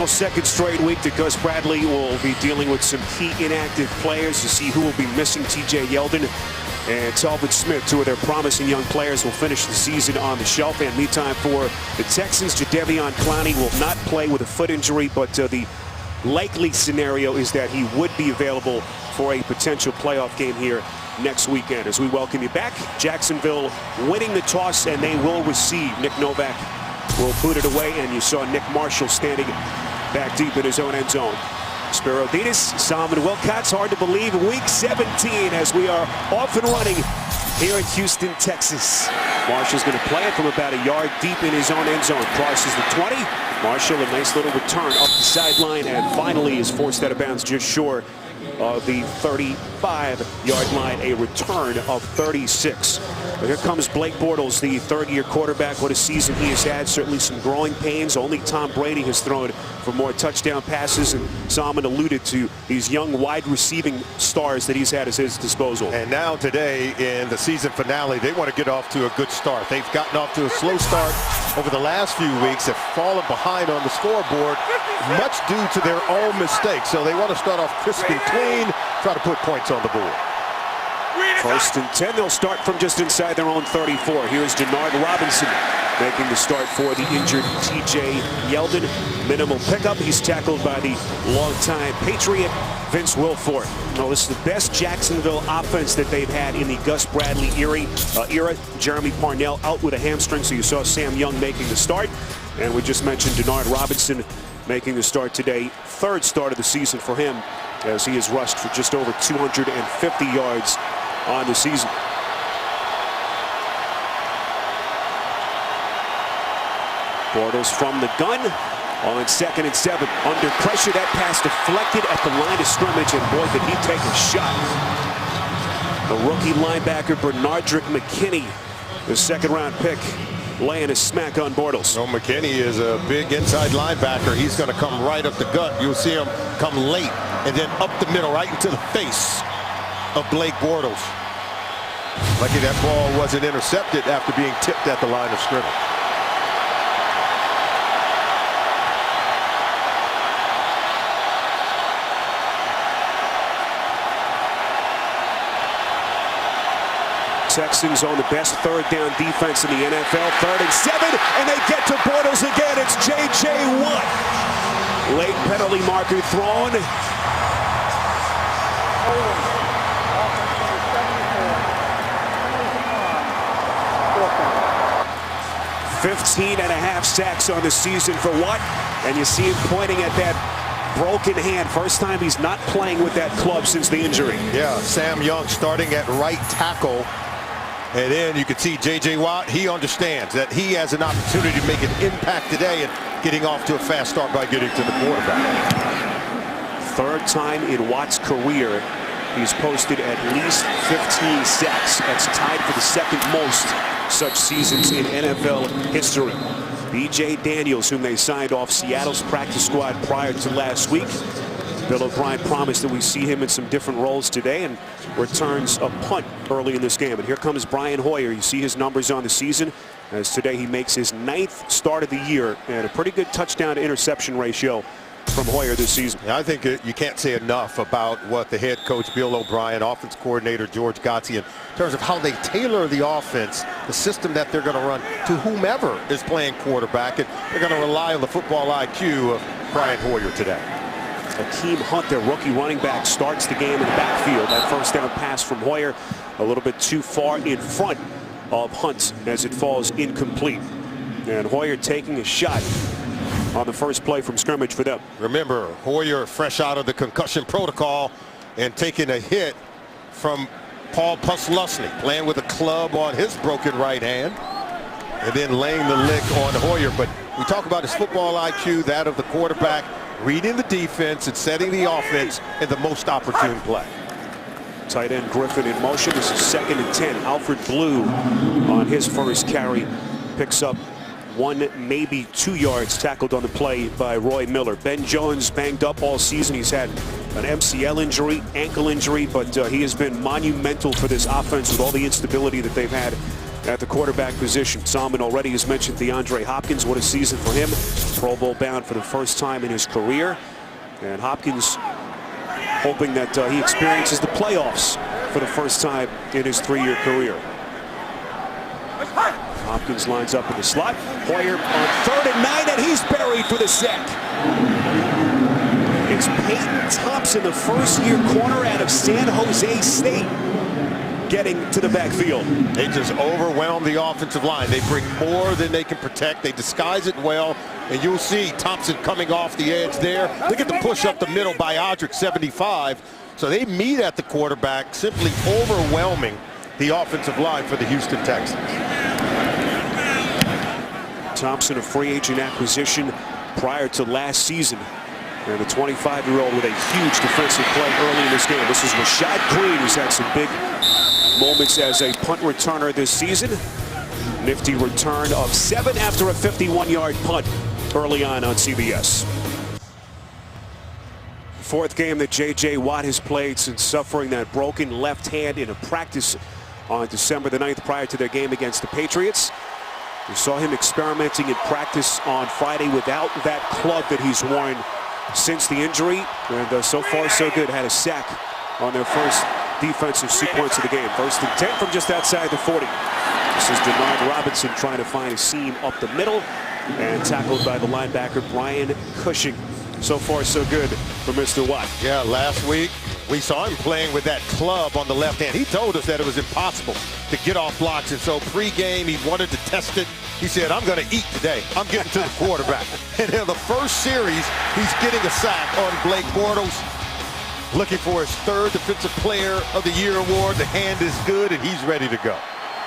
Well, second straight week that Gus Bradley will be dealing with some key inactive players to see who will be missing. TJ Yeldon and Talbot Smith, two of their promising young players, will finish the season on the shelf. And meantime, for the Texans, Jadeveon Clowney will not play with a foot injury, but the likely scenario is that he would be available for a potential playoff game here next weekend. As we welcome you back, Jacksonville winning the toss, and they will receive. Nick Novak will put it away, and you saw Nick Marshall standing back deep in his own end zone. Spiro Dedes, Solomon Wilcots, hard to believe, week 17 as we are off and running here in Houston, Texas. Marshall's going to play it from about a yard deep in his own end zone. Crosses the 20. Marshall, a nice little return up the sideline, and finally is forced out of bounds just short of the 35-yard line, a return of 36. But here comes Blake Bortles, the third-year quarterback. What a season he has had. Certainly some growing pains. Only Tom Brady has thrown for more touchdown passes, and Solomon alluded to these young wide receiving stars that he's had at his disposal. And now today in the season finale, they want to get off to a good start. They've gotten off to a slow start over the last few weeks, have fallen behind on the scoreboard, much due to their own mistakes. So they want to start off crisp and clean, try to put points on the board. First and 10, they'll start from just inside their own 34. Here's Denard Robinson making the start for the injured TJ Yeldon. Minimal pickup. He's tackled by the longtime Patriot, Vince Wilfork. Well, this is the best Jacksonville offense that they've had in the Gus Bradley era. Jeremy Parnell out with a hamstring, so you saw Sam Young making the start. And we just mentioned Denard Robinson making the start today. Third start of the season for him, as he has rushed for just over 250 yards on the season. Bortles from the gun on 2nd and 7. Under pressure, that pass deflected at the line of scrimmage, and boy, did he take a shot. The rookie linebacker Bernardrick McKinney, the second-round pick, laying a smack on Bortles. Well, McKinney is a big inside linebacker. He's going to come right up the gut. You'll see him come late and then up the middle, right into the face of Blake Bortles. Lucky that ball wasn't intercepted after being tipped at the line of scrimmage. Texans on the best third down defense in the NFL. 3rd and 7, and they get to Bortles again. It's J.J. Watt. Late penalty marker thrown. 15.5 sacks on the season for Watt, and you see him pointing at that broken hand. First time he's not playing with that club since the injury. Yeah, Sam Young starting at right tackle. And then you can see J.J. Watt, he understands that he has an opportunity to make an impact today and getting off to a fast start by getting to the quarterback. Third time in Watt's career he's posted at least 15 sacks. That's tied for the second most such seasons in NFL history. B.J. Daniels, whom they signed off Seattle's practice squad prior to last week. Bill O'Brien promised that we see him in some different roles today, and returns a punt early in this game. And here comes Brian Hoyer. You see his numbers on the season, as today he makes his 9th start of the year, and a pretty good touchdown to interception ratio from Hoyer this season. I think you can't say enough about what the head coach Bill O'Brien, offense coordinator George Gottlieb, in terms of how they tailor the offense, the system that they're going to run to whomever is playing quarterback, and they're going to rely on the football IQ of Brian Hoyer today. Akeem Hunt, their rookie running back, starts the game in the backfield. That first down pass from Hoyer a little bit too far in front of Hunt as it falls incomplete. And Hoyer taking a shot on the first play from scrimmage for them. Remember, Hoyer fresh out of the concussion protocol and taking a hit from Paul Puslusny, playing with a club on his broken right hand and then laying the lick on Hoyer. But we talk about his football IQ, that of the quarterback, reading the defense and setting the offense in the most opportune play. Tight end Griffin in motion. This is 2nd and 10. Alfred Blue on his first carry picks up 1, maybe 2 yards, tackled on the play by Roy Miller. Ben Jones banged up all season. He's had an MCL injury, ankle injury, but he has been monumental for this offense with all the instability that they've had at the quarterback position. Solomon already has mentioned DeAndre Hopkins. What a season for him. Pro Bowl bound for the first time in his career. And Hopkins hoping that he experiences the playoffs for the first time in his 3-year career. Hopkins lines up in the slot. Hoyer on 3rd and 9, and he's buried for the sack. It's Peyton Thompson, the first-year corner out of San Jose State, getting to the backfield. They just overwhelm the offensive line. They bring more than they can protect. They disguise it well, and you'll see Thompson coming off the edge there. They get the push up the middle by Odrick, 75. So they meet at the quarterback, simply overwhelming the offensive line for the Houston Texans. Thompson, a free agent acquisition prior to last season. And the 25-year-old with a huge defensive play early in this game. This is Rashad Green, who's had some big moments as a punt returner this season. Nifty return of 7 after a 51-yard punt early on CBS. 4th game that J.J. Watt has played since suffering that broken left hand in a practice on December the 9th prior to their game against the Patriots. We saw him experimenting in practice on Friday without that club that he's worn since the injury. And so far so good. Had a sack on their first defensive sequence of the game. 1st and 10 from just outside the 40. This is Denard Robinson trying to find a seam up the middle and tackled by the linebacker Brian Cushing. So far so good for Mr. Watt. Yeah, last week we saw him playing with that club on the left hand. He told us that it was impossible to get off blocks, and so pregame he wanted to test it. He said, I'm going to eat today. I'm getting to the quarterback. And in the first series, he's getting a sack on Blake Bortles, looking for his 3rd Defensive Player of the Year award. The hand is good, and he's ready to go.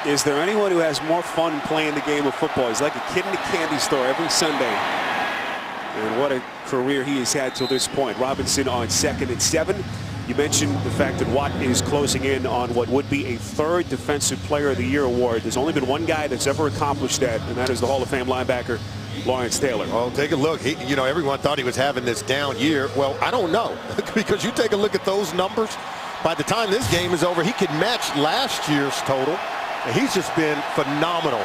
Is there anyone who has more fun playing the game of football? He's like a kid in a candy store every Sunday. And what a career he has had till this point. Robinson on 2nd and 7. You mentioned the fact that Watt is closing in on what would be a 3rd Defensive Player of the Year award. There's only been one guy that's ever accomplished that, and that is the Hall of Fame linebacker Lawrence Taylor. Well, take a look. Everyone thought he was having this down year. Well, I don't know, because you take a look at those numbers. By the time this game is over, he could match last year's total. And he's just been phenomenal.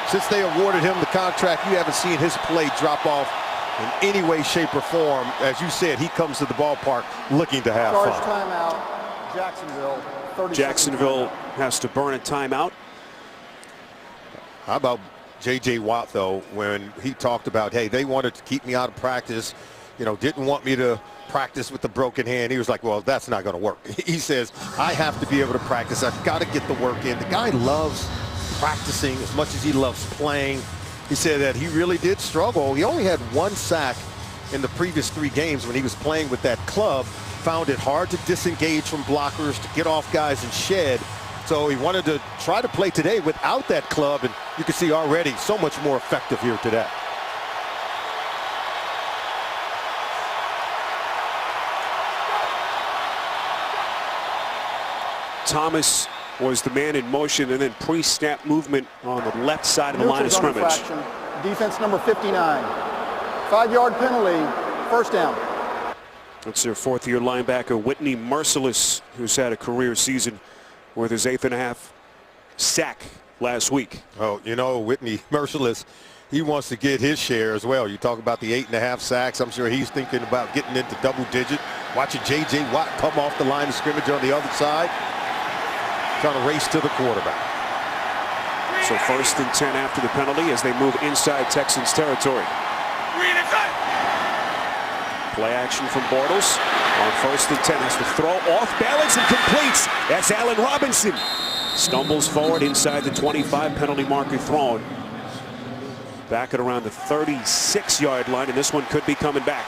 Since they awarded him the contract, you haven't seen his play drop off in any way, shape, or form. As you said, he comes to the ballpark looking to have fun. Timeout, Jacksonville. 30 Jacksonville has to burn a timeout. How about J.J. Watt, though, when he talked about, hey, they wanted to keep me out of practice, didn't want me to practice with the broken hand. He was like, well, that's not going to work. He says, I have to be able to practice. I've got to get the work in. The guy loves practicing as much as he loves playing. He said that he really did struggle. He only had 1 sack in the previous 3 games when he was playing with that club. Found it hard to disengage from blockers, to get off guys and shed. So he wanted to try to play today without that club, and you can see already so much more effective here today. Thomas was the man in motion, and then pre-snap movement on the left side of the line of scrimmage. Defense number 59. 5-yard penalty, 1st down. That's their 4th-year linebacker, Whitney Merciless, who's had a career season with his 8th and a half sack last week. Oh, Whitney Merciless, he wants to get his share as well. You talk about the 8.5 sacks. I'm sure he's thinking about getting into double digit. Watching J.J. Watt come off the line of scrimmage on the other side, trying to race to the quarterback. So 1st and 10 after the penalty as they move inside Texans territory. Play action from Bortles on 1st and 10. Has to throw off balance and completes. That's Allen Robinson. Stumbles forward inside the 25, penalty marker thrown. Back at around the 36-yard line, and this one could be coming back.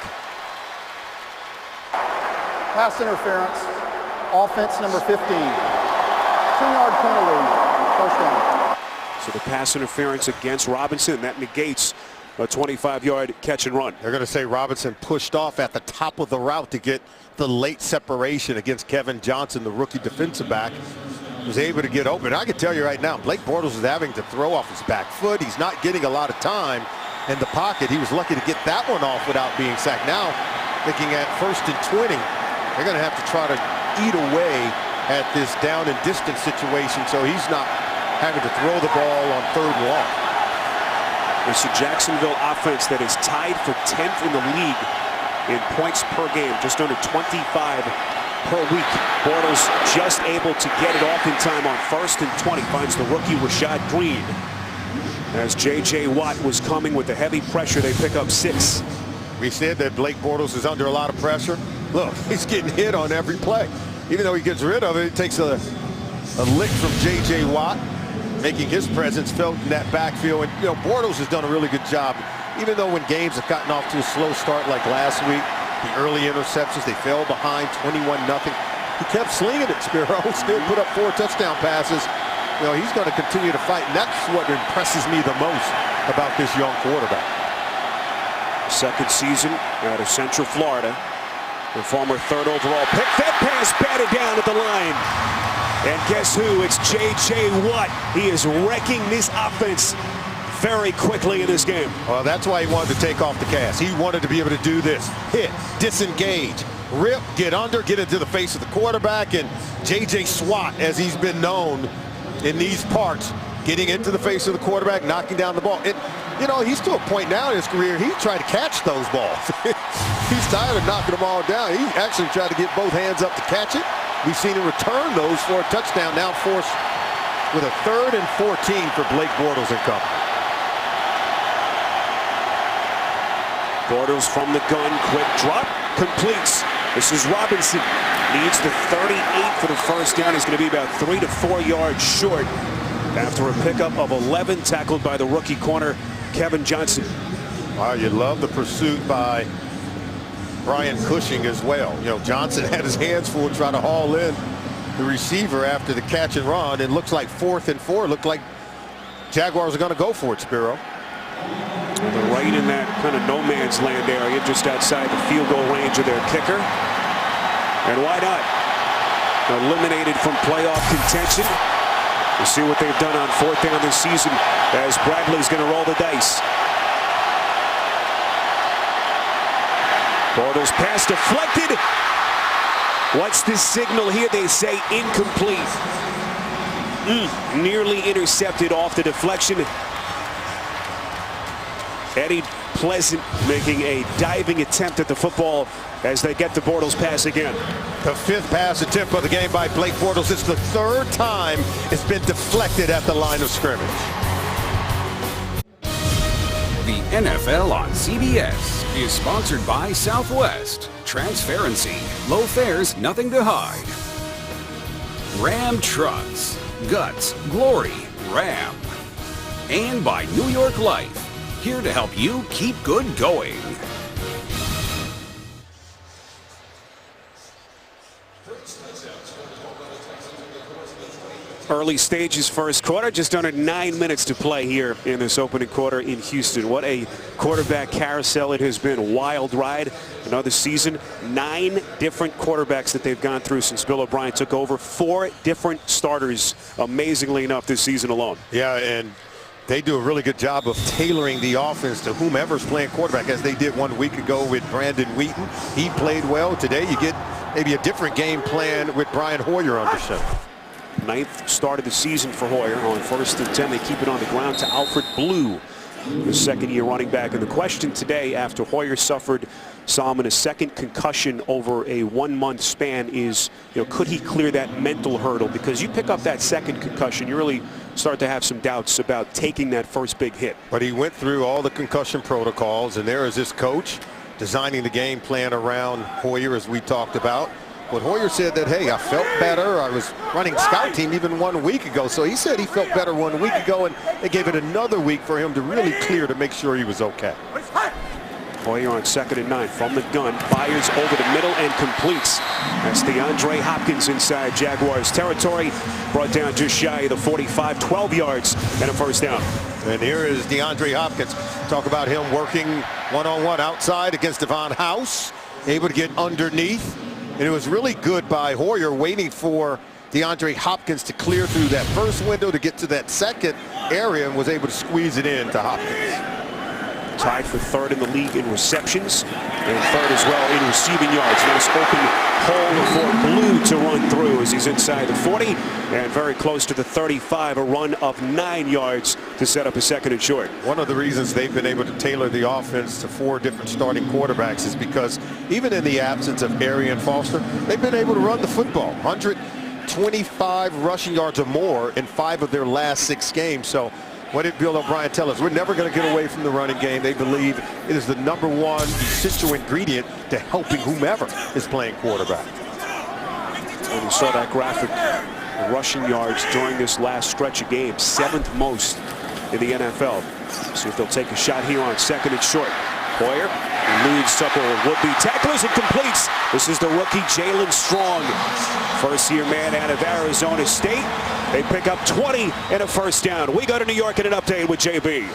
Pass interference, offense number 15. 10-yard penalty, 1st down. So the pass interference against Robinson, that negates a 25-yard catch and run. They're going to say Robinson pushed off at the top of the route to get the late separation against Kevin Johnson, the rookie defensive back. Was able to get open. I can tell you right now, Blake Bortles is having to throw off his back foot. He's not getting a lot of time in the pocket. He was lucky to get that one off without being sacked. Now, looking at 1st and 20, they're going to have to try to eat away at this down and distance situation, so he's not having to throw the ball on 3rd and long. It's a Jacksonville offense that is tied for 10th in the league in points per game, just under 25 per week. Bortles just able to get it off in time on 1st and 20. Finds the rookie Rashad Green. As J.J. Watt was coming with the heavy pressure, they pick up 6. We said that Blake Bortles is under a lot of pressure. Look, he's getting hit on every play. Even though he gets rid of it, it takes a lick from J.J. Watt, making his presence felt in that backfield. And, Bortles has done a really good job. Even though when games have gotten off to a slow start like last week, the early interceptions, they fell behind 21-0. He kept slinging it, Spiro. Still put up 4 touchdown passes. He's going to continue to fight, and that's what impresses me the most about this young quarterback. Second season out of Central Florida. The former 3rd overall pick. That pass batted down at the line. And guess who? It's J.J. Watt. He is wrecking this offense very quickly in this game. Well, that's why he wanted to take off the cast. He wanted to be able to do this. Hit, disengage, rip, get under, get into the face of the quarterback. And J.J. Swat, as he's been known in these parts, getting into the face of the quarterback, knocking down the ball. He's to a point now in his career, he's trying to catch those balls. He's tired of knocking them all down. He actually tried to get both hands up to catch it. We've seen him return those for a touchdown, now forced with a 3rd and 14 for Blake Bortles and company. Bortles from the gun, quick drop, completes. This is Robinson. Needs the 38 for the first down. He's going to be about 3 to 4 yards short after a pickup of 11, tackled by the rookie corner, Kevin Johnson. Wow, you love the pursuit by Brian Cushing as well. Johnson had his hands full trying to haul in the receiver after the catch and run. It looks like 4th and 4. Looked like Jaguars are going to go for it, Spiro. They're right in that kind of no man's land area, just outside the field goal range of their kicker. And why not? Eliminated from playoff contention. We'll see what they've done on 4th down this season as Bradley's going to roll the dice. Bortles pass deflected. What's the signal here? They say incomplete. Nearly intercepted off the deflection. Eddie Pleasant making a diving attempt at the football as they get the Bortles pass again. The 5th pass attempt of the game by Blake Bortles. It's the 3rd time it's been deflected at the line of scrimmage. The NFL on CBS is sponsored by Southwest. Transparency, low fares, nothing to hide. Ram Trucks, guts, glory, Ram. And by New York Life, here to help you keep good going. Early stages first quarter, just under 9 minutes to play here in this opening quarter in Houston. What a quarterback carousel it has been. Wild ride. Another season. 9 different quarterbacks that they've gone through since Bill O'Brien took over. 4 different starters, amazingly enough, this season alone. Yeah, and they do a really good job of tailoring the offense to whomever's playing quarterback, as they did 1 week ago with Brandon Wheaton. He played well. Today you get maybe a different game plan with Brian Hoyer under center. 9th start of the season for Hoyer. On 1st and 10, they keep it on the ground to Alfred Blue, the 2nd-year running back. And the question today, after Hoyer suffered Solomon a 2nd concussion over a 1-month span, is, could he clear that mental hurdle? Because you pick up that 2nd concussion, you really start to have some doubts about taking that first big hit. But he went through all the concussion protocols, and there is this coach designing the game plan around Hoyer, as we talked about. But Hoyer said that, hey, I felt better. I was running scout team even 1 week ago. So he said he felt better 1 week ago, and they gave it another week for him to really clear to make sure he was okay. Hoyer on 2nd and 9 from the gun, fires over the middle and completes. That's DeAndre Hopkins inside Jaguars territory. Brought down just shy of the 45, 12 yards and a first down. And here is DeAndre Hopkins. Talk about him working one-on-one outside against Devon House, able to get underneath. And it was really good by Hoyer, waiting for DeAndre Hopkins to clear through that first window to get to that 2nd area, and was able to squeeze it in to Hopkins. tied for third in the league in receptions and third as well in receiving yards. Nice open hole for Blue to run through as he's inside the 40 and very close to the 35. A run of 9 yards to set up a second and short. One of the reasons they've been able to tailor the offense to 4 different starting quarterbacks is because even in the absence of Arian Foster, they've been able to run the football. 125 rushing yards or more in 5 of their last 6 games. So what did Bill O'Brien tell us? We're never going to get away from the running game. They believe it is the #1 essential ingredient to helping whomever is playing quarterback. And you saw that graphic, rushing yards during this last stretch of games, 7th most in the NFL. See if they'll take a shot here on second and short. Hoyer leads several would-be tacklers and completes. This is the rookie Jalen Strong, first-year man out of Arizona State. They pick up 20 and a first down. We go to New York in an update with JB.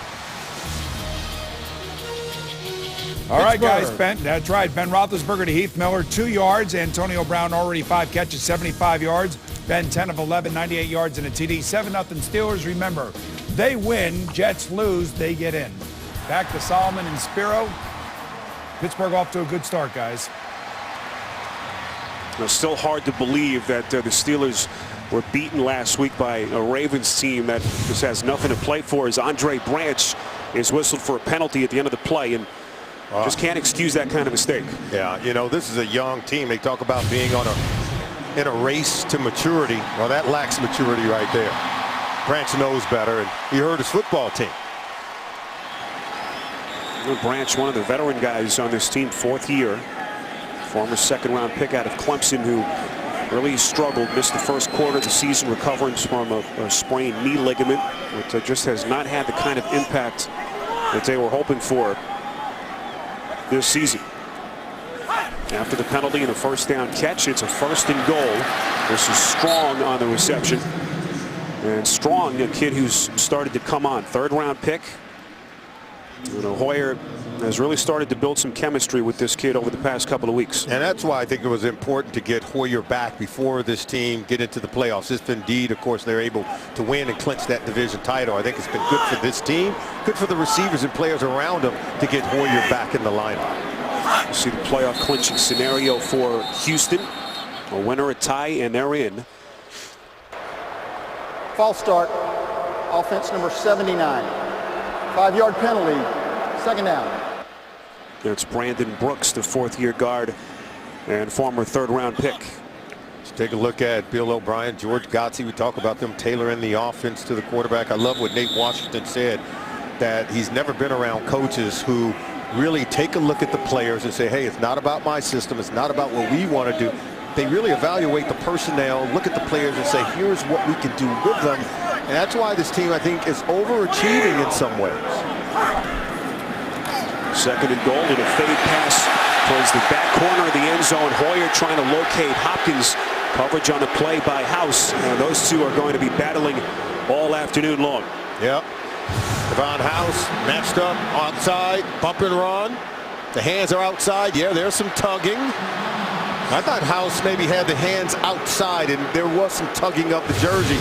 All right, guys. That's right. Ben Roethlisberger to Heath Miller, 2 yards. Antonio Brown already 5 catches, 75 yards. Ben 10 of 11, 98 yards and a TD. 7-0 Steelers. Remember, they win, Jets lose, they get in. Back to Solomon and Spiro. Pittsburgh off to a good start, guys. It's still hard to believe that the Steelers were beaten last week by a Ravens team that just has nothing to play for, as Andre Branch is whistled for a penalty at the end of the play and just can't excuse that kind of mistake. Yeah, you know, this is a young team. They talk about being in a race to maturity. Well, that lacks maturity right there. Branch knows better, and he hurt his football team. Branch, one of the veteran guys on this team, 4th year. Former 2nd-round pick out of Clemson, who really struggled, missed the first quarter of the season recovering from a sprained knee ligament, which just has not had the kind of impact that they were hoping for this season. After the penalty and the first down catch, it's a 1st and goal. This is Strong on the reception. And Strong, a kid who's started to come on, 3rd-round pick. You know, Hoyer has really started to build some chemistry with this kid over the past couple of weeks. And that's why I think it was important to get Hoyer back before this team get into the playoffs. If indeed, of course, they're able to win and clinch that division title, I think it's been good for this team, good for the receivers and players around them to get Hoyer back in the lineup. You see the playoff clinching scenario for Houston. A winner, a tie, and they're in. False start. Offense number 79. 5-yard penalty. 2nd down. It's Brandon Brooks, the 4th-year guard and former 3rd-round pick. Let's take a look at Bill O'Brien, George Godsey. We talk about them tailoring the offense to the quarterback. I love what Nate Washington said, that he's never been around coaches who really take a look at the players and say, hey, it's not about my system. It's not about what we want to do. They really evaluate the personnel, look at the players and say, here's what we can do with them. And that's why this team, I think, is overachieving in some ways. 2nd and goal and a fade pass towards the back corner of the end zone. Hoyer trying to locate Hopkins. Coverage on the play by House. And those two are going to be battling all afternoon long. Yep. Devon House matched up outside, bump and run. The hands are outside. Yeah, there's some tugging. I thought House maybe had the hands outside, and there was some tugging of the jersey.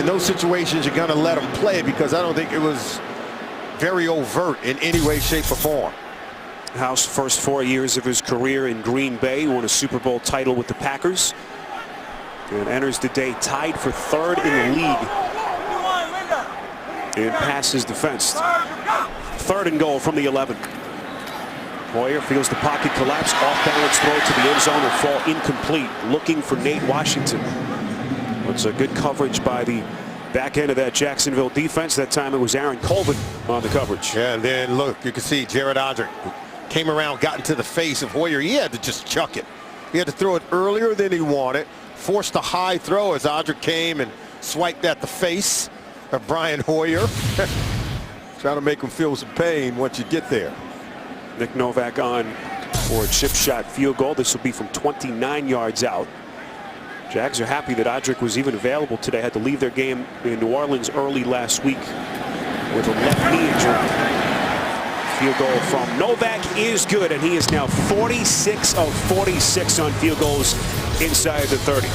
In those situations, you're going to let him play because I don't think it was very overt in any way, shape, or form. House, first 4 years of his career in Green Bay, won a Super Bowl title with the Packers, and enters the day tied for 3rd in the league in passes defense. 3rd and goal from the 11. Hoyer feels the pocket collapse, off-balance throw to the end zone will fall incomplete. Looking for Nate Washington. It's a good coverage by the back end of that Jacksonville defense. That time it was Aaron Colvin on the coverage. Yeah, and then look, you can see Jared Odrick came around, got into the face of Hoyer. He had to just chuck it. He had to throw it earlier than he wanted. Forced a high throw as Odrick came and swiped at the face of Brian Hoyer. Trying to make him feel some pain once you get there. Nick Novak on for a chip shot field goal. This will be from 29 yards out. Jags are happy that Odrick was even available today. Had to leave their game in New Orleans early last week with a left knee injury. Field goal from Novak is good, and he is now 46 of 46 on field goals inside the 30.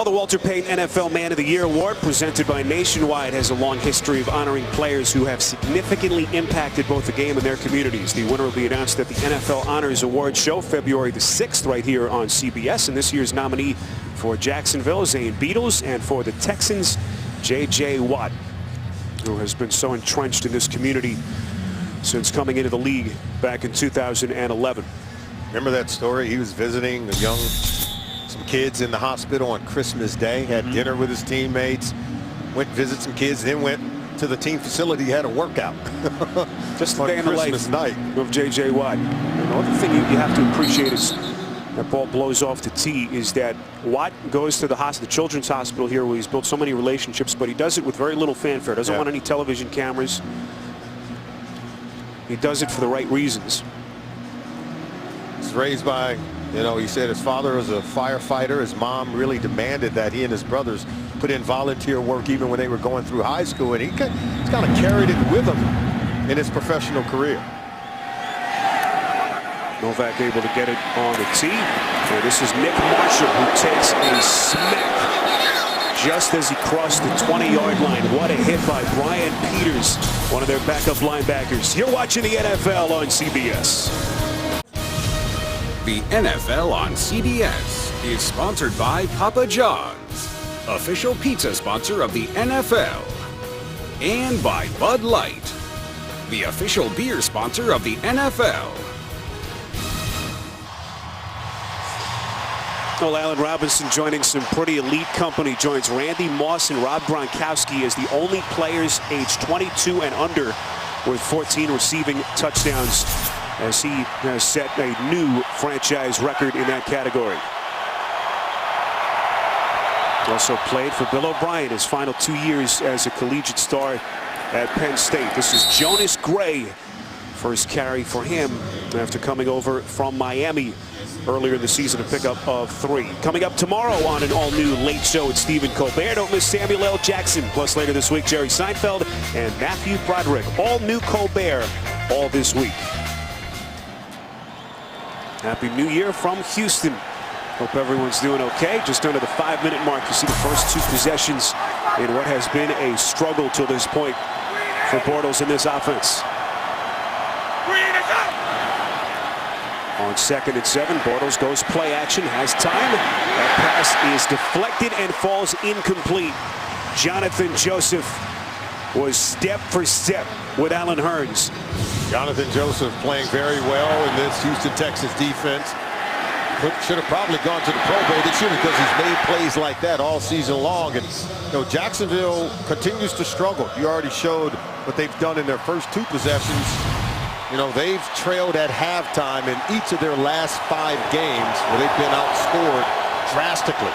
Well, the Walter Payton NFL Man of the Year Award, presented by Nationwide, has a long history of honoring players who have significantly impacted both the game and their communities. The winner will be announced at the NFL Honors Award show February the 6th right here on CBS. And this year's nominee for Jacksonville, Zane Beadles, and for the Texans, J.J. Watt, who has been so entrenched in this community since coming into the league back in 2011. Remember that story? He was visiting some kids in the hospital on Christmas Day, had dinner with his teammates, went to visit some kids, then went to the team facility, had a workout. Just the on day in the Christmas life night of J.J. Watt. And the other thing you have to appreciate is that ball blows off the tee is that Watt goes to the Children's Hospital here where he's built so many relationships, but he does it with very little fanfare. Doesn't want any television cameras. He does it for the right reasons. He's raised by, he said his father was a firefighter. His mom really demanded that he and his brothers put in volunteer work even when they were going through high school, and he's kind of carried it with him in his professional career. Novak able to get it on the tee. And this is Nick Marshall, who takes a smack just as he crossed the 20-yard line. What a hit by Brian Peters, one of their backup linebackers. You're watching the NFL on CBS. The NFL on CBS is sponsored by Papa John's, official pizza sponsor of the NFL, and by Bud Light, the official beer sponsor of the NFL. Well, Allen Robinson joining some pretty elite company, joins Randy Moss and Rob Gronkowski as the only players aged 22 and under with 14 receiving touchdowns, as he has set a new franchise record in that category. Also played for Bill O'Brien his final 2 years as a collegiate star at Penn State. This is Jonas Gray. First carry for him after coming over from Miami earlier in the season, a pickup of 3. Coming up tomorrow on an all-new Late Show with Stephen Colbert. Don't miss Samuel L. Jackson. Plus later this week, Jerry Seinfeld and Matthew Broderick. All new Colbert all this week. Happy New Year from Houston. Hope everyone's doing okay. Just under the 5-minute mark, you see the first 2 possessions in what has been a struggle to this point for Bortles in this offense. On 2nd and 7, Bortles goes play action, has time. That pass is deflected and falls incomplete. Jonathan Joseph was step for step with Allen Hurns. Jonathan Joseph playing very well in this Houston Texans defense. Should have probably gone to the Pro Bowl this year because he's made plays like that all season long. And Jacksonville continues to struggle. You already showed what they've done in their first 2 possessions. They've trailed at halftime in each of their last 5 games where they've been outscored drastically.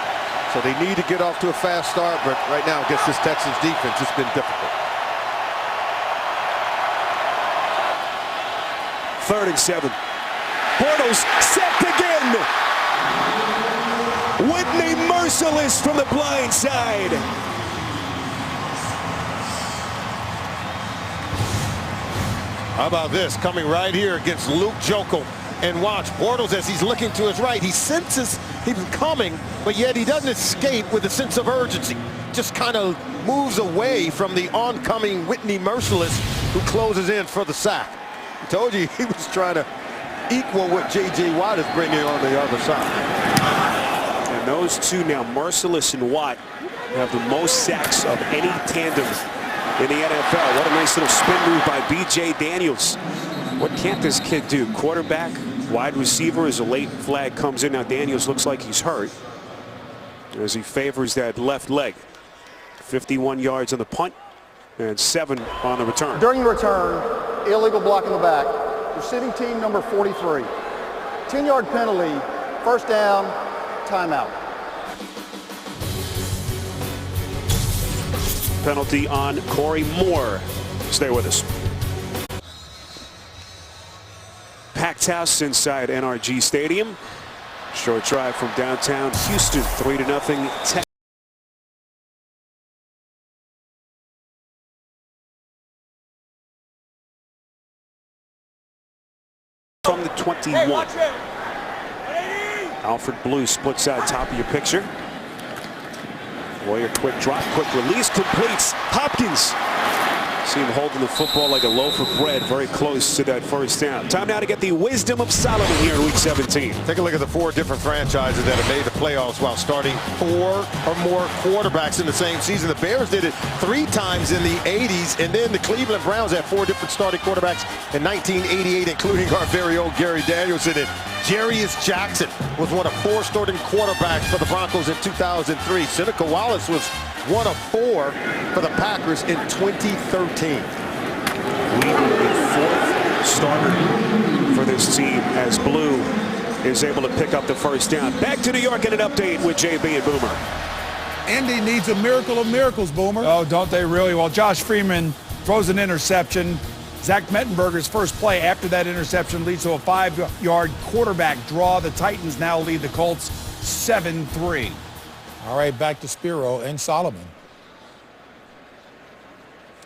So they need to get off to a fast start, but right now against this Texans defense, it's been difficult. 3rd and 7. Bortles set again. Whitney merciless from the blind side. How about this, coming right here against Luke Joeckel, and watch Bortles as he's looking to his right. He senses he's coming, but yet he doesn't escape with a sense of urgency. Just kind of moves away from the oncoming Whitney Merciless, who closes in for the sack. I told you he was trying to equal what J.J. Watt is bringing on the other side. And those 2 now, Merciless and Watt, have the most sacks of any tandem in the NFL. What a nice little spin move by B.J. Daniels. What can't this kid do? Quarterback, wide receiver as a late flag comes in. Now Daniels looks like he's hurt as he favors that left leg. 51 yards on the punt and 7 on the return. During the return, illegal block in the back. Receiving team number 43. 10-yard penalty, 1st down, timeout. Penalty on Corey Moore. Stay with us. Packed house inside NRG Stadium. Short drive from downtown Houston. 3-0 Texans. From the 21. Alfred Blue splits out top of your picture. Warrior, quick drop, quick release, completes. Hopkins. See him holding the football like a loaf of bread, very close to that first down. Time now to get the wisdom of Solomon here in Week 17. Take a look at the 4 different franchises that have made the playoffs while starting 4 or more quarterbacks in the same season. The Bears did it 3 times in the 80s, and then the Cleveland Browns had 4 different starting quarterbacks in 1988, including our very own Gary Danielson. And Jarius Jackson was one of 4 starting quarterbacks for the Broncos in 2003. Seneca Wallace was one of 4 for the Packers in 2013. Leading the 4th starter for this team as Blue is able to pick up the first down. Back to New York and an update with JB and Boomer. Indy needs a miracle of miracles, Boomer. Oh, don't they really? Well, Josh Freeman throws an interception. Zach Mettenberger's first play after that interception leads to a 5-yard quarterback draw. The Titans now lead the Colts 7-3. All right, back to Spiro and Solomon.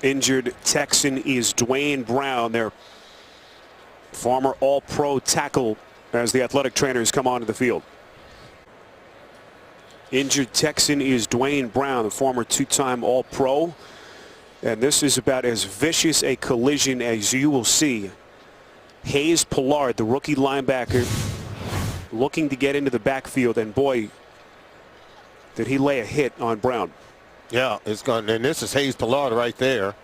Injured Texan is Dwayne Brown, their former All-Pro tackle, as the athletic trainers come onto the field. Injured Texan is Dwayne Brown, the former 2-time All-Pro. And this is about as vicious a collision as you will see. Hayes Pollard, the rookie linebacker, looking to get into the backfield, and boy, did he lay a hit on Brown. Yeah, it's going, and this is Hayes Pollard right there.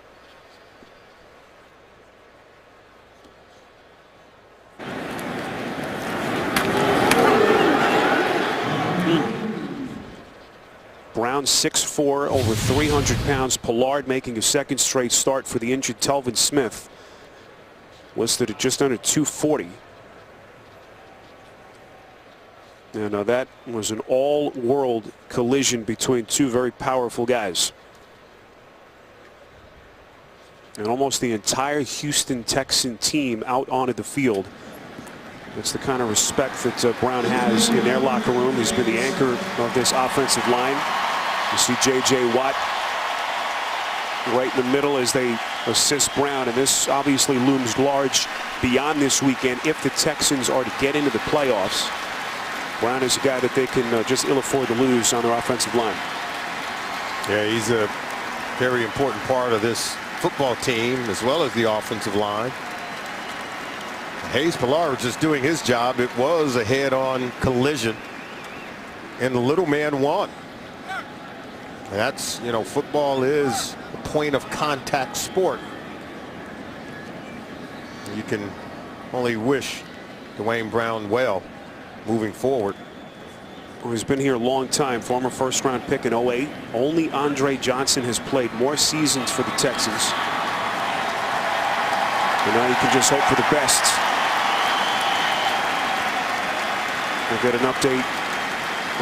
Brown 6'4", over 300 pounds. Pollard making a second straight start for the injured Telvin Smith. Listed at just under 240. And that was an all-world collision between 2 very powerful guys. And almost the entire Houston Texan team out onto the field. That's the kind of respect that Brown has in their locker room. He's been the anchor of this offensive line. You see J.J. Watt right in the middle as they assist Brown. And this obviously looms large beyond this weekend if the Texans are to get into the playoffs. Brown is a guy that they can just ill afford to lose on their offensive line. Yeah, he's a very important part of this football team as well as the offensive line. Hayes Pollard was just doing his job. It was a head-on collision, and the little man won. And that's, you know, football is a point of contact sport. You can only wish Dwayne Brown well moving forward. Well, he's been here a long time. Former first-round pick in 08. Only Andre Johnson has played more seasons for the Texans. And now you can just hope for the best. We'll get an update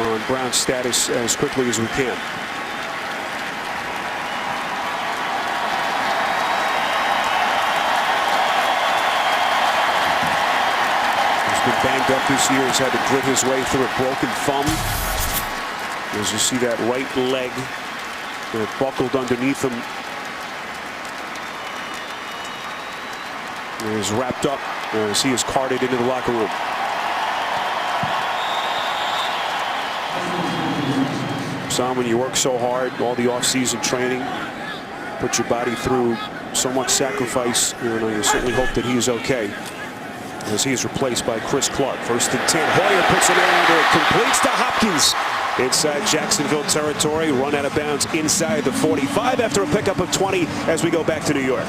on Brown's status as quickly as we can. Banged up this year. He's had to grit his way through a broken thumb. As you see that right leg buckled underneath him. And he's wrapped up as he is carted into the locker room. Simon, you work so hard, all the off-season training, put your body through so much sacrifice. You certainly hope that he is okay, as he is replaced by Chris Clark. 1st and 10. Hoyer puts it in, it completes to Hopkins inside Jacksonville territory. Run out of bounds inside the 45 after a pickup of 20 as we go back to New York.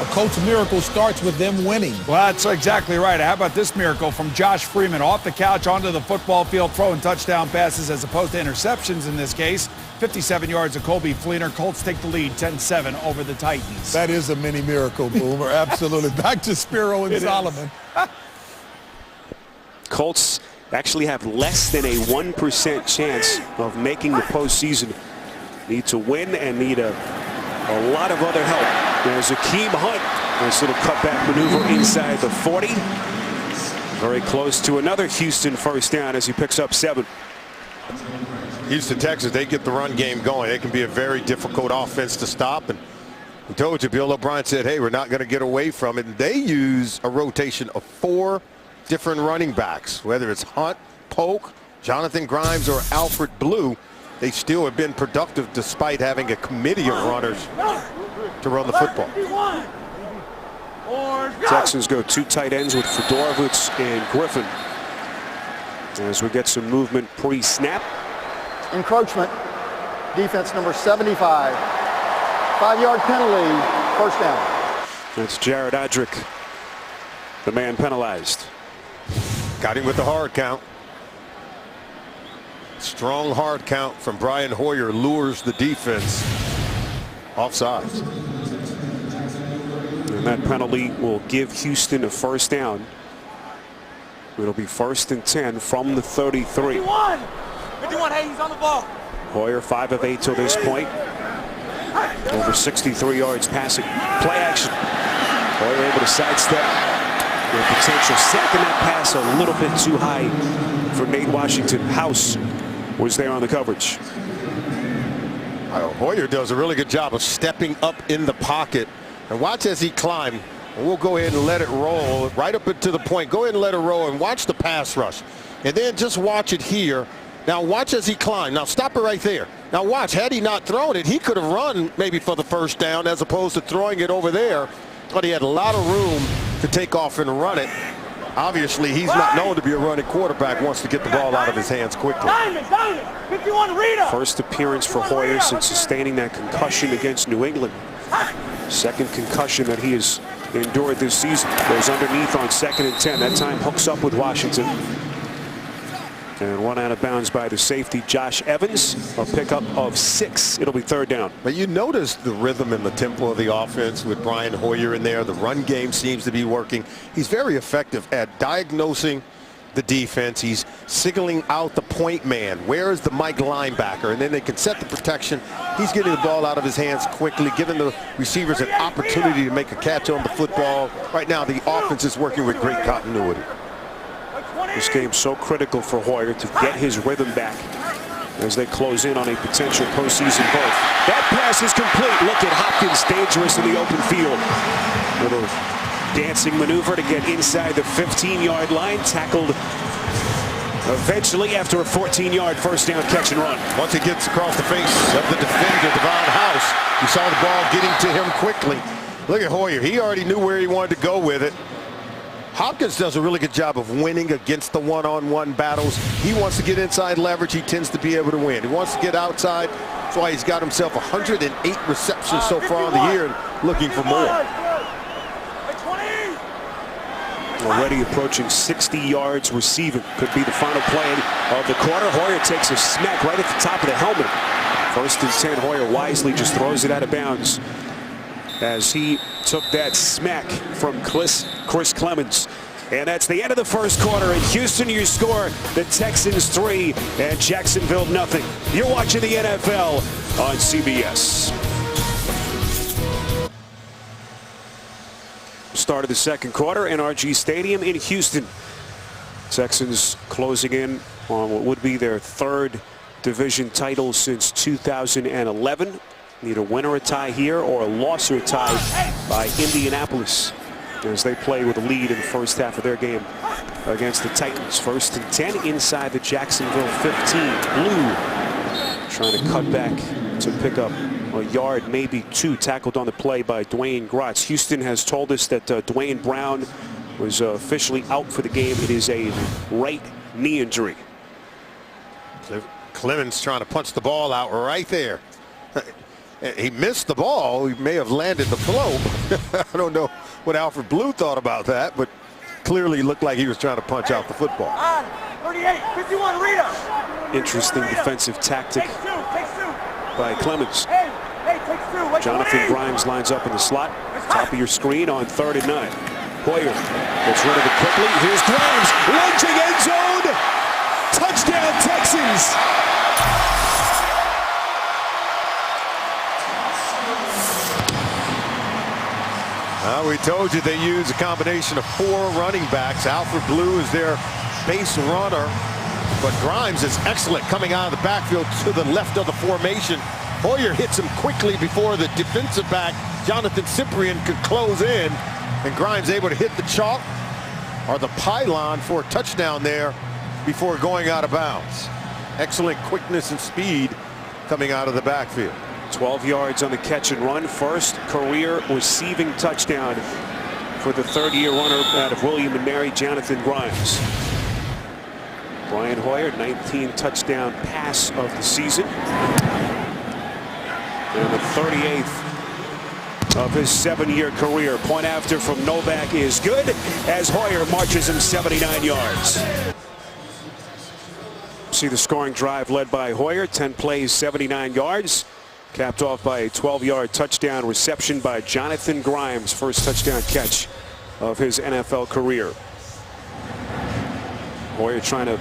A Colts miracle starts with them winning. Well, that's exactly right. How about this miracle from Josh Freeman off the couch onto the football field, throwing touchdown passes as opposed to interceptions in this case. 57 yards of Colby Fleener. Colts take the lead 10-7 over the Titans. That is a mini miracle, Boomer. Absolutely. Back to Spiro and Solomon. Colts actually have less than a 1% chance of making the postseason. Need to win and need a lot of other help. There's Akeem Hunt. Nice little cutback maneuver inside the 40. Very close to another Houston first down as he picks up 7. Houston Texans, they get the run game going. It can be a very difficult offense to stop. And we told you, Bill O'Brien said, hey, we're not going to get away from it. And they use a rotation of 4 different running backs, whether it's Hunt, Polk, Jonathan Grimes, or Alfred Blue. they still have been productive despite having a committee of runners to run the football. Texans go 2 tight ends with Fedorovich and Griffin. As we get some movement pre-snap. Encroachment, defense number 75. 5-yard penalty, first down. That's Jared Odrick, the man penalized. Got him with the hard count. Strong hard count from Brian Hoyer lures the defense offsides. And that penalty will give Houston a first down. It'll be 1st and 10 from the 33. 51, hey, he's on the ball. Hoyer 5 of 8 till this point. Over 63 yards passing. Play action. Hoyer able to sidestep. With potential sack, and that pass a little bit too high for Nate Washington. House was there on the coverage. Hoyer does a really good job of stepping up in the pocket. And watch as he climbs. And we'll go ahead and let it roll right up to the point. Go ahead and let it roll and watch the pass rush. And then just watch it here. Now watch as he climbs. Now stop it right there. Now watch, had he not thrown it, he could have run maybe for the first down as opposed to throwing it over there. But he had a lot of room to take off and run it. Obviously, he's not known to be a running quarterback, wants to get the ball out of his hands quickly. 51, Rita. First appearance for Hoyer since sustaining that concussion against New England. Second concussion that he has endured this season. Goes underneath on 2nd and 10. That time hooks up with Washington. And one out of bounds by the safety, Josh Evans. A pickup of 6. It'll be 3rd down. But you notice the rhythm and the tempo of the offense with Brian Hoyer in there. The run game seems to be working. He's very effective at diagnosing the defense. He's signaling out the point man. Where is the Mike linebacker? And then they can set the protection. He's getting the ball out of his hands quickly, giving the receivers an opportunity to make a catch on the football. Right now, the offense is working with great continuity. This game's so critical for Hoyer to get his rhythm back as they close in on a potential postseason berth. That pass is complete. Look at Hopkins, dangerous in the open field. Little dancing maneuver to get inside the 15-yard line. Tackled eventually after a 14-yard first down catch and run. Once he gets across the face of the defender, Devon House, you saw the ball getting to him quickly. Look at Hoyer. He already knew where he wanted to go with it. Hopkins does a really good job of winning against the one-on-one battles. He wants to get inside leverage. He tends to be able to win. He wants to get outside. That's why he's got himself 108 receptions so far in the year and looking for more. Already approaching 60 yards receiving. Could be the final play of the quarter. Hoyer takes a smack right at the top of the helmet. 1st and 10. Hoyer wisely just throws it out of bounds as he took that smack from Chris Clemens. And that's the end of the first quarter. In Houston, you score the Texans 3 and Jacksonville nothing. You're watching the NFL on CBS. Start of the second quarter, NRG Stadium in Houston. Texans closing in on what would be their 3rd division title since 2011. Need a win or a tie here or a loss or a tie by Indianapolis as they play with a lead in the first half of their game against the Titans. 1st and 10 inside the Jacksonville 15. Blue trying to cut back to pick up a yard, maybe 2, tackled on the play by Dwayne Gratz. Houston has told us that Dwayne Brown was officially out for the game. It is a right knee injury. Clemens trying to punch the ball out right there. He missed the ball. He may have landed the blow. I don't know what Alfred Blue thought about that, but clearly looked like he was trying to punch out the football. 38, 51, Rita. Interesting defensive tactic by Clemens. Jonathan Grimes lines up in the slot. Top of your screen on 3rd and 9. Hoyer gets rid of it quickly. Here's Grimes. Lunging end zone. Touchdown Texans. We told you they use a combination of 4 running backs. Alfred Blue is their base runner, but Grimes is excellent coming out of the backfield to the left of the formation. Hoyer hits him quickly before the defensive back, Jonathan Cyprien, could close in, and Grimes able to hit the chalk or the pylon for a touchdown there before going out of bounds. excellent quickness and speed coming out of the backfield. 12 yards on the catch and run. First career receiving touchdown for the third-year runner out of William and Mary, Jonathan Grimes. Brian Hoyer, 19th touchdown pass of the season. And the 38th of his 7-year career. Point after from Novak is good as Hoyer marches him 79 yards. See the scoring drive led by Hoyer. 10 plays, 79 yards. Capped off by a 12-yard touchdown reception by Jonathan Grimes. First touchdown catch of his NFL career. Hoyer trying to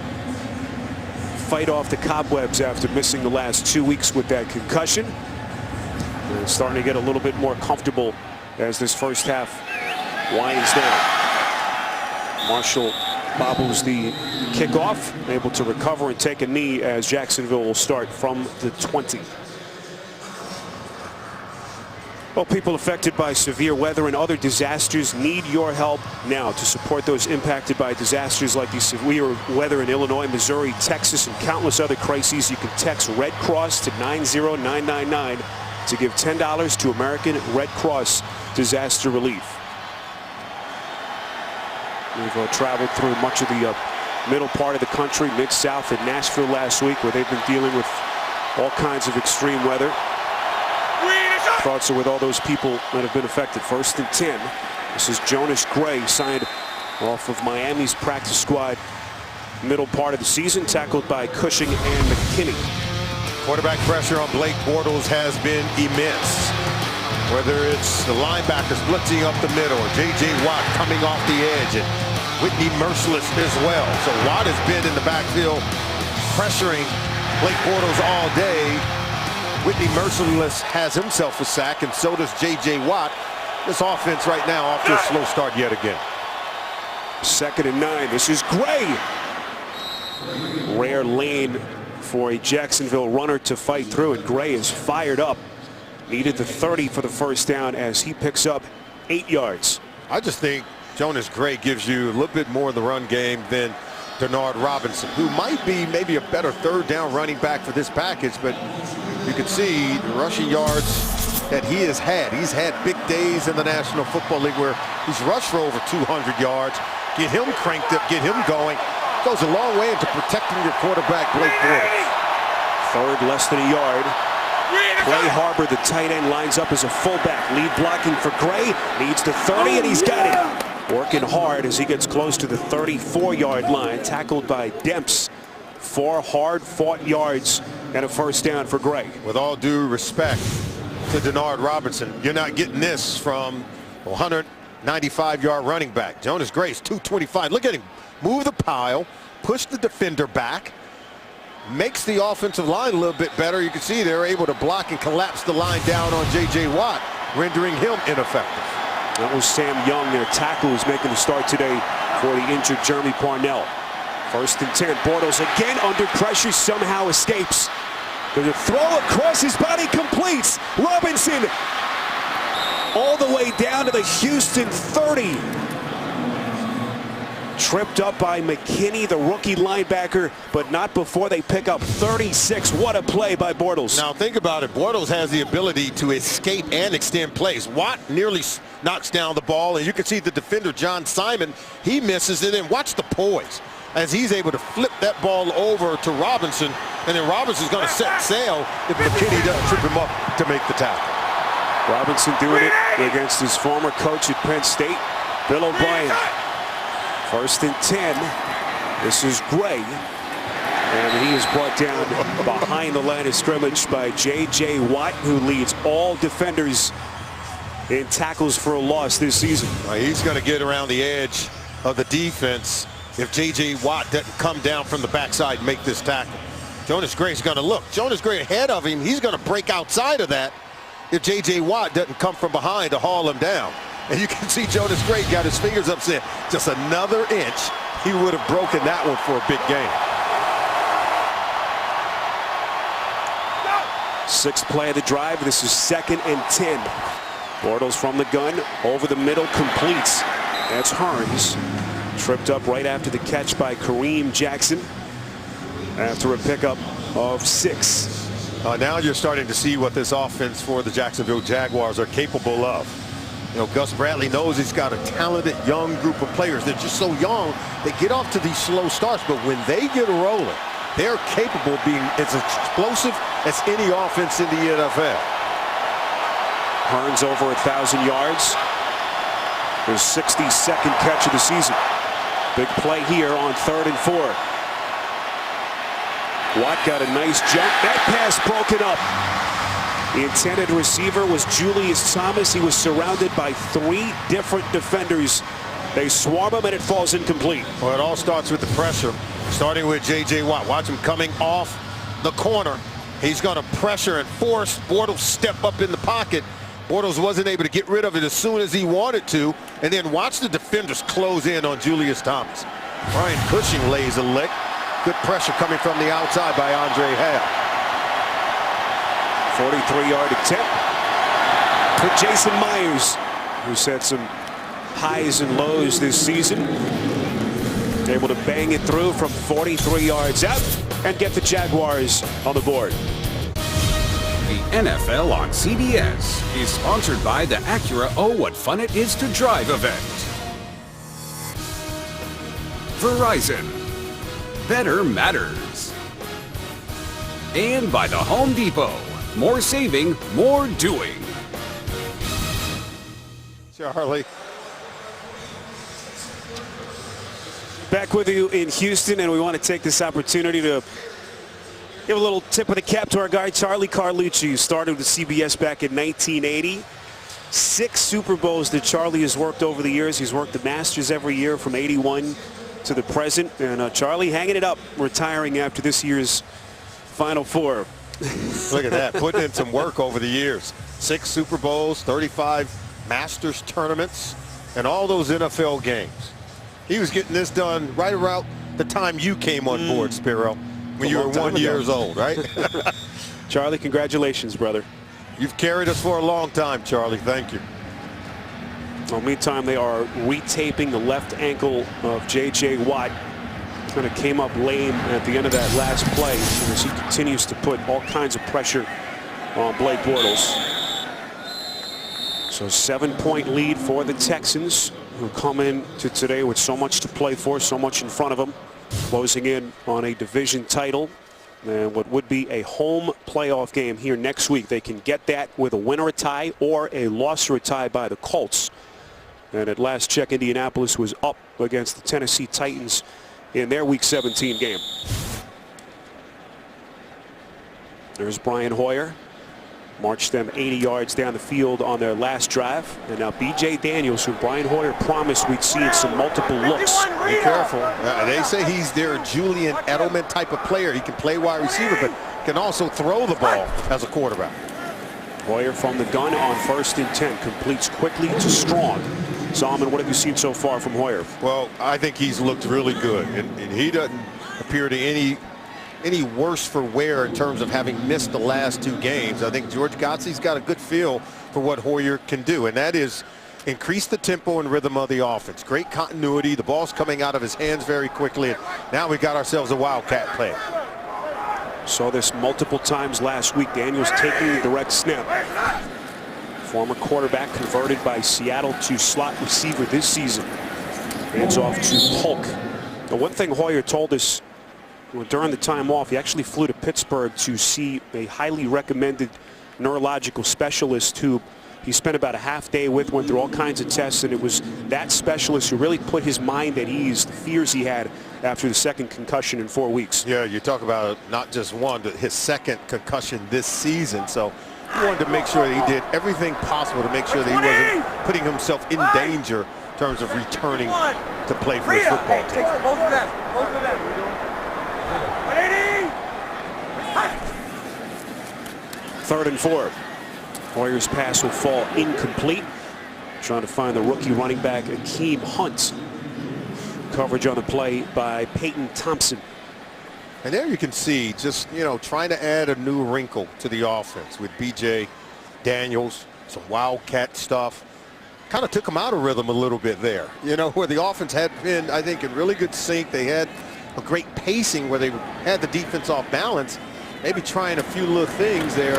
fight off the cobwebs after missing the last 2 weeks with that concussion. And starting to get a little bit more comfortable as this first half winds down. Marshall bobbles the kickoff, able to recover and take a knee as Jacksonville will start from the 20. Well, people affected by severe weather and other disasters need your help now. To support those impacted by disasters like the severe weather in Illinois, Missouri, Texas, and countless other crises, you can text Red Cross to 90999 to give $10 to American Red Cross Disaster Relief. We've traveled through much of the middle part of the country, Mid-South and Nashville last week, where they've been dealing with all kinds of extreme weather. Thoughts are with all those people that have been affected. 1st and 10. This is Jonas Gray, signed off of Miami's practice squad middle part of the season, tackled by Cushing and McKinney. Quarterback pressure on Blake Bortles has been immense. Whether it's the linebackers blitzing up the middle, or J.J. Watt coming off the edge, and Whitney Merciless as well. So Watt has been in the backfield pressuring Blake Bortles all day. Whitney Merciless has himself a sack, and so does J.J. Watt. This offense right now off to a slow start yet again. 2nd and 9. This is Gray. Rare lane for a Jacksonville runner to fight through, and Gray is fired up. Needed the 30 for the first down as he picks up 8 yards. I just think Jonas Gray gives you a little bit more in the run game than Denard Robinson, who might be maybe a better third down running back for this package, but you can see the rushing yards that he has had. He's had big days in the National Football League where he's rushed for over 200 yards. Get him cranked up, get him going. Goes a long way into protecting your quarterback, Blake Bortles. 3rd, less than a yard. Clay Harbor, the tight end, lines up as a fullback. Lead blocking for Gray. Needs the 30, and he's got it. Working hard as he gets close to the 34-yard line. Tackled by Demps. 4 hard-fought yards and a first down for Gray. With all due respect to Denard Robinson, you're not getting this from 195-yard running back. Jonas Gray's 225. Look at him move the pile, push the defender back, makes the offensive line a little bit better. You can see they're able to block and collapse the line down on J.J. Watt, rendering him ineffective. That was Sam Young, their tackle, who's making the start today for the injured Jeremy Parnell. 1st and 10. Bortles again under pressure, somehow escapes. There's a throw across his body, completes. Robinson all the way down to the Houston 30. Tripped up by McKinney, the rookie linebacker, but not before they pick up 36. What a play by Bortles. Now think about it. Bortles has the ability to escape and extend plays. Watt nearly knocks down the ball, and you can see the defender, John Simon, he misses it. And watch the poise as he's able to flip that ball over to Robinson, and then Robinson's going to set sail if McKinney doesn't trip him up to make the tackle. Robinson doing it against his former coach at Penn State, Bill O'Brien. 1st and 10. This is Gray, and he is brought down behind the line of scrimmage by J.J. Watt, who leads all defenders in tackles for a loss this season. He's going to get around the edge of the defense if J.J. Watt doesn't come down from the backside and make this tackle. Jonas Gray's going to look. Jonas Gray ahead of him. He's going to break outside of that if J.J. Watt doesn't come from behind to haul him down. And you can see Jonas Gray got his fingers up, saying just another inch, he would have broken that one for a big game. 6th play of the drive. This is 2nd and 10. Bortles from the gun, over the middle, completes. That's Hearns. Tripped up right after the catch by Kareem Jackson. after a pickup of 6. Now you're starting to see what this offense for the Jacksonville Jaguars are capable of. You know, Gus Bradley knows he's got a talented young group of players. They're just so young, they get off to these slow starts, but when they get rolling, they're capable of being as explosive as any offense in the NFL. Hearns over 1,000 yards. His 62nd catch of the season. Big play here on 3rd and 4. Watt got a nice jump. That pass broken up. The intended receiver was Julius Thomas. He was surrounded by 3 different defenders. They swarm him and it falls incomplete. Well, it all starts with the pressure, starting with J.J. Watt. Watch him coming off the corner. He's going to pressure and force Bortles step up in the pocket. Bortles wasn't able to get rid of it as soon as he wanted to. And then watch the defenders close in on Julius Thomas. Brian Cushing lays a lick. Good pressure coming from the outside by Andre Hale. 43-yard attempt for Jason Myers, who's had some highs and lows this season. Able to bang it through from 43 yards out and get the Jaguars on the board. The NFL on CBS is sponsored by the Acura Oh What Fun It Is to Drive event. Verizon. Better matters. And by the Home Depot. More saving, more doing. Charlie. Back with you in Houston, and we want to take this opportunity to give a little tip of the cap to our guy Charlie Carlucci, who started with CBS back in 1980. 6 Super Bowls that Charlie has worked over the years. He's worked the Masters every year from '81 to the present, and Charlie hanging it up, retiring after this year's Final Four. Look at that, putting in some work over the years. 6 Super Bowls, 35 Masters tournaments, and all those NFL games. He was getting this done right around the time you came on board, Spiro, when you were 1 year old, right? Charlie, congratulations, brother. You've carried us for a long time, Charlie. Thank you. Well, meantime, they are retaping the left ankle of J.J. Watt. Kind of came up lame at the end of that last play as he continues to put all kinds of pressure on Blake Bortles. So 7-point lead for the Texans, who come in to today with so much to play for, so much in front of them, closing in on a division title and what would be a home playoff game here next week. They can get that with a win or a tie, or a loss or a tie by the Colts. And at last check, Indianapolis was up against the Tennessee Titans in their Week 17 game. There's Brian Hoyer. Marched them 80 yards down the field on their last drive. And now B.J. Daniels, who Brian Hoyer promised we'd see in some multiple looks. Be careful. They say he's their Julian Edelman type of player. He can play wide receiver, but can also throw the ball as a quarterback. Hoyer from the gun on 1st and 10. Completes quickly to Strong. Solomon, what have you seen so far from Hoyer? Well, I think he's looked really good, and he doesn't appear to any worse for wear in terms of having missed the last 2 games. I think George Gottsley's got a good feel for what Hoyer can do, and that is increase the tempo and rhythm of the offense. Great continuity. The ball's coming out of his hands very quickly, and now we got ourselves a wildcat play. Saw this multiple times last week. Daniels taking the direct snap. Former quarterback converted by Seattle to slot receiver this season. Hands off to Polk. The one thing Hoyer told us during the time off, he actually flew to Pittsburgh to see a highly recommended neurological specialist who he spent about a half day with, went through all kinds of tests, and it was that specialist who really put his mind at ease, the fears he had after the 2nd concussion in 4 weeks. Yeah, you talk about not just one, but his 2nd concussion this season. So he wanted to make sure that he did everything possible to make sure that he wasn't putting himself in danger in terms of returning to play for his football team. Both of them. Both of them. 3rd and 4. Hoyer's pass will fall incomplete. Trying to find the rookie running back Akeem Hunt. Coverage on the play by Peyton Thompson. And there you can see just, trying to add a new wrinkle to the offense with B.J. Daniels, some wildcat stuff. Kind of took him out of rhythm a little bit there, where the offense had been, I think, in really good sync. They had a great pacing where they had the defense off balance. Maybe trying a few little things there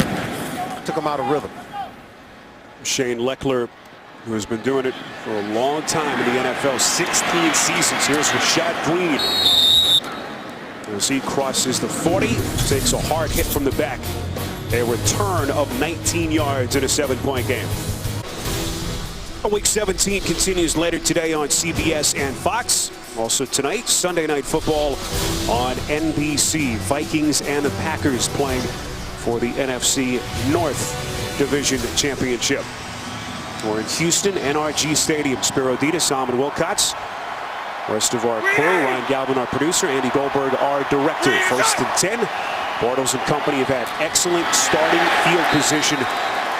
took them out of rhythm. Shane Leckler, who has been doing it for a long time in the NFL, 16 seasons. Here's Rashad Green. As he crosses the 40, takes a hard hit from the back. A return of 19 yards in a 7-point game. Week 17 continues later today on CBS and Fox. Also tonight, Sunday Night Football on NBC. Vikings and the Packers playing for the NFC North Division Championship. We're in Houston, NRG Stadium. Spiro Ditas, Salman Wilcots. Rest of our crew, Ryan Galvin, our producer, Andy Goldberg, our director. 1st and 10. Bortles and company have had excellent starting field position.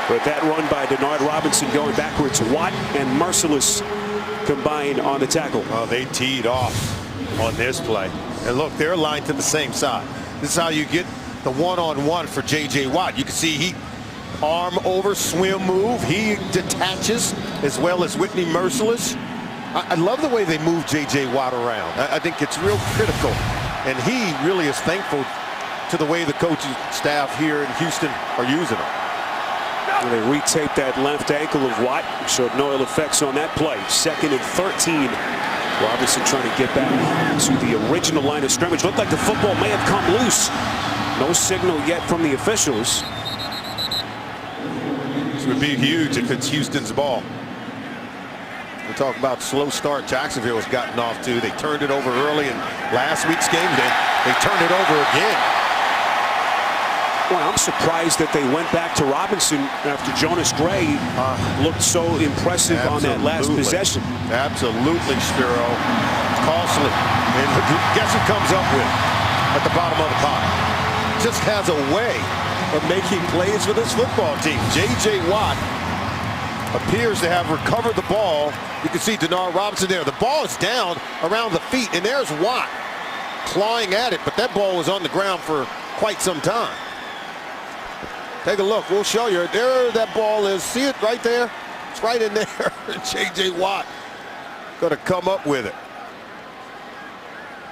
But that run by Denard Robinson going backwards. Watt and Merciless combined on the tackle. Well, they teed off on this play. And look, they're aligned to the same side. This is how you get the one-on-one for J.J. Watt. You can see he arm over, swim move. He detaches as well as Whitney Merciless. I love the way they move J.J. Watt around. I think it's real critical. And he really is thankful to the way the coaching staff here in Houston are using him. They retaped that left ankle of Watt. Showed no ill effects on that play. 2nd and 13. Robinson trying to get back to the original line of scrimmage. Looked like the football may have come loose. No signal yet from the officials. This would be huge if it's Houston's ball. We talk about slow start Jacksonville has gotten off to. They turned it over early in last week's game. They turned it over again. Well, I'm surprised that they went back to Robinson after Jonas Gray looked so impressive on that last possession. Absolutely, Spiro. Costly. And guess who comes up with at the bottom of the pile? Just has a way of making plays for this football team. J.J. Watt appears to have recovered the ball. You can see Denard Robinson there. The ball is down around the feet, and there's Watt clawing at it, but that ball was on the ground for quite some time. Take a look. We'll show you. There that ball is. See it right there? It's right in there. J.J. Watt going to come up with it.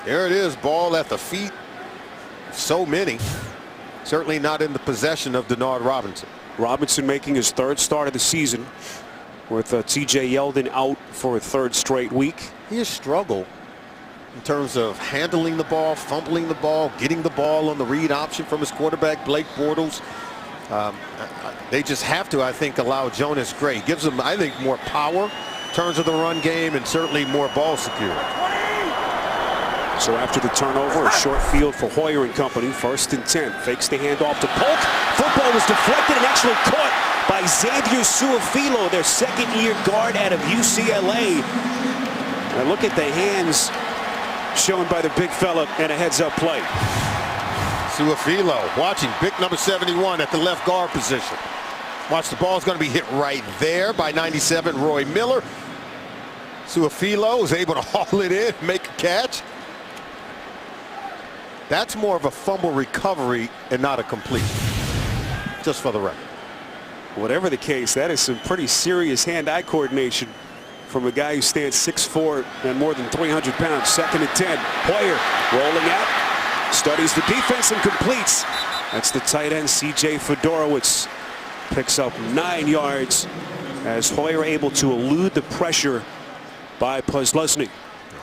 There it is. Ball at the feet. So many. Certainly not in the possession of Denard Robinson. Robinson making his 3rd start of the season with T.J. Yeldon out for a 3rd straight week. He has struggled in terms of handling the ball, fumbling the ball, getting the ball on the read option from his quarterback, Blake Bortles. They just have to, I think, allow Jonas Gray. Gives them, I think, more power in terms of the run game and certainly more ball security. So after the turnover, a short field for Hoyer and company. 1st and 10. Fakes the handoff to Polk. Football was deflected and actually caught by Xavier Su'a-Filo, their 2nd-year guard out of UCLA. And look at the hands shown by the big fella and a heads-up play. Su'a-Filo watching big number 71 at the left guard position. Watch, the ball is going to be hit right there by 97 Roy Miller. Su'a-Filo is able to haul it in, make a catch. That's more of a fumble recovery and not a completion. Just for the record. Whatever the case, that is some pretty serious hand-eye coordination from a guy who stands 6'4" and more than 300 pounds. 2nd and 10. Hoyer rolling out, studies the defense and completes. That's the tight end C.J. Fedorowicz. Picks up 9 yards as Hoyer able to elude the pressure by Posluszny.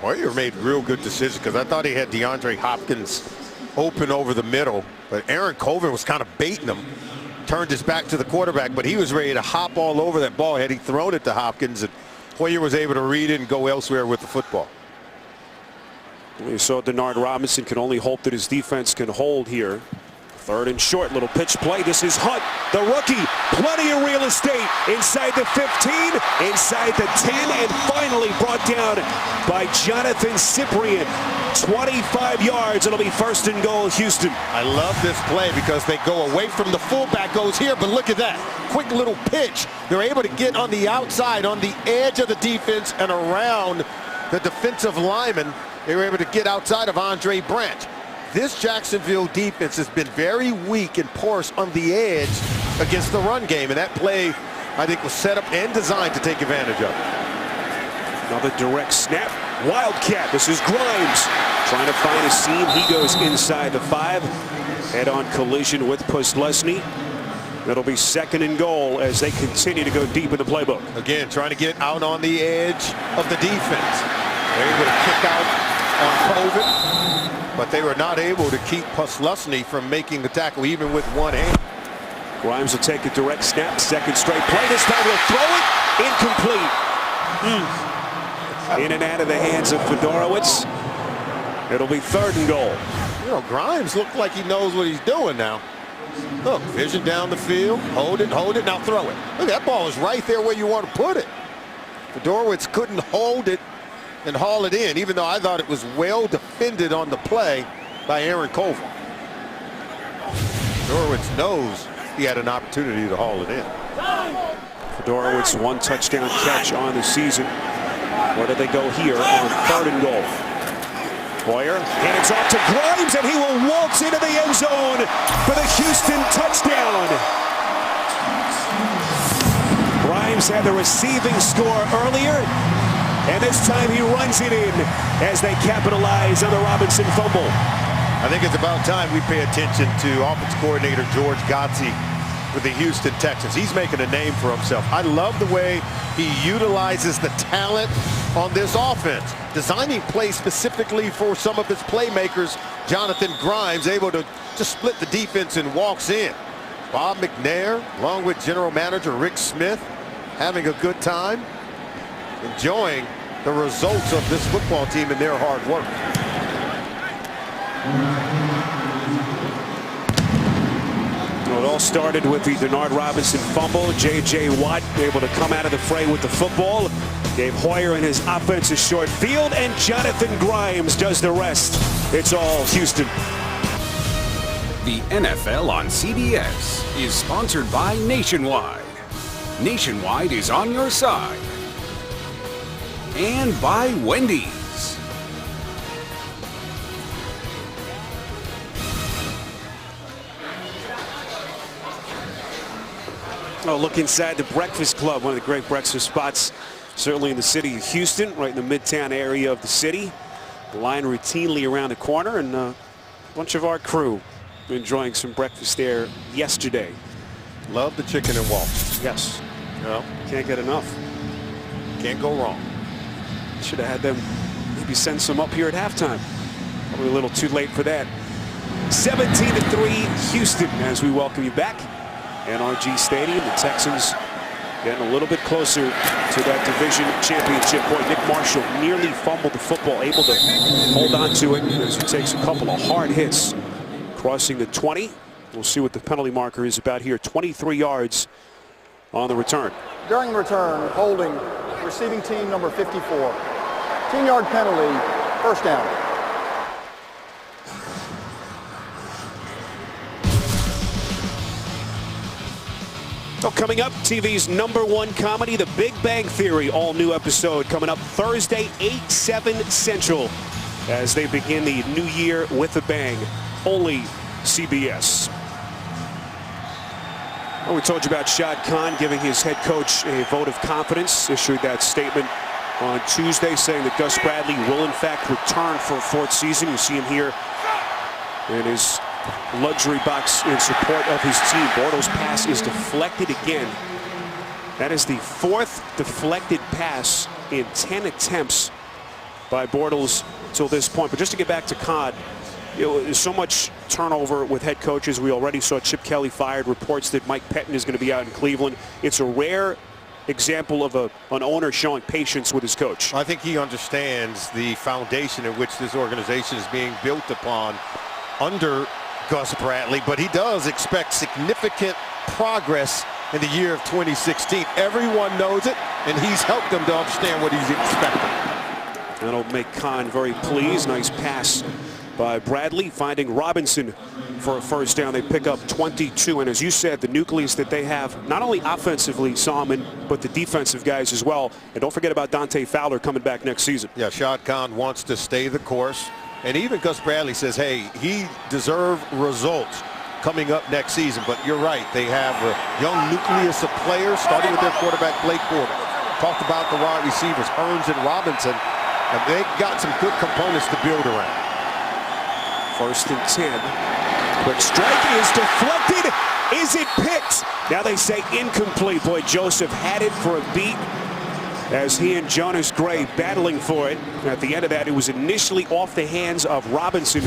Hoyer made real good decisions because I thought he had DeAndre Hopkins open over the middle, but Aaron Colvin was kind of baiting him. Turned his back to the quarterback, but he was ready to hop all over that ball had he thrown it to Hopkins, and Hoyer was able to read it and go elsewhere with the football. You saw Denard Robinson can only hope that his defense can hold here. 3rd and short, little pitch play. This is Hunt, the rookie. Plenty of real estate inside the 15, inside the 10, and finally brought down by Jonathan Cyprien. 25 yards. It'll be 1st and goal, Houston. I love this play because they go away from the fullback, goes here, but look at that. Quick little pitch. They're able to get on the outside, on the edge of the defense and around the defensive lineman. They were able to get outside of Andre Branch. This Jacksonville defense has been very weak and porous on the edge against the run game, and that play, I think, was set up and designed to take advantage of it. Another direct snap. Wildcat. This is Grimes trying to find a seam. He goes inside the 5. Head-on collision with Puslesny. It'll be 2nd and goal as they continue to go deep in the playbook. Again, trying to get out on the edge of the defense. They're able to kick out on Colvin, but they were not able to keep Puslesny from making the tackle even with one hand. Grimes will take a direct snap. 2nd straight play. This time he'll throw it. Incomplete. In and out of the hands of Fedorowicz. It'll be 3rd and goal. You know, Grimes looked like he knows what he's doing now. Look, vision down the field. Hold it, now throw it. Look, that ball is right there where you want to put it. Fedorowicz couldn't hold it and haul it in, even though I thought it was well defended on the play by Aaron Colvin. Fedorowicz knows he had an opportunity to haul it in. Fedorowicz 1 touchdown catch on the season. Where do they go here on 3rd and goal? Hoyer hands off to Grimes, and he will waltz into the end zone for the Houston touchdown. Grimes had the receiving score earlier, and this time he runs it in as they capitalize on the Robinson fumble. I think it's about time we pay attention to offense coordinator George Godsey with the Houston Texans. He's making a name for himself. I love the way he utilizes the talent on this offense, designing plays specifically for some of his playmakers. Jonathan Grimes able to just split the defense and walks in. Bob McNair, along with general manager Rick Smith, having a good time, enjoying the results of this football team and their hard work. Well, it all started with the Denard Robinson fumble. J.J. Watt able to come out of the fray with the football. Gave Hoyer in his offense a short field, and Jonathan Grimes does the rest. It's all Houston. The NFL on CBS is sponsored by Nationwide. Nationwide is on your side. And by Wendy's. Oh, look inside the Breakfast Club, one of the great breakfast spots, certainly in the city of Houston, right in the midtown area of the city. The line routinely around the corner, and a bunch of our crew enjoying some breakfast there yesterday. Love the chicken and waffles. Yes. No, Can't get enough. can't go wrong. Should have had them maybe send some up here at halftime. Probably a little too late for that. 17-3 Houston as we welcome you back. NRG Stadium. The Texans getting a little bit closer to that division championship point. Nick Marshall nearly fumbled the football, able to hold on to it as he takes a couple of hard hits. Crossing the 20. We'll see what the penalty marker is about here. 23 yards on the return. During the return, holding receiving team number 54. 10-yard penalty, 1st down. So coming up, TV's #1 comedy, The Big Bang Theory, all new episode coming up Thursday, 8/7 Central, as they begin the new year with a bang. Only CBS. Well, we told you about Shad Khan giving his head coach a vote of confidence. Issued that statement on Tuesday saying that Gus Bradley will in fact return for a 4th season. You see him here in his luxury box in support of his team. Bortles' pass is deflected again. That is the 4th deflected pass in 10 attempts by Bortles till this point. But just to get back to Khan, there's so much turnover with head coaches. We already saw Chip Kelly fired. Reports that Mike Pettin is going to be out in Cleveland. It's a rare example of an owner showing patience with his coach. I think he understands the foundation in which this organization is being built upon under Gus Bradley, but he does expect significant progress in the year of 2016. Everyone knows it, and he's helped them to understand what he's expecting. That'll make Khan very pleased. Nice pass by Bradley, finding Robinson for a 1st down. They pick up 22, and as you said, the nucleus that they have, not only offensively, Solomon, but the defensive guys as well. And don't forget about Dante Fowler coming back next season. Yeah, Shad Khan wants to stay the course. And even Gus Bradley says, hey, he deserved results coming up next season. But you're right. They have a young nucleus of players, starting with their quarterback, Blake Porter. Talked about the wide receivers, Hearns and Robinson. And they've got some good components to build around. 1st and 10. Quick strike is deflected. Is it picked? Now they say incomplete. Boy, Joseph had it for a beat as he and Jonas Gray battling for it. At the end of that, it was initially off the hands of Robinson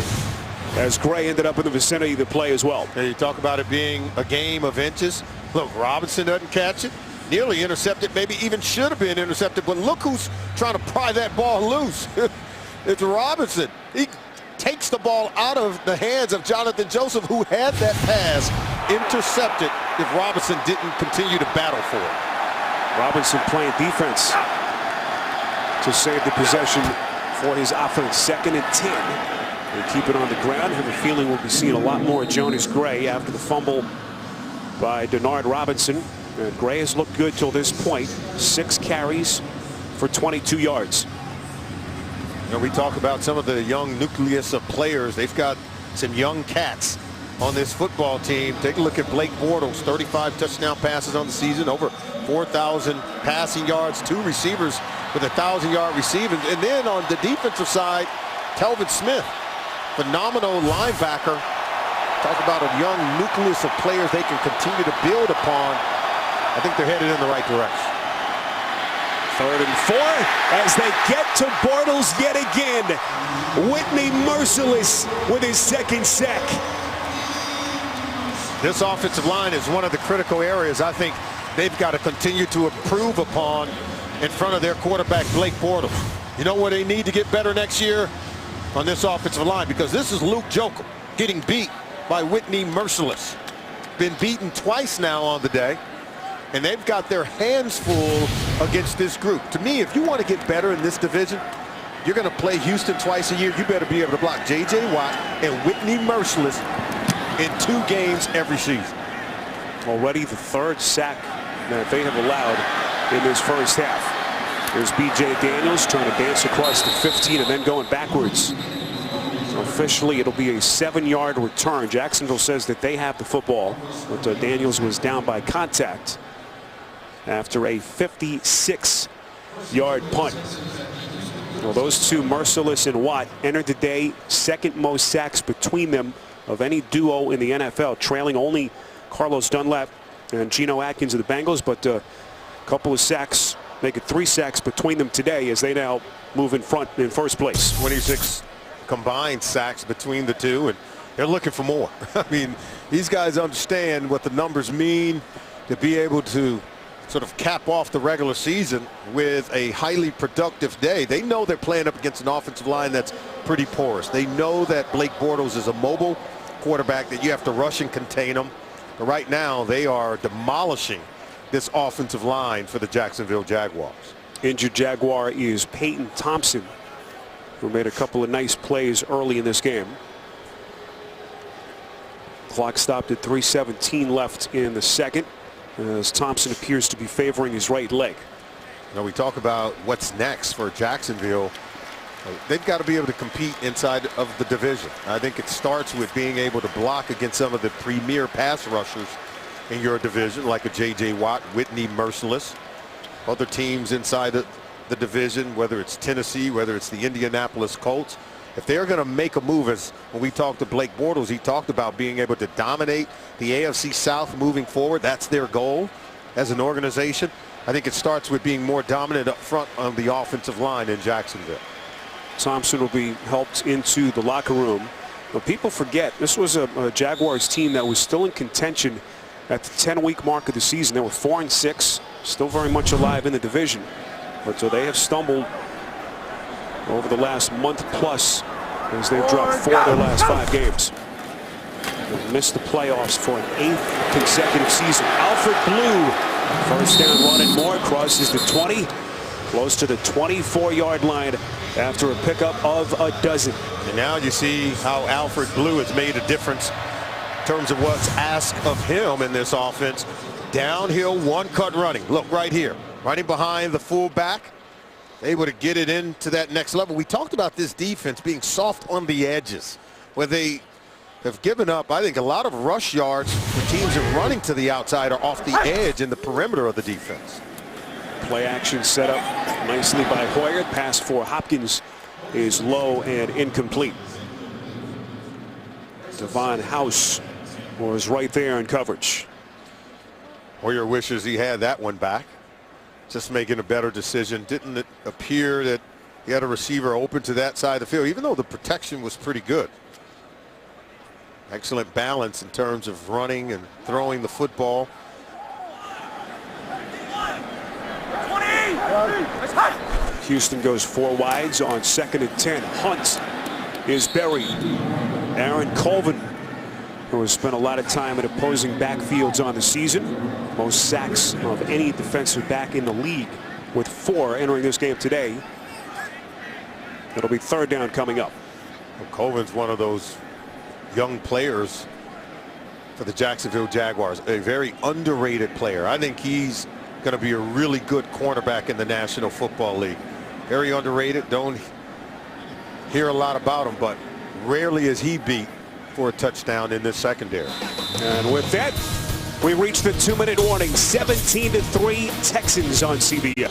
as Gray ended up in the vicinity of the play as well. Now you talk about it being a game of inches. Look, Robinson doesn't catch it. Nearly intercepted, maybe even should have been intercepted. But look who's trying to pry that ball loose. It's Robinson. He takes the ball out of the hands of Jonathan Joseph, who had that pass intercepted if Robinson didn't continue to battle for it. Robinson playing defense to save the possession for his offense. 2nd and 10. They keep it on the ground. Have a feeling we'll be seeing a lot more of Jonas Gray after the fumble by Denard Robinson. And Gray has looked good till this point. 6 carries for 22 yards. You know, we talk about some of the young nucleus of players. They've got some young cats on this football team. Take a look at Blake Bortles, 35 touchdown passes on the season, over 4,000 passing yards, 2 receivers with 1,000-yard receiving. And then on the defensive side, Telvin Smith, phenomenal linebacker. Talk about a young nucleus of players they can continue to build upon. I think they're headed in the right direction. 3rd and 4 as they get to Bortles yet again. Whitney merciless with his 2nd sack. This offensive line is one of the critical areas I think they've got to continue to improve upon in front of their quarterback, Blake Bortles. You know where they need to get better next year? On this offensive line, because this is Luke Jokel getting beat by Whitney Merciless. Been beaten twice now on the day, and they've got their hands full against this group. To me, if you want to get better in this division, you're going to play Houston twice a year. You better be able to block J.J. Watt and Whitney Merciless in 2 games every season. Already the 3rd sack that they have allowed in this first half. There's B.J. Daniels trying to dance across the 15 and then going backwards. Officially, it'll be a 7-yard return. Jacksonville says that they have the football, but Daniels was down by contact after a 56-yard punt. Well, those two, Merciless and Watt, entered the day 2nd most sacks between them of any duo in the NFL, trailing only Carlos Dunlap and Geno Atkins of the Bengals, but a couple of sacks, make it 3 sacks between them today as they now move in front in first place. 26 combined sacks between the two, and they're looking for more. I mean, these guys understand what the numbers mean to be able to sort of cap off the regular season with a highly productive day. They know they're playing up against an offensive line that's pretty porous. They know that Blake Bortles is a mobile quarterback that you have to rush and contain him. But right now, they are demolishing this offensive line for the Jacksonville Jaguars. Injured Jaguar is Peyton Thompson, who made a couple of nice plays early in this game. Clock stopped at 3:17 left in the 2nd as Thompson appears to be favoring his right leg. Now we talk about what's next for Jacksonville. They've got to be able to compete inside of the division. I think it starts with being able to block against some of the premier pass rushers in your division, like a J.J. Watt, Whitney Merciless. Other teams inside the division, whether it's Tennessee, whether it's the Indianapolis Colts, if they're going to make a move, as when we talked to Blake Bortles, he talked about being able to dominate the AFC South moving forward. That's their goal as an organization. I think it starts with being more dominant up front on the offensive line in Jacksonville. Thompson will be helped into the locker room. But people forget, this was a Jaguars team that was still in contention at the 10-week mark of the season. They were 4-6, still very much alive in the division. But so they have stumbled over the last month plus as they've dropped 4 of their last 5 games. They've missed the playoffs for an 8th consecutive season. Alfred Blue, first down run and more, crosses the 20, close to the 24-yard line after a pickup of a dozen. And now you see how Alfred Blue has made a difference in terms of what's asked of him in this offense. Downhill, one-cut running. Look right here, running behind the fullback, able to get it into that next level. We talked about this defense being soft on the edges, where they have given up, I think, a lot of rush yards. The teams are running to the outside or off the edge in the perimeter of the defense. Play action set up nicely by Hoyer. Pass for Hopkins is low and incomplete. Devon House was right there in coverage. Hoyer wishes he had that one back. Just making a better decision. Didn't it appear that he had a receiver open to that side of the field, even though the protection was pretty good. Excellent balance in terms of running and throwing the football. Houston goes 4 wides on 2nd and 10. Hunt is buried. Aaron Colvin, who has spent a lot of time in opposing backfields on the season. Most sacks of any defensive back in the league, with 4 entering this game today. It'll be 3rd down coming up. Well, Colvin's one of those young players for the Jacksonville Jaguars. A very underrated player. I think he's going to be a really good cornerback in the National Football League. Very underrated. Don't hear a lot about him, but rarely is he beat for a touchdown in this secondary. And with that, we reach the 2-minute warning. 17-3 Texans on CBS.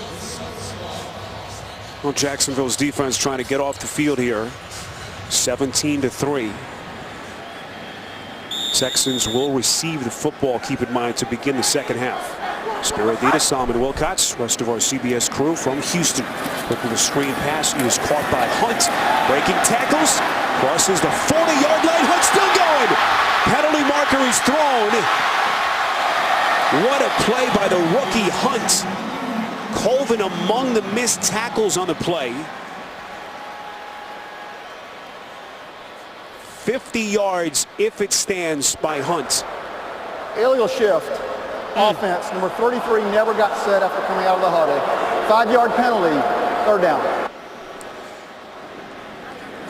Well, Jacksonville's defense trying to get off the field here. 17-3. Texans will receive the football, keep in mind, to begin the second half. Spiro Adidas, Solomon Wilcots, rest of our CBS crew from Houston. Looking the screen pass is caught by Hunt. Breaking tackles. Crosses the 40-yard line. Hunt still going. Penalty marker is thrown. What a play by the rookie Hunt. Colvin among the missed tackles on the play. 50 yards if it stands by Hunt. Aerial shift. Offense, number 33 never got set after coming out of the huddle. 5-yard penalty, 3rd down.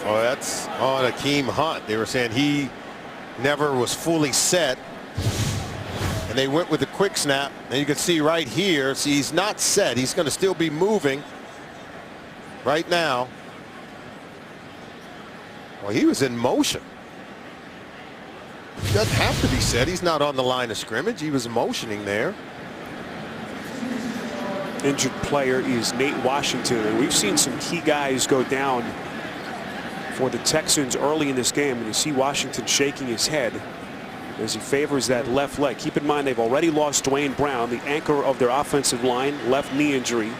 Oh, that's on Akeem Hunt. They were saying he never was fully set. And they went with the quick snap. And you can see right here, see, he's not set. He's going to still be moving right now. Well, he was in motion. He doesn't have to be set. He's not on the line of scrimmage. He was motioning there. Injured player is Nate Washington, and we've seen some key guys go down for the Texans early in this game, and you see Washington shaking his head as he favors that left leg. Keep in mind, they've already lost Dwayne Brown, the anchor of their offensive line, left knee injury.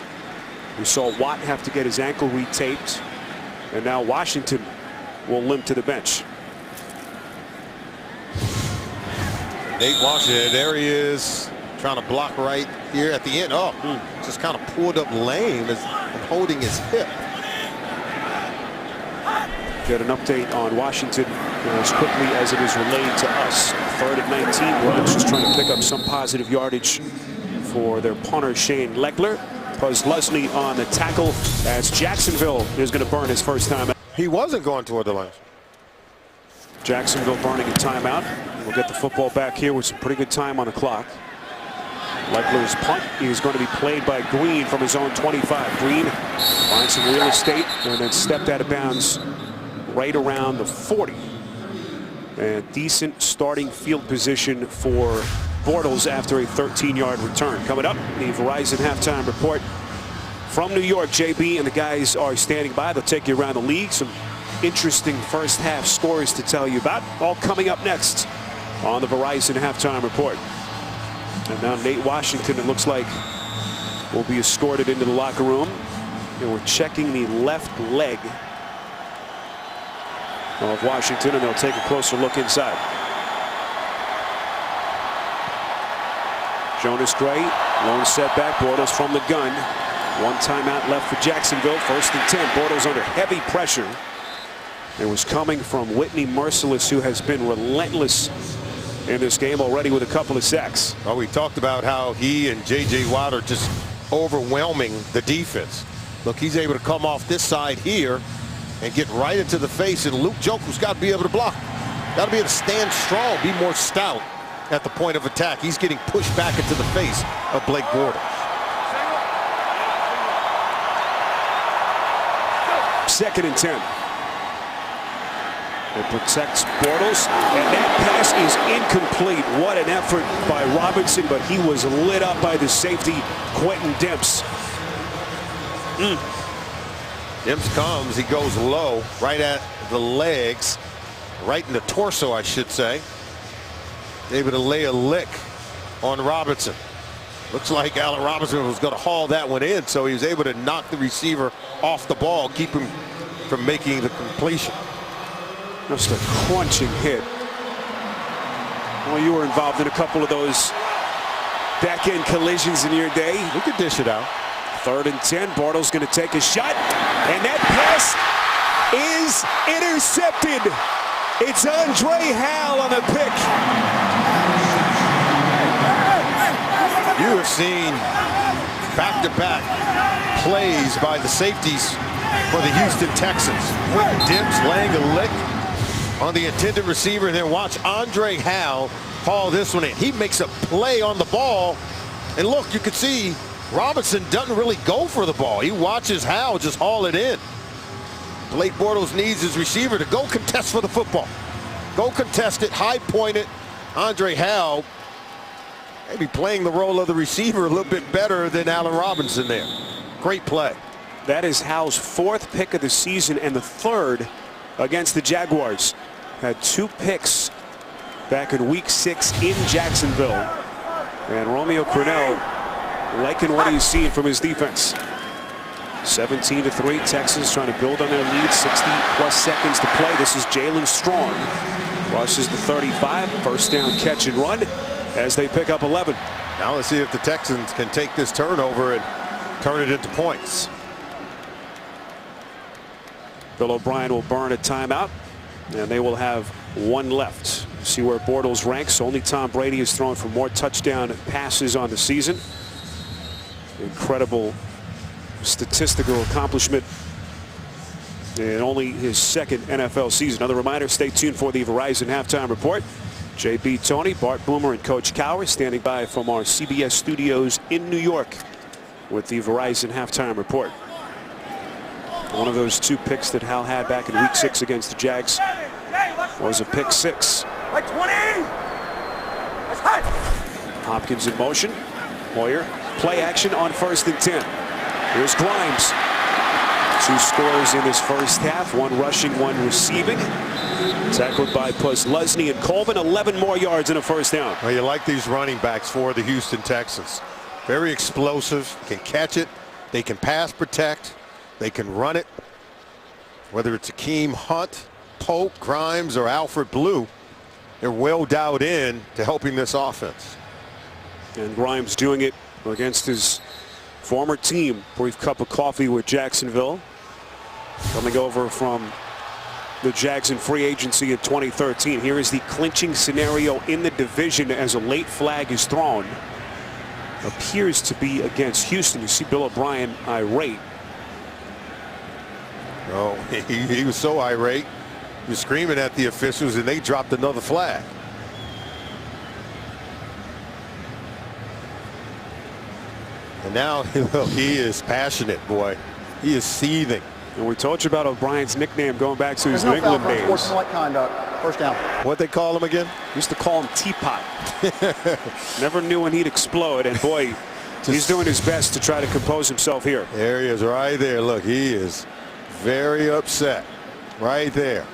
We saw Watt have to get his ankle retaped, and now Washington will limp to the bench. Nate Washington, there he is, trying to block right here at the end. Oh, just kind of pulled up lame and holding his hip. Get an update on Washington as quickly as it is relayed to us. 3rd and 19. Rams just trying to pick up some positive yardage for their punter Shane Leckler. Puzlesny on the tackle as Jacksonville is going to burn his first time out. He wasn't going toward the line. Jacksonville burning a timeout. We'll get the football back here with some pretty good time on the clock. Leckler's punt is going to be played by Green from his own 25. Green finds some real estate and then stepped out of bounds right around the 40. And decent starting field position for Bortles after a 13-yard return. Coming up, the Verizon halftime report from New York. JB and the guys are standing by. They'll take you around the league. Some interesting first half scores to tell you about. All coming up next on the Verizon halftime report. And now Nate Washington, it looks like, will be escorted into the locker room. And we're checking the left leg of Washington, and they'll take a closer look inside. Jonas Gray, lone setback. Bortles from the gun. 1 timeout left for Jacksonville. 1st and 10. Bortles under heavy pressure. It was coming from Whitney Merciless, who has been relentless in this game already with a couple of sacks. Well, we talked about how he and J.J. Watt are just overwhelming the defense. Look, he's able to come off this side here and get right into the face, and Luke Joku's got to be able to block. Got to be able to stand strong, be more stout at the point of attack. He's getting pushed back into the face of Blake Bortles. 2nd and 10. It protects Bortles, and that pass is incomplete. What an effort by Robinson, but he was lit up by the safety, Quentin Demps. Demps comes, he goes low, right at the legs, right in the torso, I should say. Able to lay a lick on Robinson. Looks like Allen Robinson was going to haul that one in, so he was able to knock the receiver off the ball, keep him from making the completion. Just a crunching hit. Well, you were involved in a couple of those back-end collisions in your day. We could dish it out. 3rd and 10. Bortles going to take a shot, and that pass is intercepted. It's Andre Hal on the pick. You have seen back-to-back plays by the safeties for the Houston Texans. Demps laying a lick on the intended receiver, and then watch Andre Hal haul this one in. He makes a play on the ball, and look, you can see Robinson doesn't really go for the ball. He watches Hal just haul it in. Blake Bortles needs his receiver to go contest for the football. Go contest it, high point it. Andre Hal maybe playing the role of the receiver a little bit better than Allen Robinson there. Great play. That is Hal's 4th pick of the season and the 3rd against the Jaguars. Had 2 picks back in week 6 in Jacksonville. And Romeo Crennel liking what he's seen from his defense. 17-3, Texans trying to build on their lead. 60+ seconds to play. This is Jalen Strong. Rushes the 35. First down catch and run as they pick up 11. Now let's see if the Texans can take this turnover and turn it into points. Bill O'Brien will burn a timeout, and they will have 1 left. See where Bortles ranks. Only Tom Brady has thrown for more touchdown passes on the season. Incredible statistical accomplishment in only his 2nd NFL season. Another reminder, stay tuned for the Verizon Halftime Report. JB Tony, Bart Boomer, and Coach Cowher standing by from our CBS studios in New York with the Verizon Halftime Report. One of those 2 picks that Hal had back in week 6 against the Jags was a pick 6. Like 20. That's hot. Hopkins in motion. Hoyer, play action on 1st and 10. Here's Grimes. 2 scores in this first half, 1 rushing, 1 receiving. Tackled by Posluszny and Colvin. 11 more yards in a first down. Well, you like these running backs for the Houston Texans. Very explosive, can catch it, they can pass protect, they can run it. Whether it's Akeem Hunt, Pope, Grimes, or Alfred Blue, they're well dialed in to helping this offense. And Grimes doing it against his former team. Brief cup of coffee with Jacksonville. Coming over from the Jags in free agency in 2013. Here is the clinching scenario in the division as a late flag is thrown. Appears to be against Houston. You see Bill O'Brien irate. Oh, he was so irate. He was screaming at the officials, and they dropped another flag. And now he is passionate, boy. He is seething. And we told you about O'Brien's nickname going back to his There's New no England foul for days. sportsmanlike conduct. First down. What they call him again? Used to call him Teapot. Never knew when he'd explode, and boy, he's doing his best to try to compose himself here. There he is right there. Look, he is very upset right there.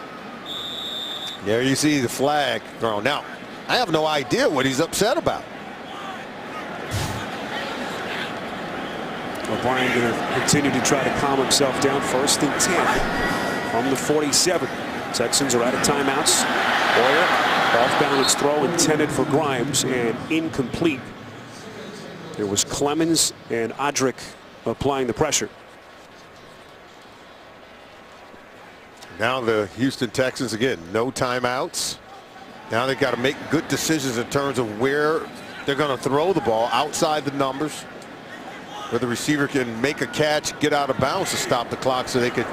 There you see the flag thrown. Now, I have no idea what he's upset about. O'Brien going to continue to try to calm himself down. 1st and 10 from the 47. Texans are out of timeouts. Hoyer, off balance throw intended for Grimes and incomplete. It was Clemens and Odrick applying the pressure. Now the Houston Texans, again, no timeouts. Now they've got to make good decisions in terms of where they're going to throw the ball outside the numbers, where the receiver can make a catch, get out of bounds to stop the clock so they could.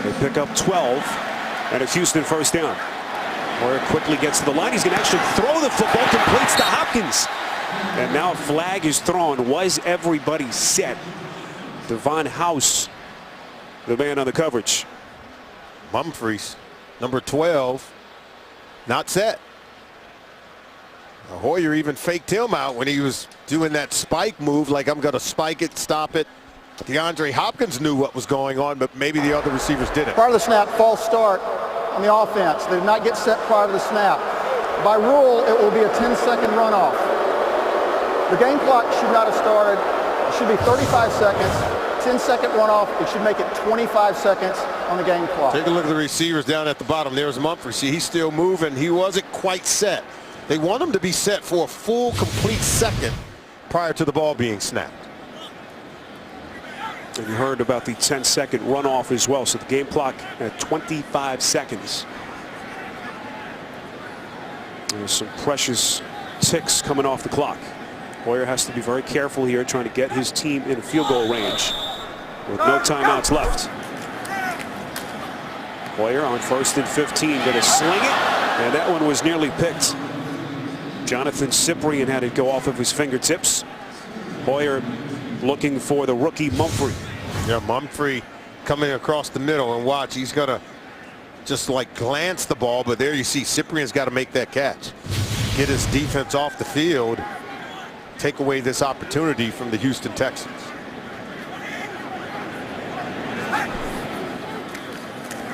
They pick up 12 and a Houston first down. Hoyer quickly gets to the line. He's going to actually throw the football, completes to Hopkins. And now a flag is thrown. Was everybody set? Devon House, the man on the coverage. Humphreys, number 12, not set. Hoyer even faked him out when he was doing that spike move, like I'm going to spike it, stop it. DeAndre Hopkins knew what was going on, but maybe the other receivers didn't. Prior to the snap, false start on the offense. They did not get set prior to the snap. By rule, it will be a 10-second runoff. The game clock should not have started. It should be 35 seconds. 10-second runoff. It should make it 25 seconds on the game clock. Take a look at the receivers down at the bottom. There's Mumphrey. See, he's still moving. He wasn't quite set. They want him to be set for a full, complete second prior to the ball being snapped. And you heard about the 10-second runoff as well. So the game clock at 25 seconds. There's some precious ticks coming off the clock. Hoyer has to be very careful here, trying to get his team in field goal range with no timeouts left. Hoyer on 1st and 15, going to sling it, and that one was nearly picked. Jonathan Cyprien had it go off of his fingertips. Hoyer looking for the rookie Mumphrey. Yeah, Mumphrey coming across the middle, and watch, he's going to just like glance the ball, but there you see Cyprien's got to make that catch. Get his defense off the field, take away this opportunity from the Houston Texans.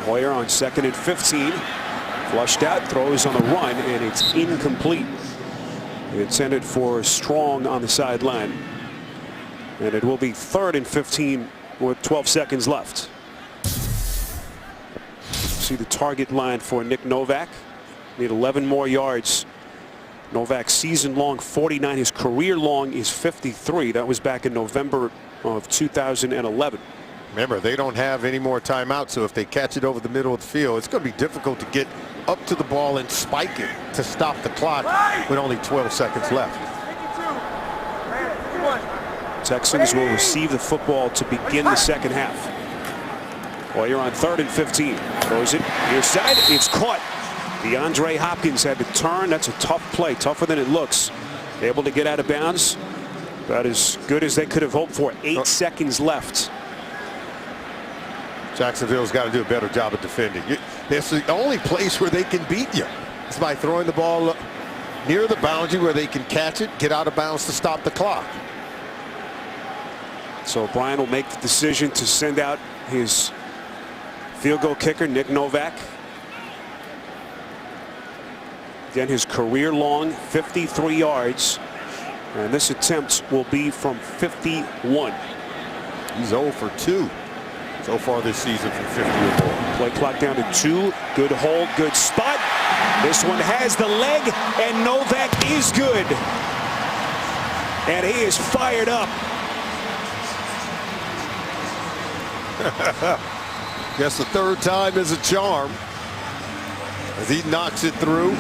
Hoyer on 2nd and 15. Flushed out, throws on the run, and it's incomplete. Intended for Strong on the sideline. And it will be 3rd and 15 with 12 seconds left. See the target line for Nick Novak. Need 11 more yards. Novak's season long 49. His career long is 53. That was back in November of 2011. Remember, they don't have any more timeouts, so if they catch it over the middle of the field, it's going to be difficult to get up to the ball and spike it to stop the clock with only 12 seconds left. Texans will receive the football to begin the second half. Hoyer on 3rd and 15. Throws it near side. It's caught. DeAndre Hopkins had to turn. That's a tough play, tougher than it looks. Able to get out of bounds. About as good as they could have hoped for. 8 seconds left. Jacksonville's got to do a better job of defending. It's the only place where they can beat you. It's by throwing the ball near the boundary where they can catch it, get out of bounds to stop the clock. So Brian will make the decision to send out his field goal kicker, Nick Novak. Again, his career long 53 yards. And this attempt will be from 51. He's 0 for 2 so far this season from 50 or more. Play clock down to 2. Good hold, good spot. This one has the leg, and Novak is good. And he is fired up. Guess the 3rd time is a charm as he knocks it through.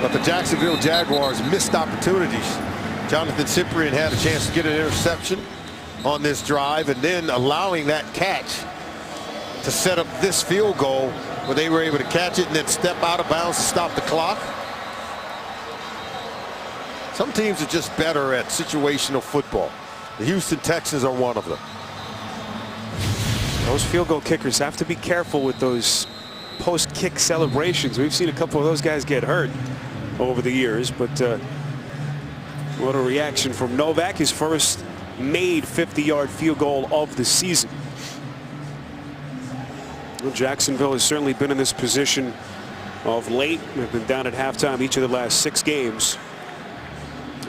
But the Jacksonville Jaguars missed opportunities. Jonathan Cyprien had a chance to get an interception on this drive, and then allowing that catch to set up this field goal where they were able to catch it and then step out of bounds to stop the clock. Some teams are just better at situational football. The Houston Texans are one of them. Those field goal kickers have to be careful with those post-kick celebrations. We've seen a couple of those guys get hurt over the years, but what a reaction from Novak, his first made 50-yard field goal of the season. Well, Jacksonville has certainly been in this position of late. They've been down at halftime each of the last 6 games.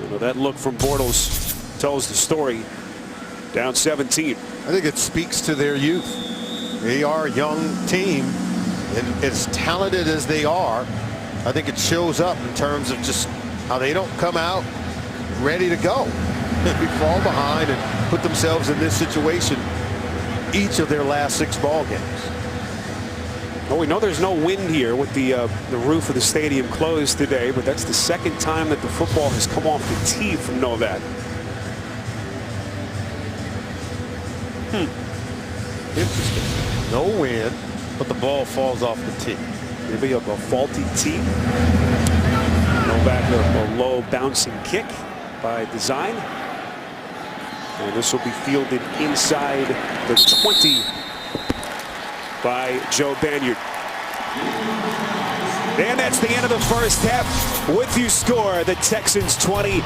You know, that look from Bortles tells the story. Down 17. I think it speaks to their youth. They are a young team, and as talented as they are, I think it shows up in terms of just how they don't come out ready to go. They fall behind and put themselves in this situation each of their last 6 ball games. Well, we know there's no wind here with the roof of the stadium closed today, but that's the 2nd time that the football has come off the tee from Novak. Interesting. No wind, but the ball falls off the tee. Maybe a faulty tee. Go back a low bouncing kick by design. And this will be fielded inside the 20 by Joe Banyard. And that's the end of the first half. With you score, the Texans 20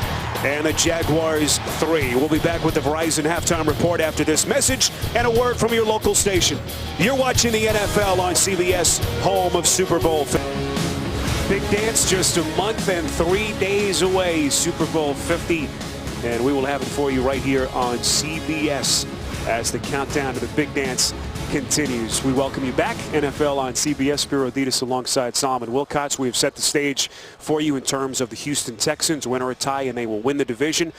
and the Jaguars 3. We'll be back with the Verizon halftime report after this message and a word from your local station. You're watching the NFL on CBS, home of Super Bowl. Big dance just a month and 3 days away, Super Bowl 50. And we will have it for you right here on CBS as the countdown to the big dance continues. We welcome you back. NFL on CBS. Spiro Dedes alongside Solomon Wilcots. We have set the stage for you in terms of the Houston Texans. Win or a tie, and they will win the division.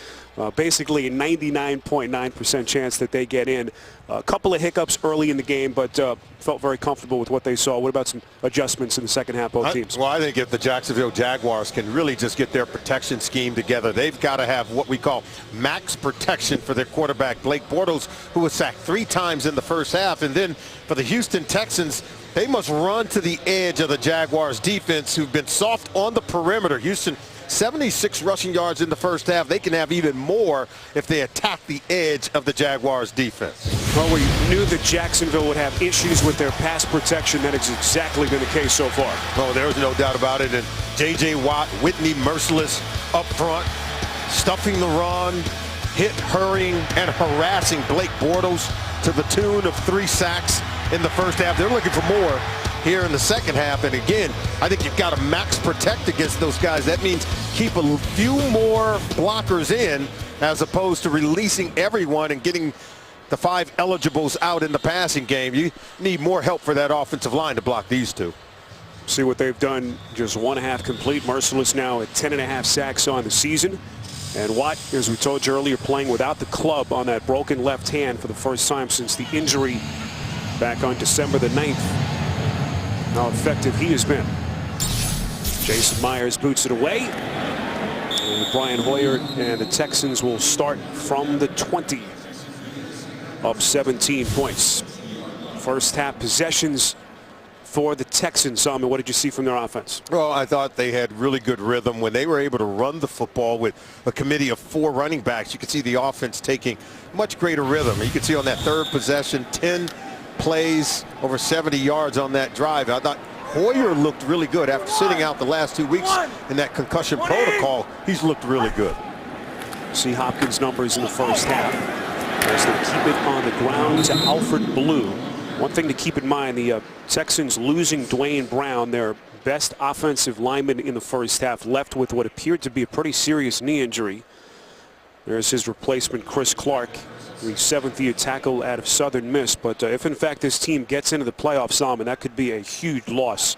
Basically a 99.9% chance that they get in. A couple of hiccups early in the game, but felt very comfortable with what they saw. What about some adjustments in the second half, both teams? Well, I think if the Jacksonville Jaguars can really just get their protection scheme together, they've got to have what we call max protection for their quarterback, Blake Bortles, who was sacked 3 times in the first half. And then for the Houston Texans, they must run to the edge of the Jaguars defense, who've been soft on the perimeter. Houston, 76 rushing yards in the first half. They can have even more if they attack the edge of the Jaguars defense. Well, we knew that Jacksonville would have issues with their pass protection. That has exactly been the case so far. Oh, there's no doubt about it. And J.J. Watt, Whitney Merciless up front, stuffing the run, hurrying and harassing Blake Bortles to the tune of 3 sacks in the first half. They're looking for more here in the second half. And again, I think you've got to max protect against those guys. That means keep a few more blockers in as opposed to releasing everyone and getting the 5 eligibles out in the passing game. You need more help for that offensive line to block these two. See what they've done. Just 1.5 complete. Merciless now at 10.5 sacks on the season. And Watt, as we told you earlier, playing without the club on that broken left hand for the first time since the injury back on December the 9th. How effective he has been. Jason Myers boots it away. And Brian Hoyer and the Texans will start from the 20. Up 17 points. First half possessions for the Texans. Solomon, what did you see from their offense? Well, I thought they had really good rhythm when they were able to run the football with a committee of 4 running backs. You could see the offense taking much greater rhythm. You could see on that third possession, 10 plays, over 70 yards on that drive. I thought Hoyer looked really good after sitting out the last 2 weeks in that concussion protocol. He's looked really good. See Hopkins' numbers in the first half as they keep it on the ground to Alfred Blue. One thing to keep in mind, the Texans losing Dwayne Brown, their best offensive lineman in the first half, left with what appeared to be a pretty serious knee injury. There's his replacement, Chris Clark, the 7th-year tackle out of Southern Miss. But if, in fact, this team gets into the playoffs, Solomon, that could be a huge loss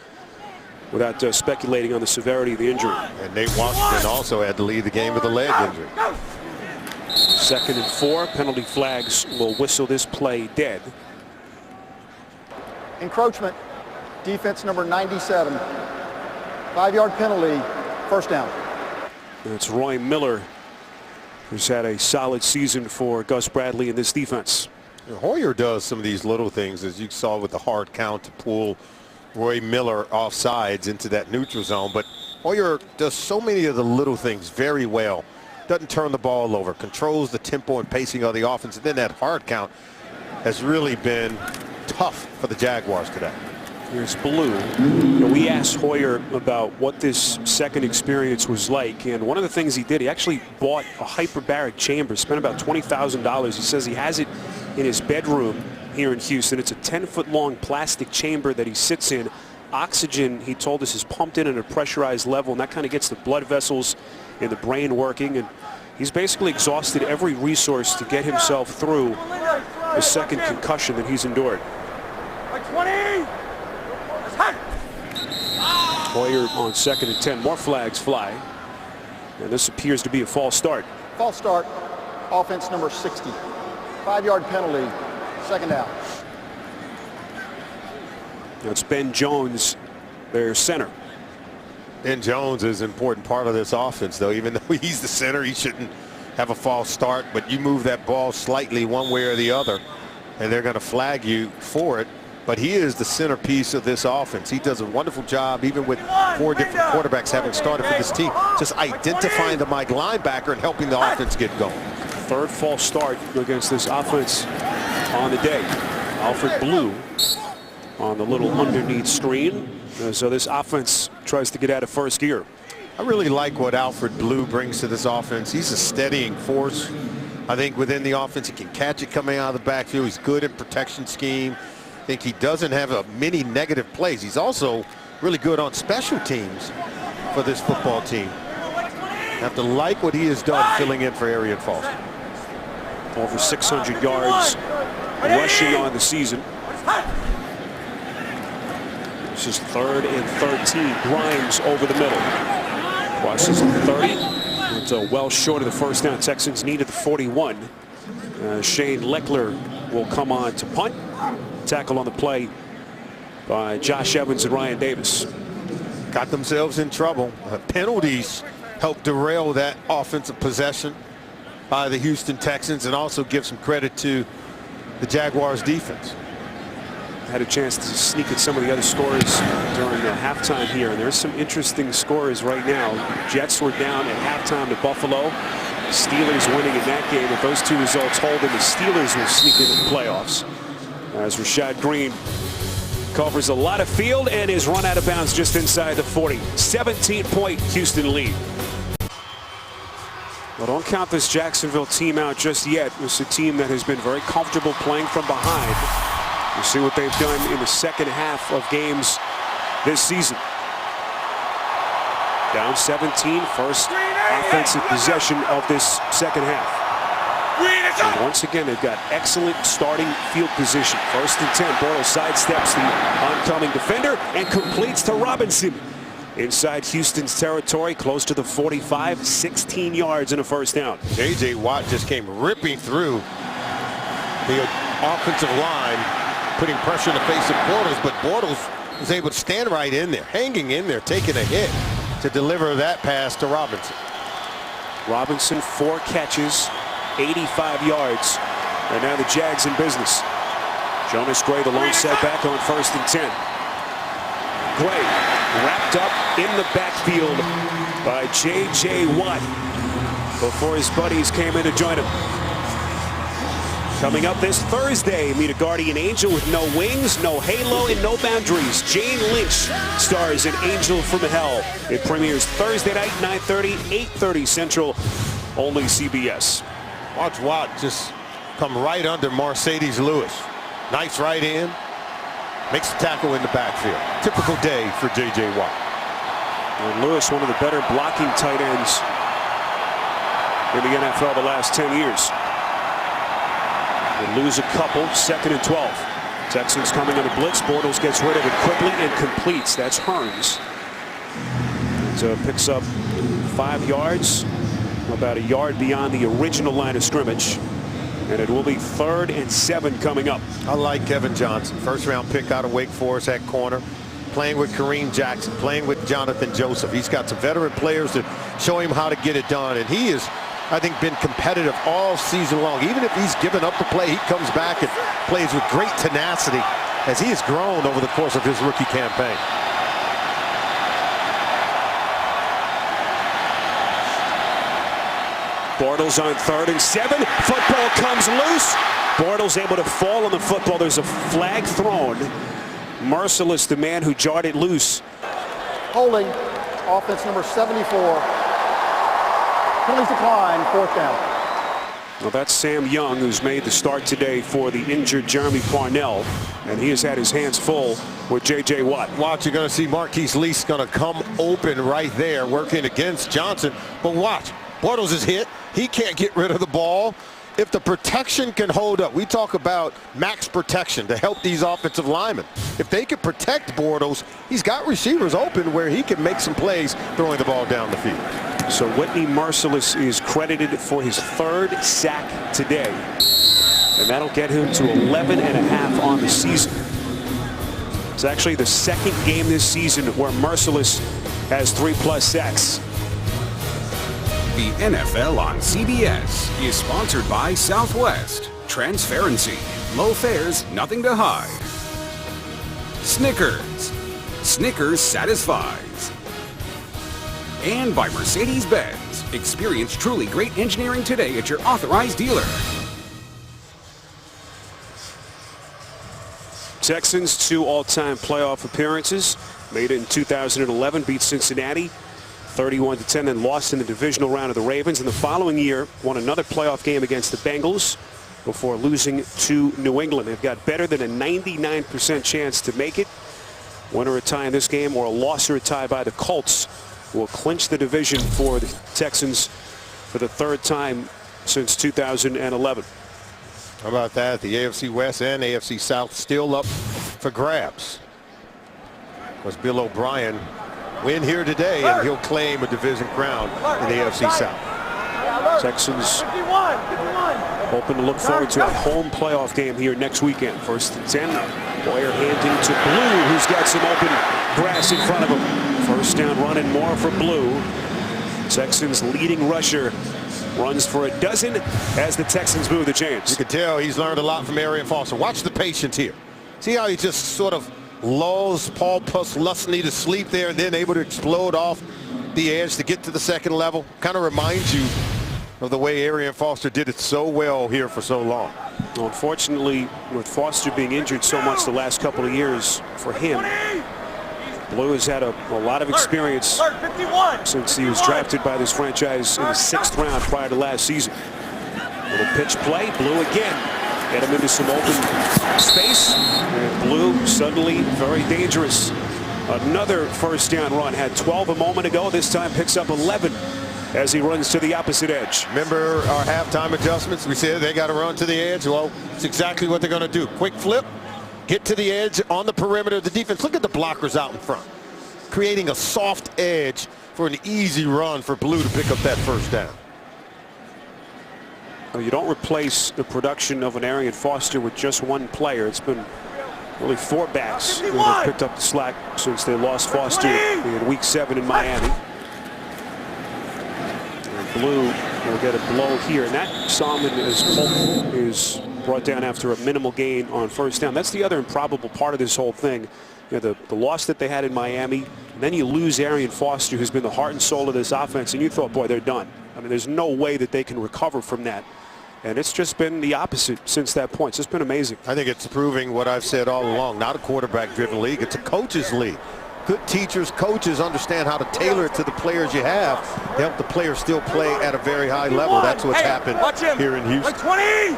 without speculating on the severity of the injury. And Nate Washington also had to leave the game with a leg injury. 2nd and 4. Penalty flags will whistle this play dead. Encroachment, defense number 97. 5-yard penalty, first down. And it's Roy Miller, who's had a solid season for Gus Bradley in this defense. Hoyer does some of these little things, as you saw with the hard count to pull Roy Miller off sides into that neutral zone. But Hoyer does so many of the little things very well. Doesn't turn the ball over, controls the tempo and pacing of the offense. And then that hard count has really been tough for the Jaguars today. Here's Blue. We asked Hoyer about what this second experience was like, and one of the things he did, he actually bought a hyperbaric chamber, spent about $20,000. He says he has it in his bedroom here in Houston. It's a 10-foot long plastic chamber that he sits in. Oxygen, he told us, is pumped in at a pressurized level, and that kind of gets the blood vessels in the brain working, and he's basically exhausted every resource to get himself through the second concussion that he's endured. 20! Hoyer on 2nd and 10. More flags fly. And this appears to be a false start. False start, offense number 60. 5-yard penalty, second down. It's Ben Jones, their center. Ben Jones is an important part of this offense, though. Even though he's the center, he shouldn't have a false start. But you move that ball slightly one way or the other, and they're going to flag you for it. but he is the centerpiece of this offense. He does a wonderful job, even with 4 different quarterbacks having started for this team, just identifying the Mike linebacker and helping the offense get going. Third false start against this offense on the day. Alfred Blue on the little underneath screen. So this offense tries to get out of first gear. I really like what Alfred Blue brings to this offense. He's a steadying force. I think within the offense, he can catch it coming out of the backfield. He's good in protection scheme. I think he doesn't have many negative plays. He's also really good on special teams for this football team. Have to like what he has done filling in for Arian Foster. Over 600 yards rushing on the season. This is 3rd and 13. Grimes over the middle. Washington 30. It's well short of the first down. Texans needed the 41. Shane Leckler will come on to punt. Tackle on the play by Josh Evans and Ryan Davis. Got themselves in trouble. Penalties helped derail that offensive possession by the Houston Texans, and also give some credit to the Jaguars defense. Had a chance to sneak at some of the other scores during the halftime here, and there's some interesting scores right now. Jets were down at halftime to Buffalo. Steelers winning in that game. If those 2 results hold, then the Steelers will sneak into the playoffs. As Rashad Green covers a lot of field and is run out of bounds just inside the 40. 17-point Houston lead. Well, don't count this Jacksonville team out just yet. It's a team that has been very comfortable playing from behind. We'll see what they've done in the second half of games this season. Down 17, first offensive possession of this second half. And once again, they've got excellent starting field position. 1st and 10. Bortles sidesteps the oncoming defender and completes to Robinson. Inside Houston's territory, close to the 45, 16 yards and a first down. J.J. Watt just came ripping through the offensive line, putting pressure in the face of Bortles, but Bortles was able to stand right in there, hanging in there, taking a hit to deliver that pass to Robinson. Robinson, 4 catches, 85 yards. And now the Jags in business. Jonas Gray, the lone setback on 1st and 10. Gray wrapped up in the backfield by J.J. Watt before his buddies came in to join him. Coming up this Thursday, meet a guardian angel with no wings, no halo, and no boundaries. Jane Lynch stars in Angel from Hell. It premieres Thursday night, 9:30, 8:30 Central, only CBS. Watch Watt just come right under Mercedes Lewis. Nice right hand. Makes the tackle in the backfield. Typical day for J.J. Watt. And Lewis, one of the better blocking tight ends in the NFL the last 10 years. They lose a couple, 2nd and 12. Texans coming on a blitz. Bortles gets rid of it quickly and completes. That's Hearns. So picks up 5 yards, about a yard beyond the original line of scrimmage. And it will be 3rd and 7 coming up. I like Kevin Johnson, 1st-round pick out of Wake Forest at corner, playing with Kareem Jackson, playing with Jonathan Joseph. He's got some veteran players that show him how to get it done, and he has, I think, been competitive all season long. Even if he's given up the play, he comes back and plays with great tenacity as he has grown over the course of his rookie campaign. Bortles on 3rd and 7. Football comes loose. Bortles able to fall on the football. There's a flag thrown. Merciless, the man who jarred it loose. Holding, offense number 74. Penalties decline, 4th down. Well, that's Sam Young, who's made the start today for the injured Jeremy Parnell, and he has had his hands full with J.J. Watt. Watch, you're going to see Marquise Lease going to come open right there, working against Johnson. But watch, Bortles is hit. He can't get rid of the ball. If the protection can hold up, we talk about max protection to help these offensive linemen. If they can protect Bortles, he's got receivers open where he can make some plays throwing the ball down the field. So Whitney Merciless is credited for his 3rd sack today. And that'll get him to 11.5 on the season. It's actually the 2nd game this season where Merciless has 3+ sacks. The NFL on CBS is sponsored by Southwest. Transparency. Low fares, nothing to hide. Snickers. Snickers satisfies. And by Mercedes-Benz. Experience truly great engineering today at your authorized dealer. Texans, 2 all-time playoff appearances. Made it in 2011, beat Cincinnati 31-10, then lost in the divisional round of the Ravens. And the following year, won another playoff game against the Bengals before losing to New England. They've got better than a 99% chance to make it. Win or a tie in this game, or a loss or a tie by the Colts will clinch the division for the Texans for the 3rd time since 2011. How about that? The AFC West and AFC South still up for grabs. Because Bill O'Brien win here today, and he'll claim a division crown in the AFC South. Texans hoping to look forward to a home playoff game here next weekend. 1st and 10. Boyer handing to Blue, who's got some open grass in front of him. 1st down run and more for Blue. Texans leading rusher runs for a dozen as the Texans move the chains. You can tell he's learned a lot from Arian Foster. Watch the patience here. See how he just sort of lulls Paul Posluszny to sleep there and then able to explode off the edge to get to the 2nd level. Kind of reminds you of the way Arian Foster did it so well here for so long. Well, unfortunately, with Foster being injured so much the last couple of years for him, Blue has had a lot of experience since he was drafted by this franchise in the 6th round prior to last season. Little pitch play, Blue again. Get him into some open space, and Blue suddenly very dangerous. Another 1st down run. Had 12 a moment ago. This time picks up 11 as he runs to the opposite edge. Remember our halftime adjustments? We said they got to run to the edge. Well, it's exactly what they're going to do. Quick flip, get to the edge on the perimeter of the defense. Look at the blockers out in front, creating a soft edge for an easy run for Blue to pick up that 1st down. Well, you don't replace the production of an Arian Foster with just one player. It's been really 4 backs that have picked up the slack since they lost Foster in Week 7 in Miami. And Blue will get a blow here, and that Salmon is brought down after a minimal gain on 1st down. That's the other improbable part of this whole thing. You know, the loss that they had in Miami, and then you lose Arian Foster, who's been the heart and soul of this offense, and you thought, boy, they're done. I mean, there's no way that they can recover from that. And it's just been the opposite since that point. It's just been amazing. I think it's proving what I've said all along. Not a quarterback-driven league. It's a coaches' league. Good teachers, coaches understand how to tailor it to the players you have to help the players still play at a very high level. That's what's happened here in Houston. 20.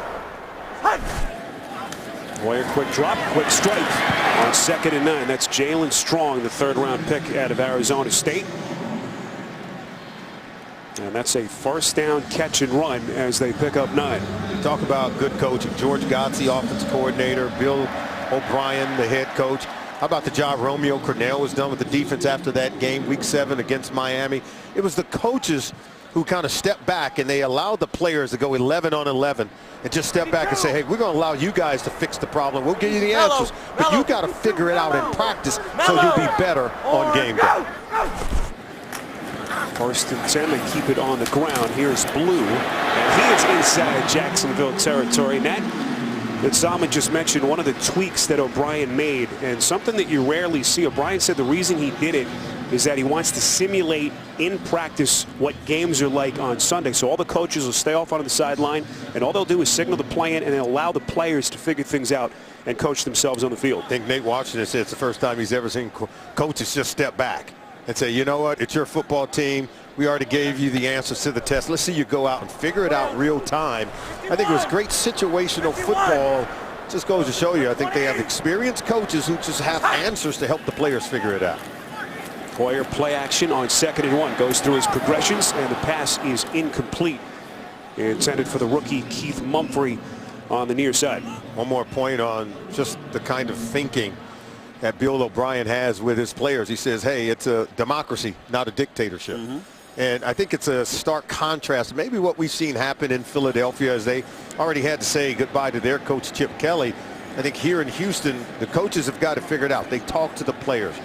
Boyer, quick drop, quick strike on 2nd and 9. That's Jalen Strong, the 3rd-round pick out of Arizona State. And that's a 1st down catch and run as they pick up 9. Talk about good coaching. George Godsey, offensive coordinator. Bill O'Brien, the head coach. How about the job Romeo Crennel was done with the defense after that game, Week 7 against Miami? It was the coaches who kind of stepped back, and they allowed the players to go 11 on 11 and just step back and say, hey, we're going to allow you guys to fix the problem. We'll give you the answers, but you got to figure it out in practice so you'll be better on game day. 1st and 10, they keep it on the ground. Here's Blue, and he is inside Jacksonville territory. And that Salmon just mentioned, one of the tweaks that O'Brien made, and something that you rarely see. O'Brien said the reason he did it is that he wants to simulate in practice what games are like on Sunday. So all the coaches will stay off on the sideline, and all they'll do is signal the play in and they'll allow the players to figure things out and coach themselves on the field. I think Nate Washington said it's the first time he's ever seen coaches just step back and say, you know what, it's your football team. We already gave you the answers to the test. Let's see you go out and figure it out real time. I think it was great situational football. Just goes to show you, I think they have experienced coaches who just have answers to help the players figure it out. Boyer play action on 2nd and 1. Goes through his progressions, and the pass is incomplete. Intended for the rookie Keith Mumphrey on the near side. One more point on just the kind of thinking that Bill O'Brien has with his players. He says, hey, it's a democracy, not a dictatorship. And I think it's a stark contrast. Maybe what we've seen happen in Philadelphia is they already had to say goodbye to their coach, Chip Kelly. I think here in Houston, the coaches have got to figure it out. They talk to the players.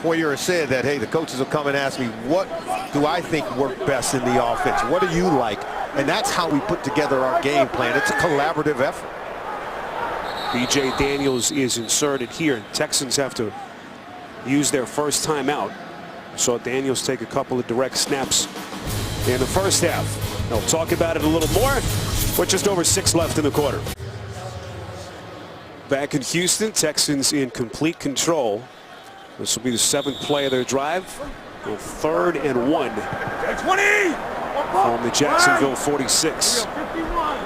Hoyer has said that, hey, the coaches will come and ask me, what do I think worked best in the offense? What do you like? And that's how we put together our game plan. It's a collaborative effort. B.J. Daniels is inserted here. Texans have to use their first timeout. Saw Daniels take a couple of direct snaps in the first half. They'll talk about it a little more with just over 6 left in the quarter. Back in Houston, Texans in complete control. This will be the 7th play of their drive. On 3rd and 1 from the Jacksonville 46. 51.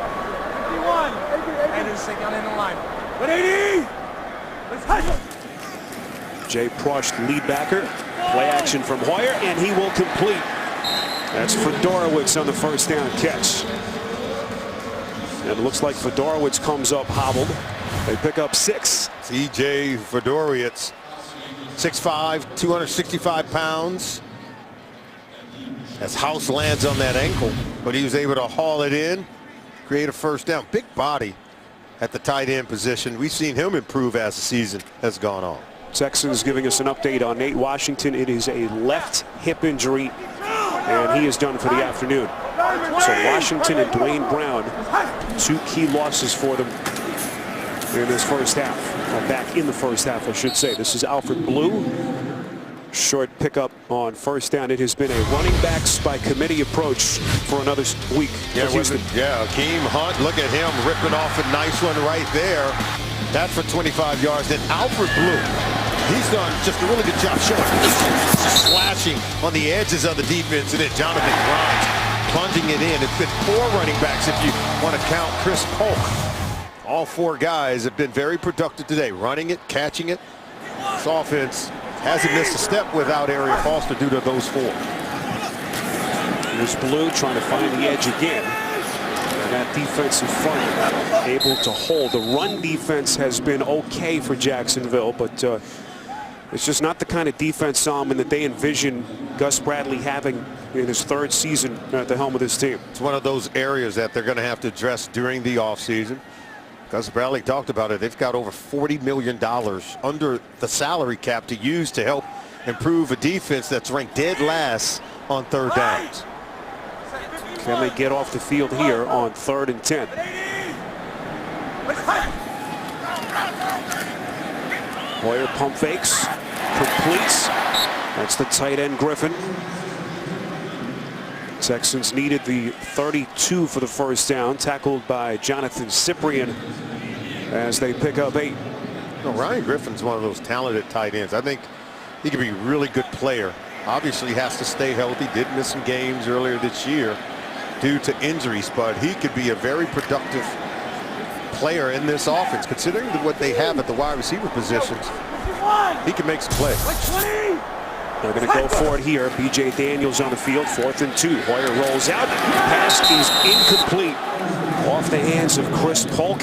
And just take down in the line. 180. Jay Prosch, lead backer. Play action from Hoyer, and he will complete. That's Fedorowicz on the first down catch. And it looks like Fedorowicz comes up hobbled. They pick up 6. TJ Fedorowicz, 6'5", 265 pounds. As House lands on that ankle, but he was able to haul it in, create a first down. Big body at the tight end position. We've seen him improve as the season has gone on. Texans giving us an update on Nate Washington. It is a left hip injury, and he is done for the afternoon. So Washington and Dwayne Brown, 2 key losses for them in this first half. Well, back in the first half, I should say. This is Alfred Blue. Short pickup on first down. It has been a running backs by committee approach for another week. Yeah, Akeem Hunt, look at him ripping off a nice one right there. That's for 25 yards. Then Alfred Blue, he's done just a really good job showing, slashing on the edges of the defense, and then Jonathan Grimes plunging it in. It's been 4 running backs if you want to count Chris Polk. All 4 guys have been very productive today, running it, catching it. This offense hasn't missed a step without Arian Foster due to those 4. Here's Blue trying to find the edge again. And that defensive front able to hold. The run defense has been okay for Jacksonville, but it's just not the kind of defense, Solomon, that they envision Gus Bradley having in his 3rd season at the helm of this team. It's one of those areas that they're going to have to address during the offseason. Gus Bradley talked about it. They've got over $40 million under the salary cap to use to help improve a defense that's ranked dead last on 3rd downs. Can they get off the field here on 3rd and 10? Hoyer pump fakes, completes. That's the tight end Griffin. Texans needed the 32 for the first down, tackled by Jonathan Cyprien as they pick up 8. No, Ryan Griffin's one of those talented tight ends. I think he could be a really good player. Obviously he has to stay healthy. Did miss some games earlier this year due to injuries, but he could be a very productive player in this offense. Considering what they have at the wide receiver positions, he can make some plays. They're going to go for it here. B.J. Daniels on the field, 4th and 2. Hoyer rolls out. Pass is incomplete. Off the hands of Chris Polk.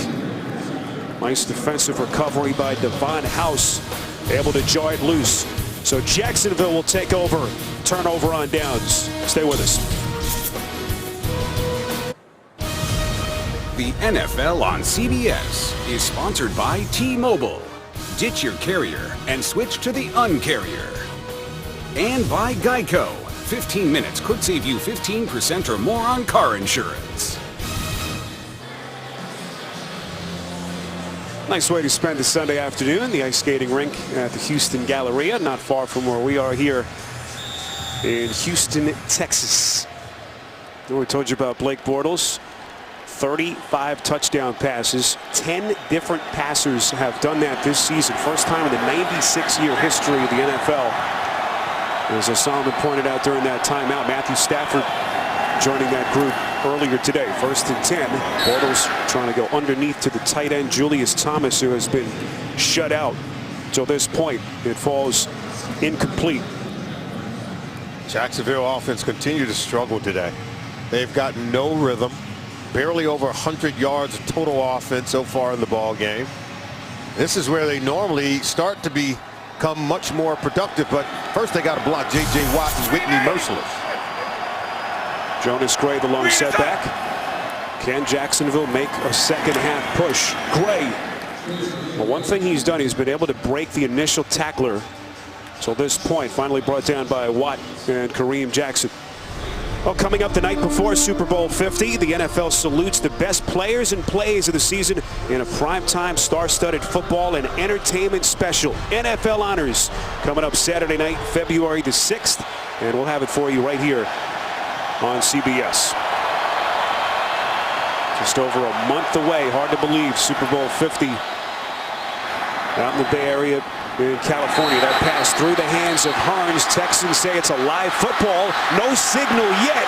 Nice defensive recovery by Devon House. Able to jar it loose. So Jacksonville will take over. Turnover on downs. Stay with us. The NFL on CBS is sponsored by T-Mobile. Ditch your carrier and switch to the Un-carrier. And by Geico. 15 minutes could save you 15% or more on car insurance. Nice way to spend a Sunday afternoon. The ice skating rink at the Houston Galleria, not far from where we are here in Houston, Texas. We told you about Blake Bortles. 35 touchdown passes. 10 different passers have done that this season. First time in the 96-year history of the NFL. As Solomon pointed out during that timeout, Matthew Stafford joining that group earlier today. 1st and 10. Bortles trying to go underneath to the tight end Julius Thomas, who has been shut out till this point. It falls incomplete. Jacksonville offense continue to struggle today. They've got no rhythm. Barely over 100 yards of total offense so far in the ball game. This is where they normally start to become much more productive, but first they got to block J.J. Watt and Whitney Merciless. Jonas Gray, the long setback. Can Jacksonville make a second half push? Gray. Well, one thing he's done, he's been able to break the initial tackler till this point. Finally brought down by Watt and Kareem Jackson. Well, coming up the night before Super Bowl 50, the NFL salutes the best players and plays of the season in a primetime star-studded football and entertainment special. NFL Honors coming up Saturday night, February the 6th, and we'll have it for you right here on CBS. Just over a month away, hard to believe, Super Bowl 50 out in the Bay Area in California. That pass through the hands of Hearns. Texans say it's a live football. No signal yet.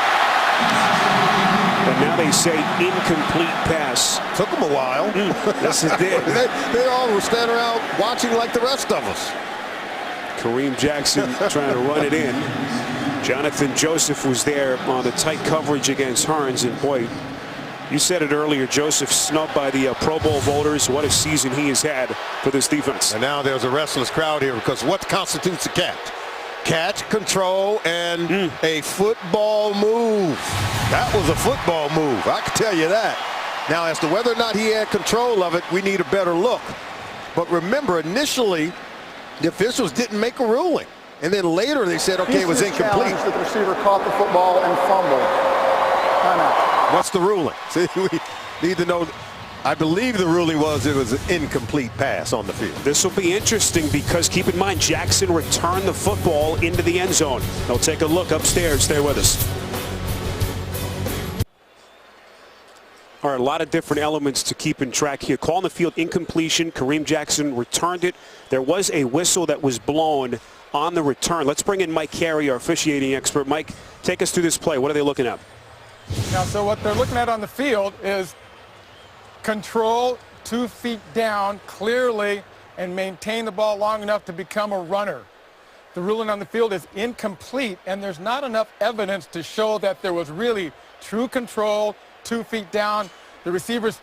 And now they say incomplete pass. Took them a while. Yes, it did. they all were standing around watching like the rest of us. Kareem Jackson trying to run it in. Jonathan Joseph was there on the tight coverage against Hearns, and boy, you said it earlier, Joseph snubbed by the Pro Bowl voters. What a season he has had for this defense. And now there's a restless crowd here because what constitutes a catch? Catch, control, and a football move. That was a football move, I can tell you that. Now, as to whether or not he had control of it, we need a better look. But remember, initially, the officials didn't make a ruling. And then later they said, okay, it was incomplete. That the receiver caught the football and fumbled. Timeout. What's the ruling? See, we need to know. I believe the ruling was it was an incomplete pass on the field. This will be interesting because keep in mind Jackson returned the football into the end zone. They'll take a look upstairs. Stay with us. All right, a lot of different elements to keep in track here. Call on the field, incompletion. Kareem Jackson returned it. There was a whistle that was blown on the return. Let's bring in Mike Carey, our officiating expert. Mike, take us through this play. What are they looking at? Now, so what they're looking at on the field is control 2 feet down clearly and maintain the ball long enough to become a runner. The ruling on the field is incomplete, and there's not enough evidence to show that there was really true control 2 feet down. The receivers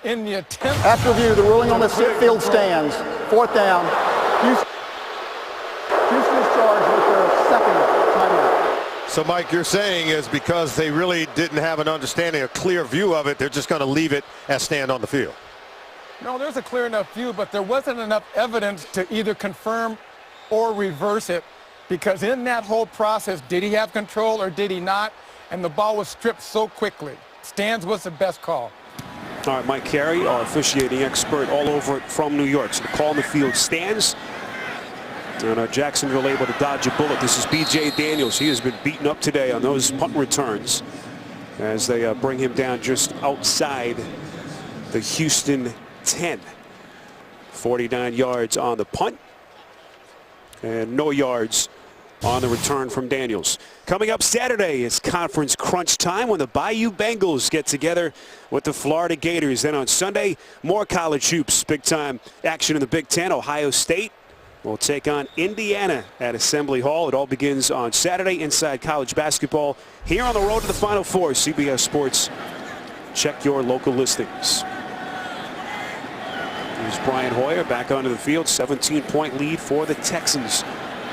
in the attempt. After review, the ruling on the field stands. 4th down. Houston is charged with their second timeout. So, Mike, you're saying is because they really didn't have an understanding, a clear view of it, they're just going to leave it as stand on the field. No, there's a clear enough view, but there wasn't enough evidence to either confirm or reverse it, because in that whole process, did he have control or did he not? And the ball was stripped so quickly. Stands was the best call. All right, Mike Carey, our officiating expert all over it from New York. So the call on the field stands. And Jacksonville able to dodge a bullet. This is B.J. Daniels. He has been beaten up today on those punt returns as they bring him down just outside the Houston 10. 49 yards on the punt and no yards on the return from Daniels. Coming up Saturday is conference crunch time when the Bayou Bengals get together with the Florida Gators. Then on Sunday, more college hoops. Big time action in the Big Ten. Ohio State will take on Indiana at Assembly Hall. It all begins on Saturday inside college basketball here on the road to the Final Four. CBS Sports. Check your local listings. Here's Brian Hoyer back onto the field. 17-point lead for the Texans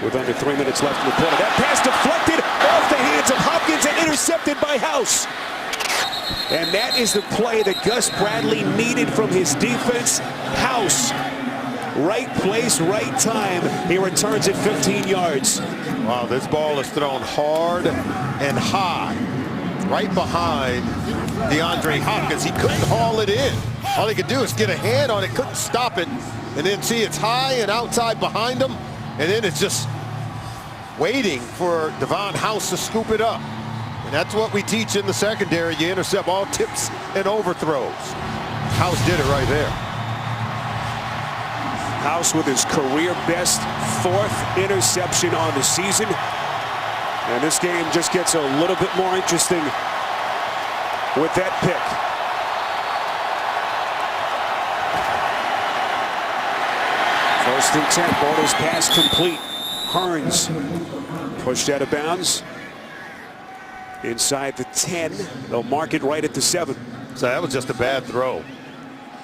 with under 3 minutes left in the quarter. That pass deflected off the hands of Hopkins and intercepted by House. And that is the play that Gus Bradley needed from his defense. House. Right place, right time. He returns it 15 yards. Wow, this ball is thrown hard and high, right behind DeAndre Hopkins. He couldn't haul it in. All he could do is get a hand on it, couldn't stop it, and then see it's high and outside behind him, and then it's just waiting for Devon House to scoop it up. And that's what we teach in the secondary. You intercept all tips and overthrows. House did it right there. House with his career best 4th interception on the season. And this game just gets a little bit more interesting with that pick. First and 10. Bortles pass complete. Hearns pushed out of bounds. Inside the 10. They'll mark it right at the 7. So that was just a bad throw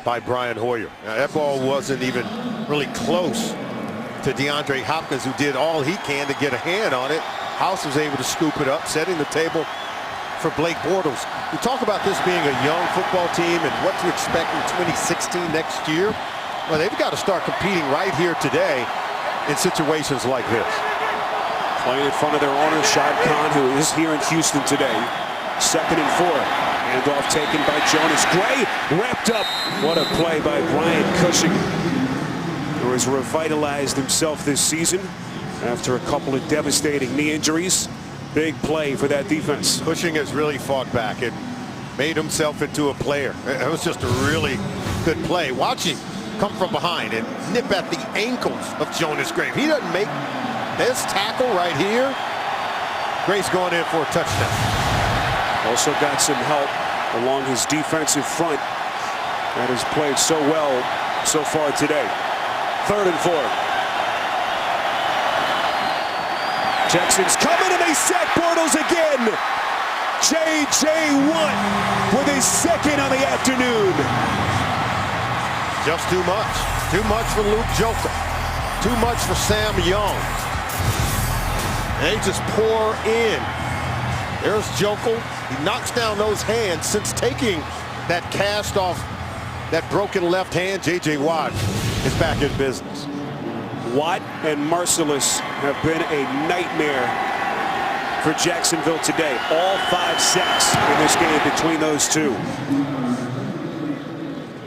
by Brian Hoyer. Now, that ball wasn't even really close to DeAndre Hopkins, who did all he can to get a hand on it. House was able to scoop it up, setting the table for Blake Bortles. We talk about this being a young football team and what to expect in 2016 next year. Well, they've got to start competing right here today in situations like this. Playing in front of their owner, Shad Khan, who is here in Houston today. 2nd and 4. Handoff taken by Jonas Gray. Wrapped up. What a play by Brian Cushing, who has revitalized himself this season after a couple of devastating knee injuries. Big play for that defense. Cushing has really fought back and made himself into a player. It was just a really good play. Watch him come from behind and nip at the ankles of Jonas Gray. He doesn't make this tackle right here. Gray's going in for a touchdown. Also got some help along his defensive front that has played so well so far today. 3rd and 4. Texans coming and they sack Bortles again. J.J. Watt with his 2nd on the afternoon. Just too much. Too much for Luke Joker. Too much for Sam Young. And they just pour in. There's Joker. He knocks down those hands. Since taking that cast off that broken left hand, J.J. Watt is back in business. Watt and Merciless have been a nightmare for Jacksonville today. All 5 sacks in this game between those two.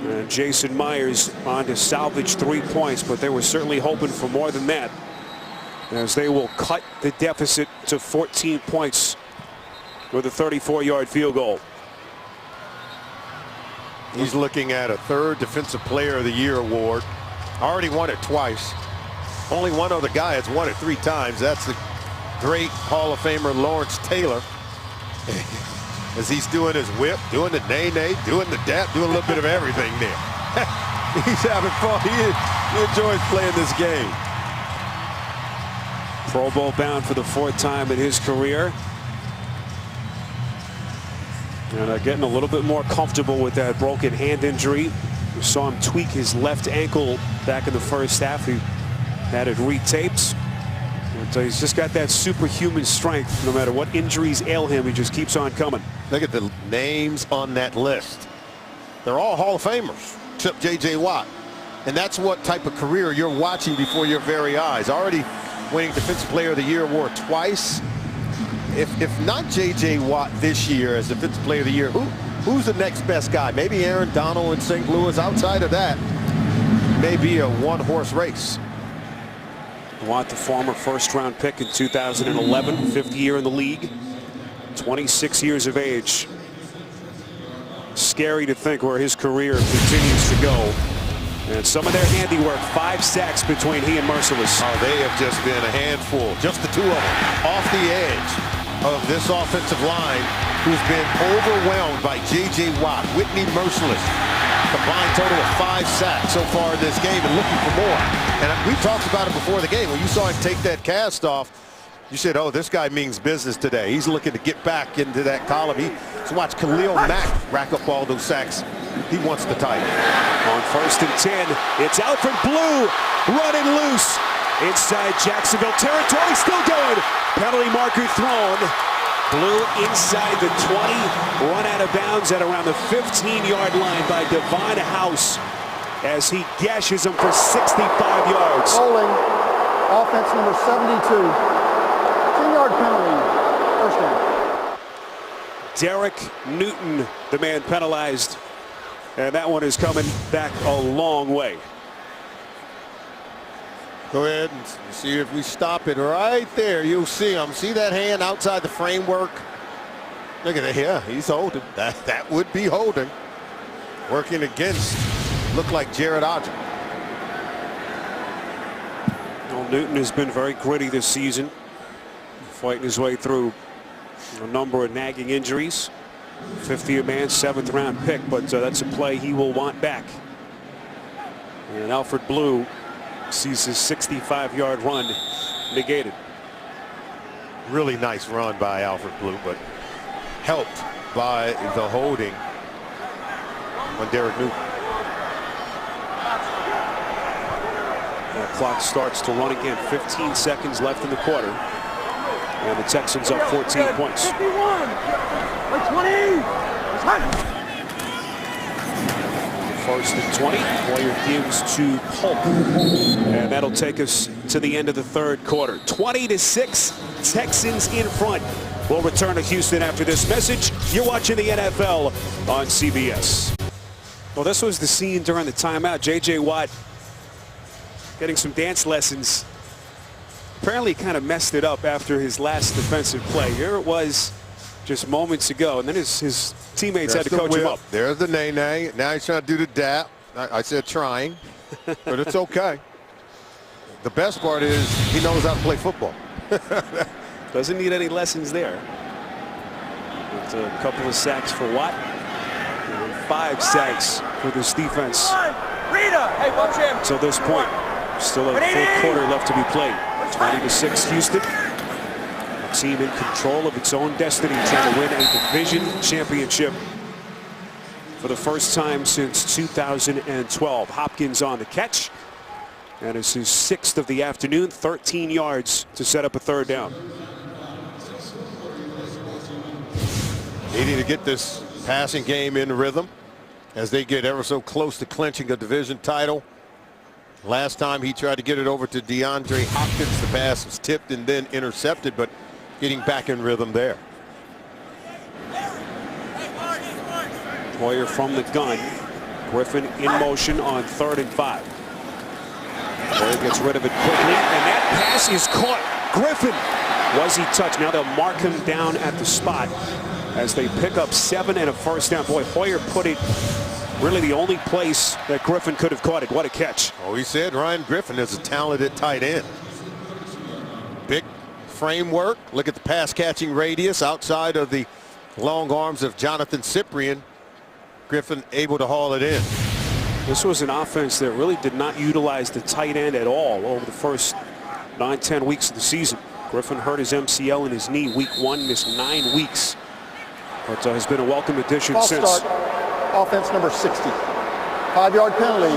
And Jason Myers on to salvage 3 points, but they were certainly hoping for more than that, as they will cut the deficit to 14 points with a 34-yard field goal. He's looking at a 3rd Defensive Player of the Year award. Already won it twice. Only one other guy has won it 3 times. That's the great Hall of Famer Lawrence Taylor. As he's doing his whip, doing the nay-nay, doing the dap, doing a little bit of everything there. He's having fun. He enjoys playing this game. Pro Bowl bound for the 4th time in his career. And getting a little bit more comfortable with that broken hand injury. We saw him tweak his left ankle back in the first half. He had it retaped. So he's just got that superhuman strength. No matter what injuries ail him, he just keeps on coming. Look at the names on that list. They're all Hall of Famers, except J.J. Watt. And that's what type of career you're watching before your very eyes. Already winning Defensive Player of the Year award twice. If not J.J. Watt this year as Defensive Player of the Year, who's the next best guy? Maybe Aaron Donald in St. Louis. Outside of that, maybe a one-horse race. Watt, the former 1st-round pick in 2011, 5th year in the league, 26 years of age. Scary to think where his career continues to go. And some of their handiwork, 5 sacks between he and Merciless. Oh, they have just been a handful, just the 2 of them, off the edge of this offensive line, who's been overwhelmed by J.J. Watt, Whitney Merciless. Combined total of 5 sacks so far in this game and looking for more. And we talked about it before the game. When you saw him take that cast off, you said, oh, this guy means business today. He's looking to get back into that column. So watch Khalil Mack rack up all those sacks. He wants the title. On 1st and 10, it's Alfred Blue running loose inside Jacksonville territory. Still going. Penalty marker thrown. Blue inside the 20, run out of bounds at around the 15-yard line by Devon House as he gashes him for 65 yards. Holding, offense number 72. 10-yard penalty, 1st down. Derek Newton, the man penalized, and that one is coming back a long way. Go ahead and see if we stop it right there. You'll see him. See that hand outside the framework? Look at that. Yeah, he's holding. That would be holding. Working against, look like Jared Odger. Well, Newton has been very gritty this season, fighting his way through a number of nagging injuries. 50th man, 7th round pick, but that's a play he will want back. And Alfred Blue sees his 65-yard run negated. Really nice run by Alfred Blue, but helped by the holding on Derek Newton. The clock starts to run again. 15 seconds left in the quarter. And the Texans up 14 points. 51, 20. First and 20. Hoyer gives to Polk. And that'll take us to the end of the third quarter. 20-6, Texans in front. We'll return to Houston after this message. You're watching the NFL on CBS. Well, this was the scene during the timeout. J.J. Watt getting some dance lessons. Apparently kind of messed it up after his last defensive play. Here it was just moments ago, and then his teammates had to coach him up. There's the nay-nay. Now he's trying to do the dap. I said trying, but it's okay. The best part is he knows how to play football. Doesn't need any lessons there. It's a couple of sacks for Watt. And 5 sacks for this defense. Rita, hey, watch him. So this point, still a full quarter left to be played. 20-6 Houston. A team in control of its own destiny, trying to win a division championship for the first time since 2012. Hopkins on the catch. And it's his 6th of the afternoon, 13 yards to set up a third down. Needing to get this passing game in rhythm as they get ever so close to clinching a division title. Last time he tried to get it over to DeAndre Hopkins. The pass was tipped and then intercepted, but getting back in rhythm there. Hoyer from the gun. Griffin in motion on 3rd and 5. Hoyer gets rid of it quickly, and that pass is caught. Griffin, was he touched? Now they'll mark him down at the spot as they pick up 7 and a first down. Boy, Hoyer put it really the only place that Griffin could have caught it. What a catch. Oh, he said Ryan Griffin is a talented tight end. Big framework. Look at the pass catching radius outside of the long arms of Jonathan Cyprien. Griffin able to haul it in. This was an offense that really did not utilize the tight end at all over the first 9-10 weeks of the season. Griffin hurt his MCL in his knee week 1, missed 9 weeks, but has been a welcome addition False since. start. Offense number 60. 5-yard penalty,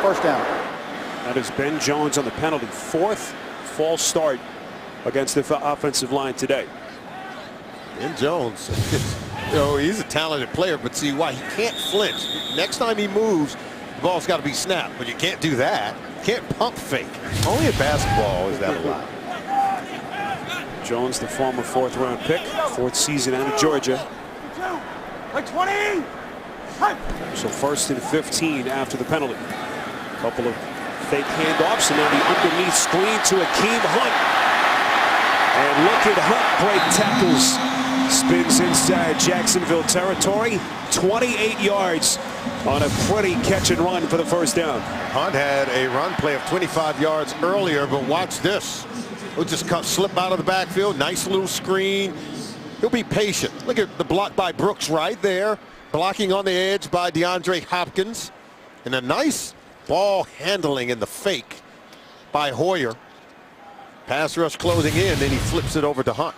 first down. That is Ben Jones on the penalty. 4th false start against the offensive line today. Ben Jones, you know, he's a talented player, but see why he can't flinch. Next time he moves, the ball's got to be snapped, but you can't do that. You can't pump fake. Only in basketball is that allowed. Jones, the former 4th-round pick, 4th season out of Georgia. Like 20. So 1st and 15 after the penalty. Couple of fake handoffs, and now the underneath screen to Akeem Hunt. And look at Hunt break tackles. Spins inside Jacksonville territory. 28 yards on a pretty catch and run for the first down. Hunt had a run play of 25 yards earlier, but watch this. He'll just slip out of the backfield. Nice little screen. He'll be patient. Look at the block by Brooks right there. Blocking on the edge by DeAndre Hopkins. And a nice ball handling in the fake by Hoyer. Pass rush closing in, then he flips it over to Hunt.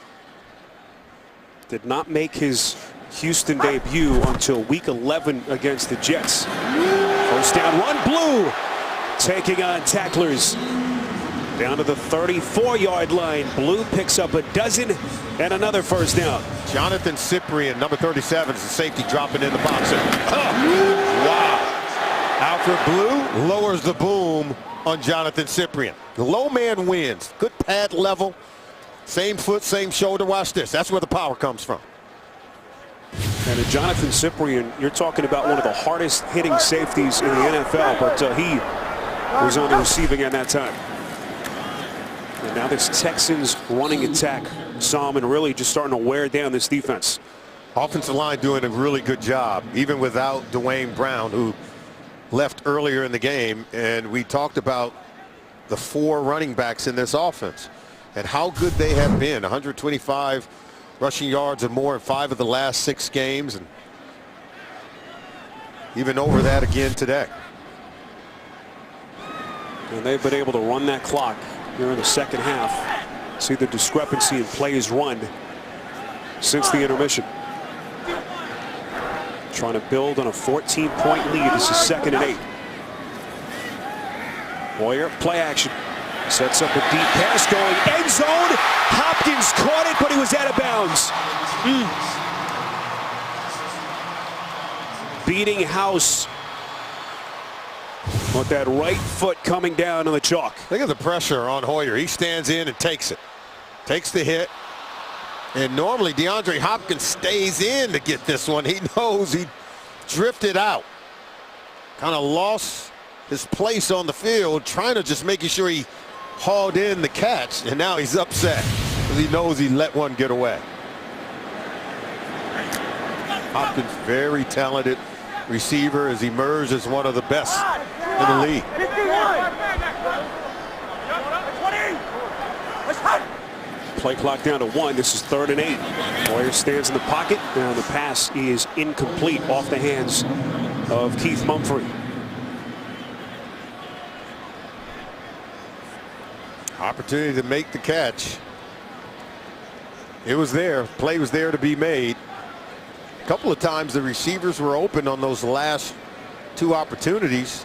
Did not make his Houston debut until week 11 against the Jets. First down run, Blue taking on tacklers. Down to the 34-yard line. Blue picks up a dozen and another first down. Jonathan Cyprien, number 37, is the safety dropping in the box. Wow. Alfred Blue lowers the boom on Jonathan Cyprien. The low man wins. Good pad level. Same foot, same shoulder. Watch this. That's where the power comes from. And Jonathan Cyprien, you're talking about one of the hardest hitting safeties in the NFL, but he was on the receiving end that time. And now this Texans running attack, Solomon, really just starting to wear down this defense. Offensive line doing a really good job, even without Dwayne Brown, who left earlier in the game. And we talked about the 4 running backs in this offense and how good they have been. 125 rushing yards or more in 5 of the last 6 games, and even over that again today. And they've been able to run that clock here in the second half. See the discrepancy in plays run since the intermission. Trying to build on a 14-point lead. This is 2nd and 8. Hoyer, play action. Sets up a deep pass going end zone. Hopkins caught it, but he was out of bounds. Beating House with that right foot coming down on the chalk. Look at the pressure on Hoyer. He stands in and takes it. Takes the hit. And normally DeAndre Hopkins stays in to get this one. He knows he drifted out. Kind of lost his place on the field, trying to just making sure he hauled in the catch. And now he's upset because he knows he let one get away. Hopkins, very talented receiver, has emerged as one of the best in the league. Play clock down to 1. This is 3rd and 8. Hoyer stands in the pocket. Now the pass is incomplete off the hands of Keith Mumphrey. Opportunity to make the catch. It was there. Play was there to be made. A couple of times the receivers were open on those last 2 opportunities.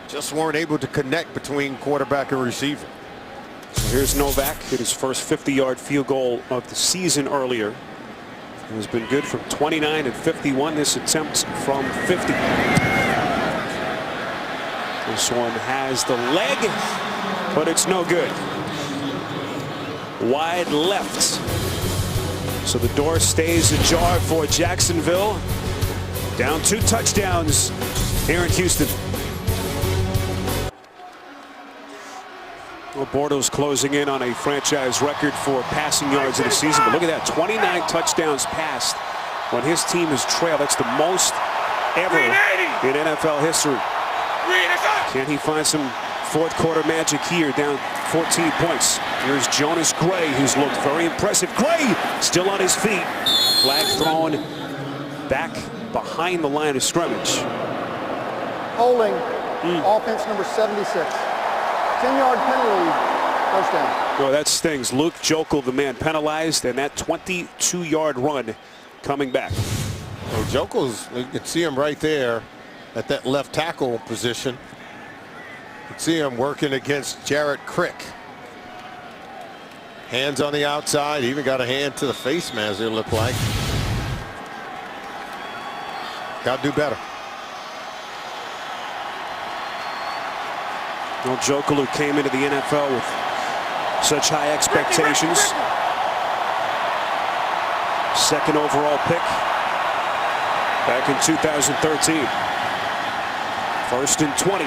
Just weren't able to connect between quarterback and receiver. So here's Novak. Hit his first 50-yard field goal of the season earlier. It has been good from 29 and 51. This attempt from 50. This one has the leg, but it's no good. Wide left. So the door stays ajar for Jacksonville. Down 2 touchdowns here in Houston. Well, Bortles closing in on a franchise record for passing yards in the season. But look at that, 29 touchdowns passed when his team has trailed. That's the most ever in NFL history. Can he find some fourth quarter magic here, down 14 points? Here's Jonas Gray, who's looked very impressive. Gray still on his feet. Flag thrown back behind the line of scrimmage. Holding, offense number 76. 10-yard penalty, first down. Well, that stings. Luke Jokel, the man penalized, and that 22-yard run coming back. Well, Jokel's, you can see him right there at that left tackle position. You can see him working against Jarrett Crick. Hands on the outside, even got a hand to the face mask, it looked like. Got to do better. Well, Jokel, who came into the NFL with such high expectations. Second overall pick back in 2013. 1st and 20.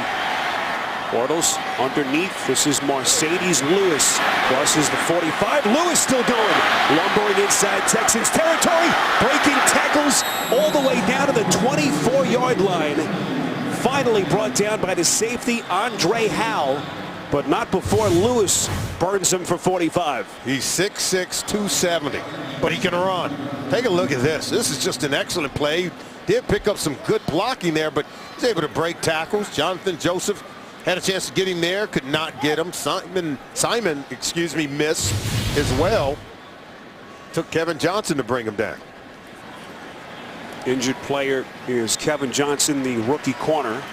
Bortles underneath. This is Mercedes Lewis. Crosses the 45. Lewis still going. Lumbering inside Texans territory. Breaking tackles all the way down to the 24-yard line. Finally brought down by the safety, Andre Howell, but not before Lewis burns him for 45. He's 6'6", 270, but he can run. Take a look at this. This is just an excellent play. Did pick up some good blocking there, but he's able to break tackles. Jonathan Joseph had a chance to get him there, could not get him. Simon, missed as well. Took Kevin Johnson to bring him down. Injured player is Kevin Johnson, the rookie corner.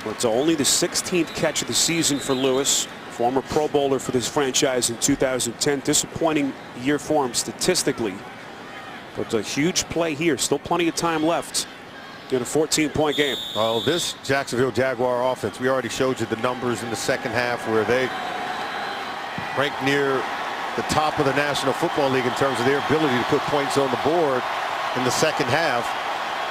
It's only the 16th catch of the season for Lewis, former Pro Bowler for this franchise in 2010. Disappointing year for him statistically, but a huge play here. Still plenty of time left in a 14-point game. Well, this Jacksonville Jaguar offense, we already showed you the numbers in the second half where they ranked near the top of the National Football League in terms of their ability to put points on the board in the second half.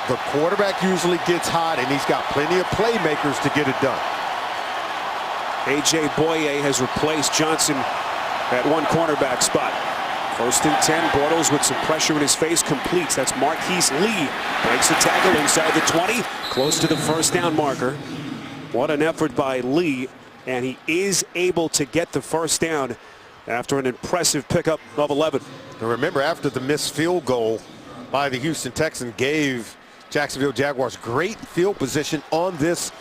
The quarterback usually gets hot, and he's got plenty of playmakers to get it done. A.J. Boye has replaced Johnson at one cornerback spot. 1st and 10. Bortles with some pressure in his face completes. That's Marquise Lee. Breaks the tackle inside the 20. Close to the first down marker. What an effort by Lee. And he is able to get the first down after an impressive pickup of 11. Now remember, after the missed field goal by the Houston Texans gave Jacksonville Jaguars great field position on this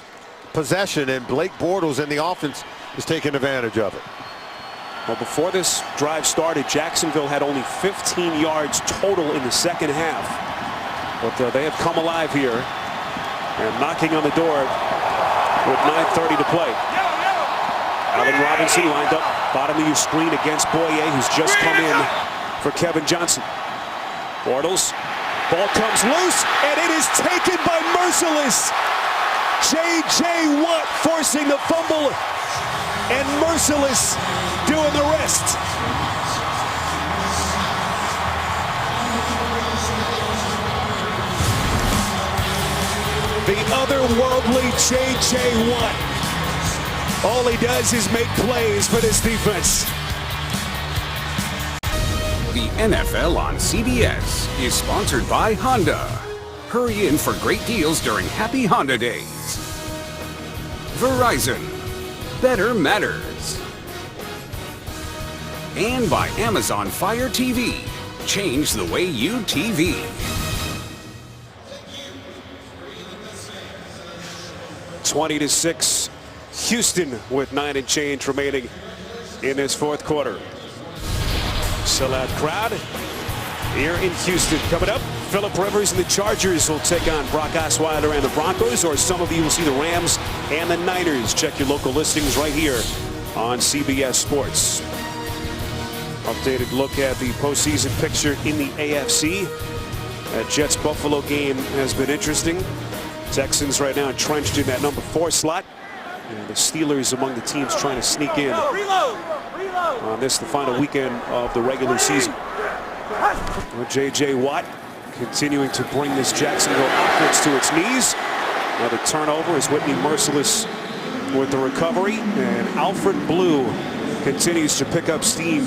possession, and Blake Bortles and the offense is taking advantage of it. Well, before this drive started, Jacksonville had only 15 yards total in the second half. But they have come alive here and knocking on the door with 9:30 to play. Allen Robinson lined up bottom of your screen against Boye, who's just come in for Kevin Johnson. Bortles, ball comes loose, and it is taken by Merciless. J.J. Watt forcing the fumble, and Merciless doing the rest. The otherworldly J.J. Watt. All he does is make plays for this defense. The NFL on CBS is sponsored by Honda. Hurry in for great deals during Happy Honda Days. Verizon. Better matters. And by Amazon Fire TV. Change the way you TV. (20-6). Houston with 9 and change remaining in this fourth quarter. Sellout crowd here in Houston. Coming up, Phillip Rivers and the Chargers will take on Brock Osweiler and the Broncos, or some of you will see the Rams and the Niners. Check your local listings right here on CBS Sports. Updated look at the postseason picture in the AFC. That Jets-Buffalo game has been interesting. Texans right now entrenched in that number 4 slot. And the Steelers among the teams trying to sneak in on this, the final weekend of the regular season. J.J. Watt continuing to bring this Jacksonville offense to its knees. Another turnover as Whitney Merciless with the recovery. And Alfred Blue continues to pick up steam.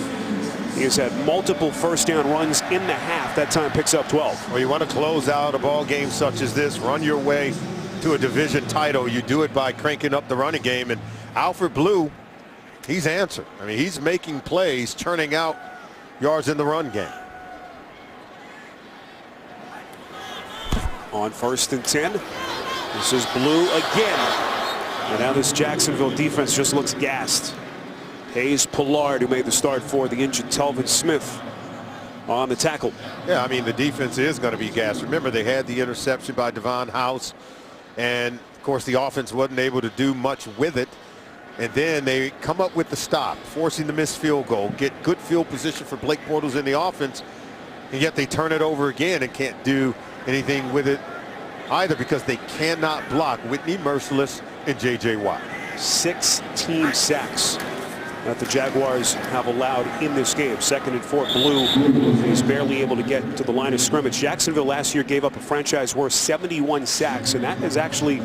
He has had multiple first down runs in the half. That time picks up 12. Well, you want to close out a ball game such as this, run your way to a division title. You do it by cranking up the running game, and Alfred Blue, he's answered. I mean, he's making plays, churning out yards in the run game. On 1st and 10, this is Blue again. And now this Jacksonville defense just looks gassed. Hayes Pollard, who made the start for the injured Telvin Smith, on the tackle. Yeah, I mean, the defense is going to be gassed. Remember, they had the interception by Devon House, and of course the offense wasn't able to do much with it. And then they come up with the stop, forcing the missed field goal, get good field position for Blake Bortles in the offense, and yet they turn it over again and can't do anything with it either because they cannot block Whitney Merciless and J.J. Watt. 16 sacks that the Jaguars have allowed in this game. 2nd and 4, Blue is barely able to get to the line of scrimmage. Jacksonville last year gave up a franchise-worst 71 sacks, and that has actually,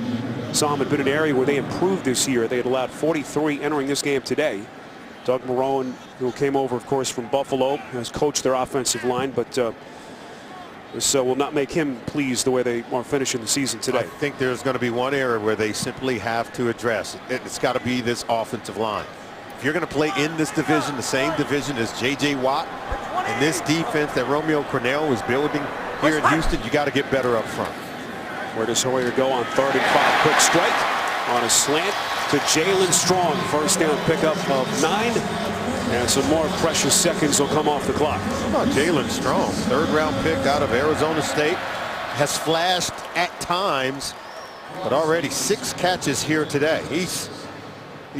some had been an area where they improved this year. They had allowed 43 entering this game today. Doug Marrone, who came over, of course, from Buffalo, has coached their offensive line, but this will not make him pleased the way they are finishing the season today. I think there's going to be one area where they simply have to address. It's got to be this offensive line. If you're going to play in this division, the same division as J.J. Watt, and this defense that Romeo Crennel is building here in Houston, you got to get better up front. Where does Hoyer go on 3rd and 5? Quick strike on a slant to Jalen Strong. First down pickup of 9. And some more precious seconds will come off the clock. How about Jalen Strong, 3rd round pick out of Arizona State, has flashed at times, but already 6 catches here today. He's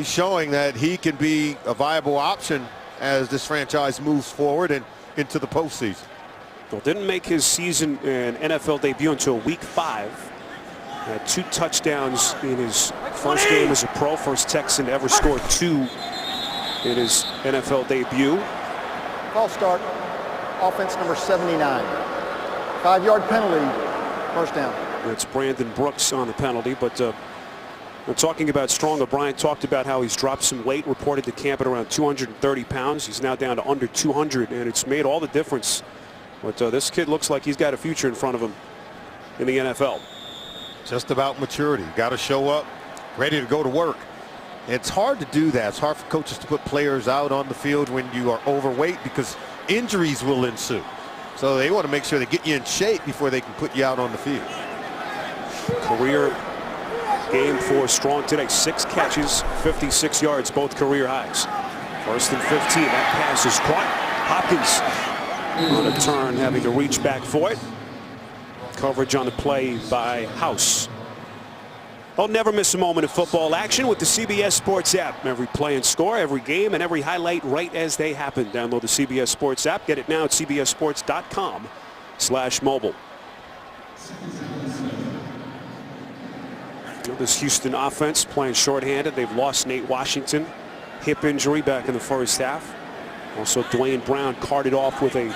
showing that he can be a viable option as this franchise moves forward and into the postseason. Well, didn't make his season and NFL debut until week 5. Had 2 touchdowns in his first game as a pro, first Texan to ever score 2 in his NFL debut. False start, offense number 79. 5-yard penalty, first down. That's Brandon Brooks on the penalty, but we're talking about Strong. O'Brien talked about how he's dropped some weight, reported to camp at around 230 pounds. He's now down to under 200, and it's made all the difference. But this kid looks like he's got a future in front of him in the NFL. Just about maturity. Got to show up, ready to go to work. It's hard to do that. It's hard for coaches to put players out on the field when you are overweight because injuries will ensue. So they want to make sure they get you in shape before they can put you out on the field. Career game for Strong today. 6 catches, 56 yards, both career highs. 1st and 15. That pass is caught. Hopkins on a turn, having to reach back for it. Coverage on the play by House. I'll never miss a moment of football action with the CBS Sports app. Every play and score, every game, and every highlight right as they happen. Download the CBS Sports app. Get it now at cbssports.com/mobile. You know, this Houston offense playing shorthanded. They've lost Nate Washington, hip injury back in the first half. Also, Dwayne Brown carted off with an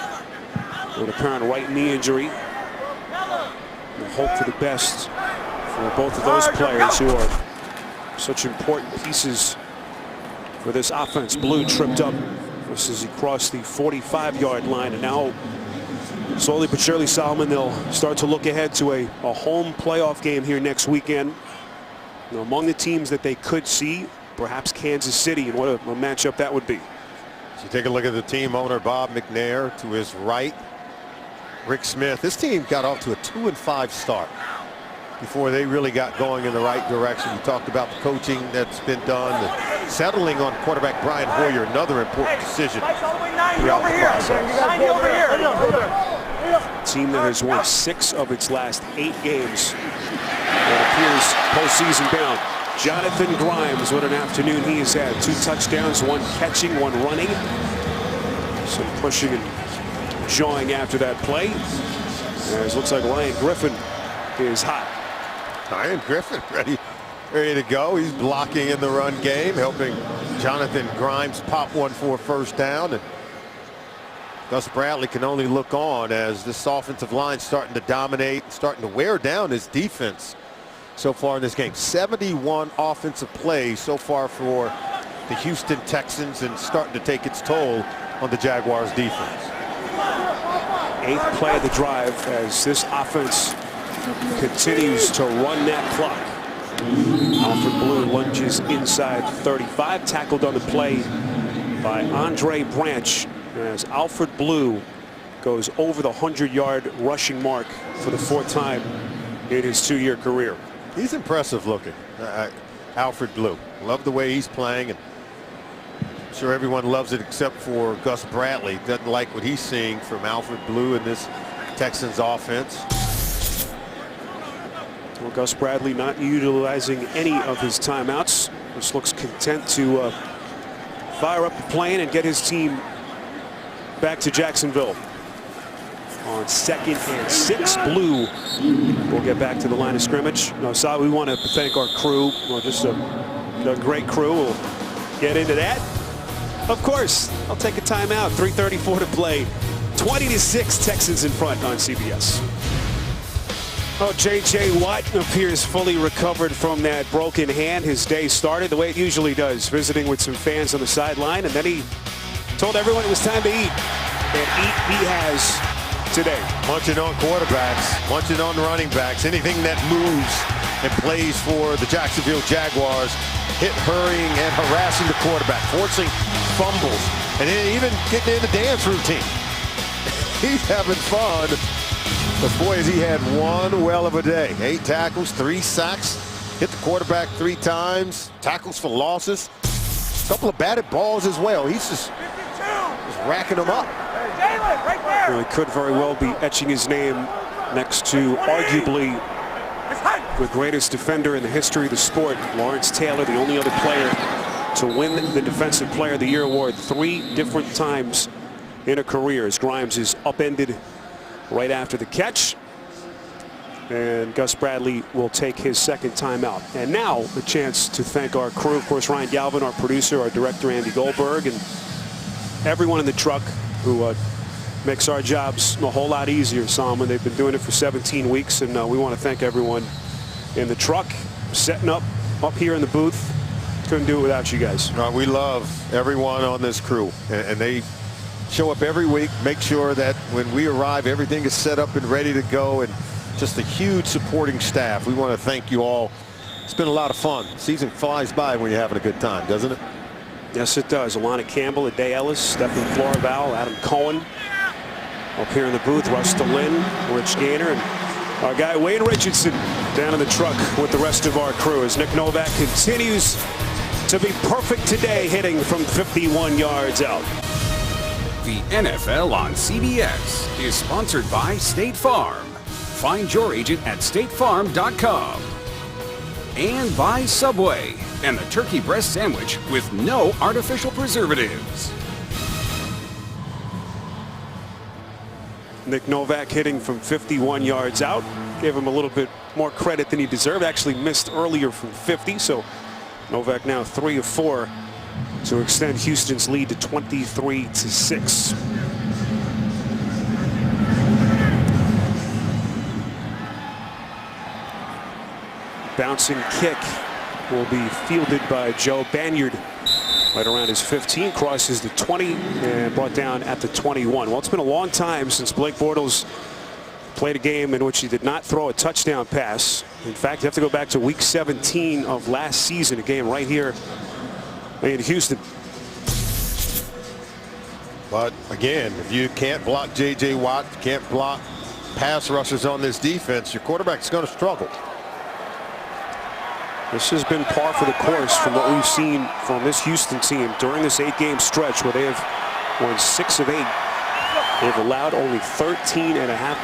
apparent right knee injury. We'll hope for the best for both of those players who are such important pieces for this offense. Blue tripped up just as he crossed the 45-yard line, and now slowly but surely, Solomon, they'll start to look ahead to a home playoff game here next weekend. You know, among the teams that they could see, perhaps Kansas City, and what a matchup that would be. So you take a look at the team owner, Bob McNair, to his right, Rick Smith. This team got off to a 2-5 start before they really got going in the right direction. We talked about the coaching that's been done, the settling on quarterback Brian Hoyer, another important decision throughout the process. Team that has won 6 of its last 8 games and appears postseason bound. Jonathan Grimes, what an afternoon he has had. 2 touchdowns, 1 catching, 1 running. Some pushing and jawing after that play. As looks like Ryan Griffin is hot. Ryan Griffin ready to go. He's blocking in the run game, helping Jonathan Grimes pop one for a first down. And Gus Bradley can only look on as this offensive line starting to dominate, starting to wear down his defense so far in this game. 71 offensive plays so far for the Houston Texans, and starting to take its toll on the Jaguars defense. 8th play of the drive as this offense continues to run that clock. Alfred Blue lunges inside 35, tackled on the play by Andre Branch, as Alfred Blue goes over the 100-yard rushing mark for the 4th time in his 2-year career. He's impressive looking, Alfred Blue. Love the way he's playing, and I'm sure everyone loves it except for Gus Bradley. Doesn't like what he's seeing from Alfred Blue in this Texans offense. Well, Gus Bradley not utilizing any of his timeouts. Just looks content to fire up the plane and get his team back to Jacksonville. On 2nd and 6, Blue will get back to the line of scrimmage. No, Sal, we want to thank our crew. Well, just a great crew. We'll get into that. Of course, I'll take a timeout. 3:34 to play. 20-6, Texans in front on CBS. Oh, J.J. Watt appears fully recovered from that broken hand. His day started the way it usually does, visiting with some fans on the sideline, and then he told everyone it was time to eat. And eat he has today. Munching on quarterbacks, munching on running backs, anything that moves and plays for the Jacksonville Jaguars, hurrying and harassing the quarterback, forcing fumbles, and then even getting in the dance routine. He's having fun. But boy, has he had one well of a day. 8 tackles, 3 sacks, hit the quarterback 3 times, tackles for losses, a couple of batted balls as well. He's just racking them up. Well, he could very well be etching his name next to arguably the greatest defender in the history of the sport, Lawrence Taylor, the only other player to win the Defensive Player of the Year award 3 different times in a career, as Grimes is upended right after the catch. And Gus Bradley will take his 2nd timeout. And now the chance to thank our crew, of course, Ryan Galvin, our producer, our director, Andy Goldberg, and everyone in the truck who makes our jobs a whole lot easier, Solomon. They've been doing it for 17 weeks, and we want to thank everyone in the truck, setting up here in the booth. Couldn't do it without you guys. We love everyone on this crew, and they show up every week, make sure that when we arrive, everything is set up and ready to go, and just a huge supporting staff. We want to thank you all. It's been a lot of fun. The season flies by when you're having a good time, doesn't it? Yes, it does. Alana Campbell, Ade Ellis, Stephen Florival, Adam Cohen up here in the booth, Russ DeLynn, Rich Gaynor, and our guy Wayne Richardson down in the truck with the rest of our crew as Nick Novak continues to be perfect today, hitting from 51 yards out. The NFL on CBS is sponsored by State Farm. Find your agent at statefarm.com. And by Subway and the turkey breast sandwich with no artificial preservatives. Nick Novak hitting from 51 yards out. Gave him a little bit more credit than he deserved. Actually missed earlier from 50. So Novak now 3 of 4 to extend Houston's lead to 23-6. Bouncing kick will be fielded by Joe Banyard right around his 15, crosses the 20 and brought down at the 21. Well, it's been a long time since Blake Bortles played a game in which he did not throw a touchdown pass. In fact, you have to go back to week 17 of last season, a game right here in Houston. But again, if you can't block J.J. Watt, can't block pass rushers on this defense, your quarterback's going to struggle. This has been par for the course from what we've seen from this Houston team during this 8-game stretch where they have won 6 of 8. They've allowed only 13.5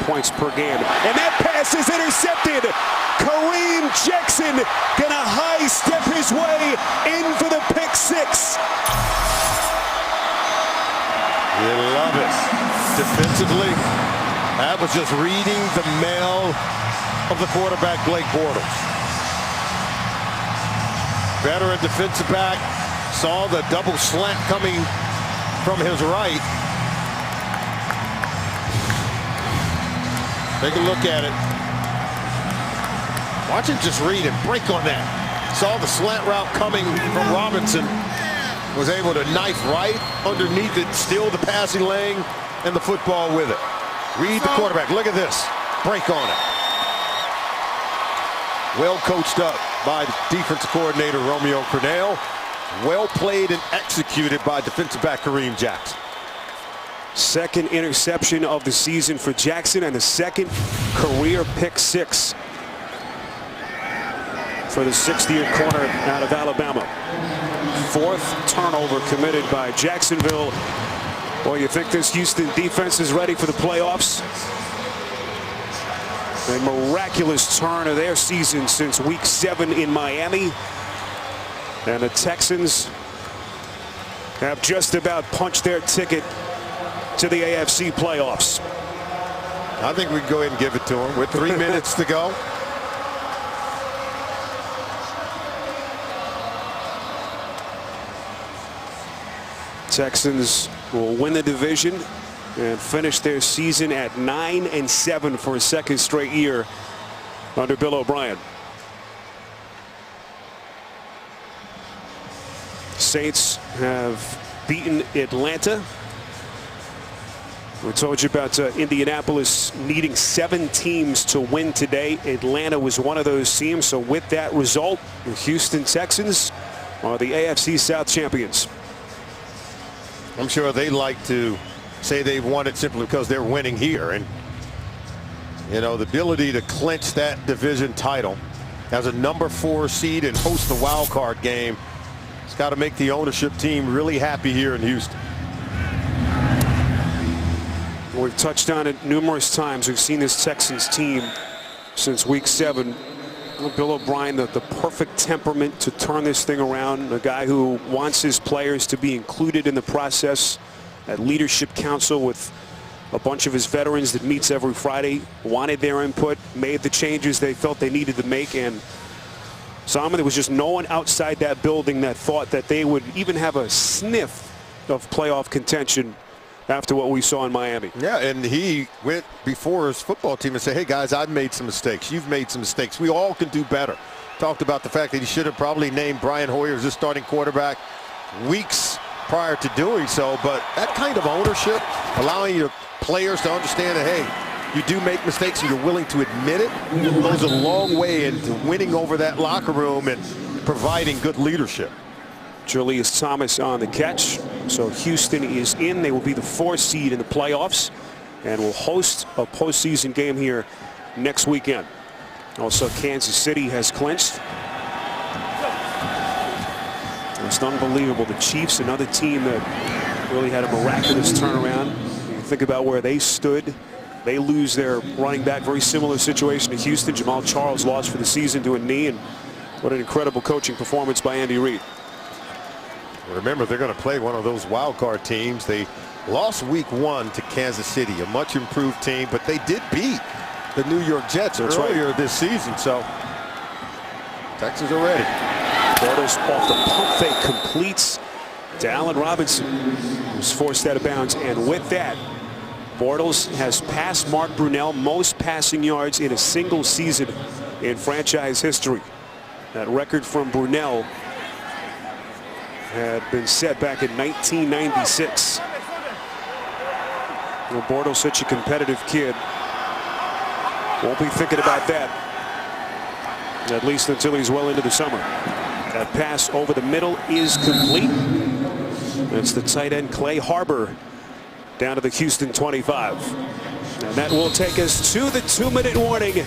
points per game. And that pass is intercepted. Kareem Jackson gonna high step his way in for the pick 6. You love it. Defensively, that was just reading the mail of the quarterback, Blake Bortles. Veteran defensive back saw the double slant coming from his right. Take a look at it. Watch him just read and break on that. Saw the slant route coming from Robinson. Was able to knife right underneath it, steal the passing lane, and the football with it. Read the quarterback. Look at this. Break on it. Well coached up by defensive coordinator Romeo Crennel. Well played and executed by defensive back Kareem Jackson. Second interception of the season for Jackson and the second career pick 6 for the 6th-year corner out of Alabama. 4th turnover committed by Jacksonville. Well, you think this Houston defense is ready for the playoffs? A miraculous turn of their season since week 7 in Miami. And the Texans have just about punched their ticket to the AFC playoffs. I think we can go ahead and give it to them with 3 minutes to go. Texans will win the division and finish their season at 9-7 for a second straight year under Bill O'Brien. Saints have beaten Atlanta. We told you about Indianapolis needing 7 teams to win today. Atlanta was one of those teams. So with that result, the Houston Texans are the AFC South champions. I'm sure they like to say they've won it simply because they're winning here. And, you know, the ability to clinch that division title as a number 4 seed and host the wild card game, it's got to make the ownership team really happy here in Houston. We've touched on it numerous times. We've seen this Texans team since week 7. Bill O'Brien, the perfect temperament to turn this thing around. A guy who wants his players to be included in the process. At leadership council with a bunch of his veterans that meets every Friday, wanted their input, made the changes they felt they needed to make. And Simon, there was just no one outside that building that thought that they would even have a sniff of playoff contention after what we saw in Miami. Yeah, and he went before his football team and said, hey guys, I've made some mistakes. You've made some mistakes. We all can do better. Talked about the fact that he should have probably named Brian Hoyer as his starting quarterback weeks prior to doing so. But that kind of ownership, allowing your players to understand that, hey, you do make mistakes and you're willing to admit it, goes a long way into winning over that locker room and providing good leadership. Julius Thomas on the catch. So Houston is in. They will be the 4th seed in the playoffs and will host a postseason game here next weekend. Also, Kansas City has clinched. It's unbelievable. The Chiefs, another team that really had a miraculous turnaround. You think about where they stood. They lose their running back. Very similar situation to Houston. Jamal Charles lost for the season to a knee. And what an incredible coaching performance by Andy Reid. Remember, they're going to play one of those wild card teams. They lost week 1 to Kansas City, a much improved team, but they did beat the New York Jets earlier this season. So Texans are ready. Bortles off the pump fake completes to Allen Robinson, who's forced out of bounds. And with that, Bortles has passed Mark Brunell most passing yards in a single season in franchise history. That record from Brunell had been set back in 1996. Well, Bortles, such a competitive kid, won't be thinking about that, at least until he's well into the summer. That pass over the middle is complete. It's the tight end Clay Harbor down to the Houston 25. And that will take us to the 2-minute warning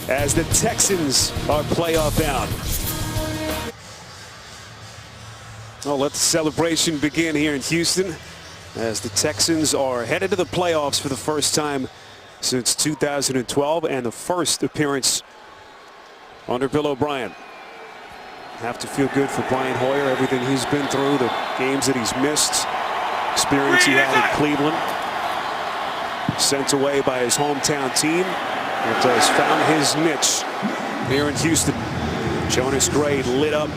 as the Texans are playoff bound. Well, let the celebration begin here in Houston as the Texans are headed to the playoffs for the first time since 2012 and the first appearance under Bill O'Brien. Have to feel good for Brian Hoyer, everything he's been through, the games that he's missed, experience he had in Cleveland, sent away by his hometown team, and has found his niche here in Houston. Jonas Gray lit up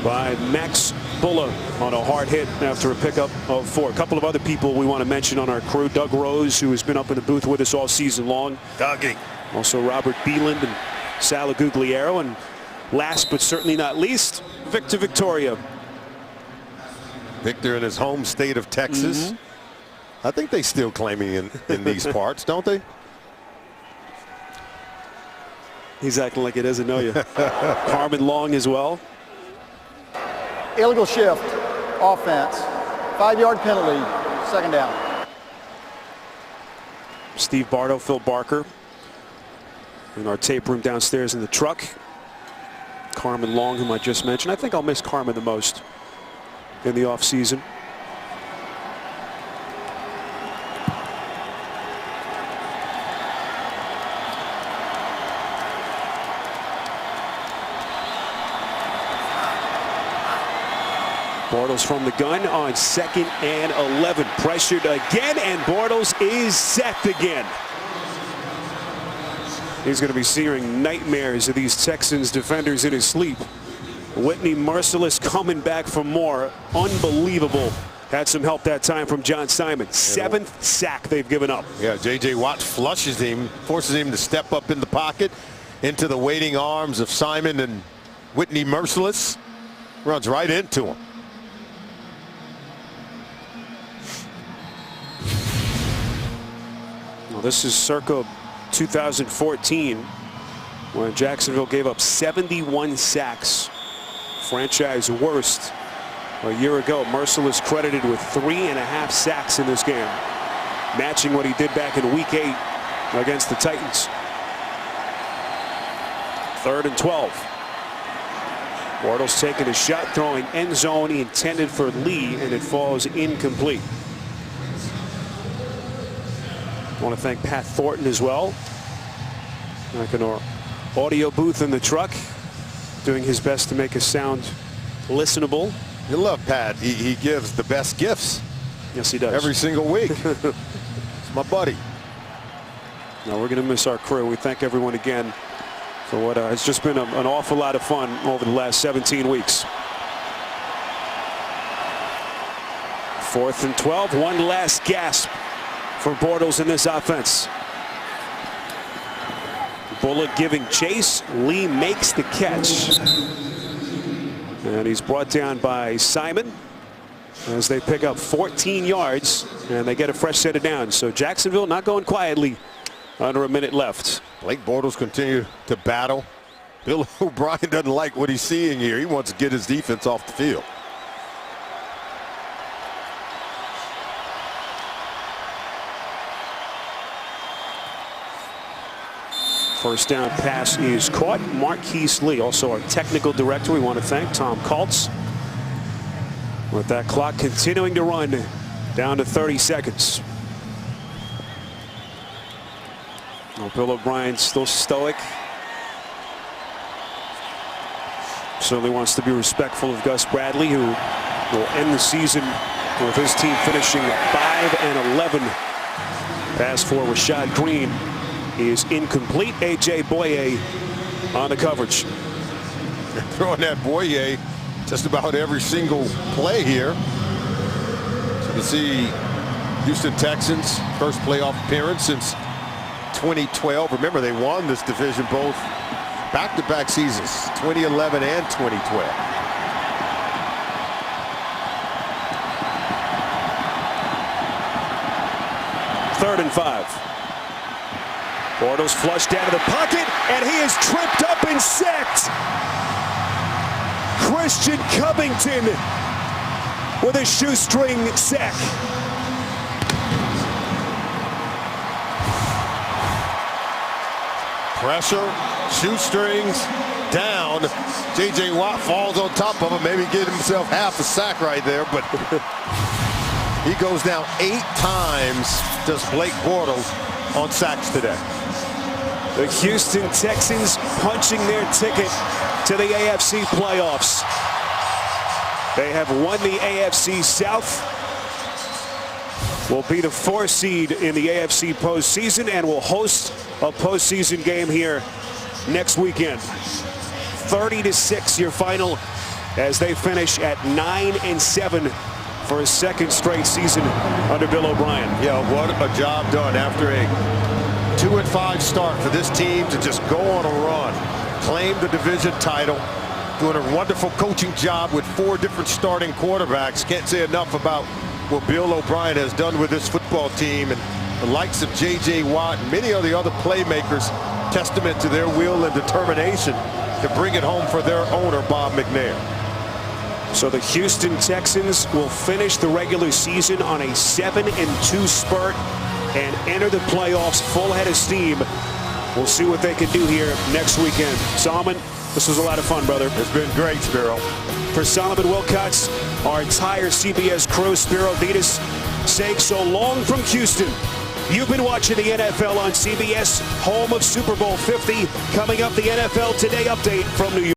by Max Bulla on a hard hit after a pickup of 4. A couple of other people we want to mention on our crew. Doug Rose, who has been up in the booth with us all season long. Dougie. Also Robert Beeland and Sal Gugliero. And last but certainly not least, Victor Victoria. Victor in his home state of Texas. I think they still claim him in these parts, don't they? He's acting like he doesn't know you. Carmen Long as well. Illegal shift, offense, 5-yard penalty, second down. Steve Bardo, Phil Barker in our tape room downstairs in the truck. Carmen Long, whom I just mentioned. I think I'll miss Carmen the most in the offseason. Bortles from the gun on 2nd and 11. Pressured again, and Bortles is sacked again. He's going to be seeing nightmares of these Texans defenders in his sleep. Whitney Merciless coming back for more. Unbelievable. Had some help that time from John Simon. 7th sack they've given up. Yeah, J.J. Watt flushes him, forces him to step up in the pocket into the waiting arms of Simon, and Whitney Merciless runs right into him. Well, this is circa 2014 when Jacksonville gave up 71 sacks. Franchise worst a year ago. Merciless credited with 3.5 sacks in this game, matching what he did back in week 8 against the Titans. 3rd and 12. Bortles taking a shot, throwing end zone. He intended for Lee, and it falls incomplete. I want to thank Pat Thornton as well. Like an audio booth in the truck, doing his best to make us sound listenable. You love Pat. He gives the best gifts. Yes, he does. Every single week. It's my buddy. No, we're going to miss our crew. We thank everyone again for what has just been an awful lot of fun over the last 17 weeks. 4th and 12. One last gasp for Bortles in this offense. Bullock giving chase. Lee makes the catch. And he's brought down by Simon as they pick up 14 yards and they get a fresh set of downs. So Jacksonville not going quietly under a minute left. Blake Bortles continue to battle. Bill O'Brien doesn't like what he's seeing here. He wants to get his defense off the field. First down pass is caught. Marquise Lee, also our technical director. We want to thank Tom Kaltz. With that clock continuing to run down to 30 seconds. Well, Bill O'Brien still stoic. Certainly wants to be respectful of Gus Bradley, who will end the season with his team finishing 5-11. Pass for Rashad Green is incomplete. A.J. Boye on the coverage. They're throwing that Boye just about every single play here. So to see Houston Texans first playoff appearance since 2012. Remember, they won this division both back-to-back seasons, 2011 and 2012. Third and 5. Bortles flushed out of the pocket, and he is tripped up and sacked. Christian Covington with a shoestring sack. Pressure, shoestrings down. J.J. Watt falls on top of him, maybe get himself half a sack right there, but he goes down 8 times, does Blake Bortles, on sacks today. The Houston Texans punching their ticket to the AFC playoffs. They have won the AFC South, will be the 4th seed in the AFC postseason, and will host a postseason game here next weekend. 30-6 your final as they finish at 9-7 for a 2nd straight season under Bill O'Brien. Yeah, what a job done after a 2-5 start for this team to just go on a run, claim the division title, doing a wonderful coaching job with 4 different starting quarterbacks. Can't say enough about what Bill O'Brien has done with this football team, and the likes of J.J. Watt and many of the other playmakers, testament to their will and determination to bring it home for their owner, Bob McNair. So the Houston Texans will finish the regular season on a 7-2 spurt and enter the playoffs full head of steam. We'll see what they can do here next weekend. Solomon, this was a lot of fun, brother. It's been great, Spiro. For Solomon Wilcots, our entire CBS crew, Spiro Ditas, saying so long from Houston. You've been watching the NFL on CBS, home of Super Bowl 50. Coming up, the NFL Today update from New York.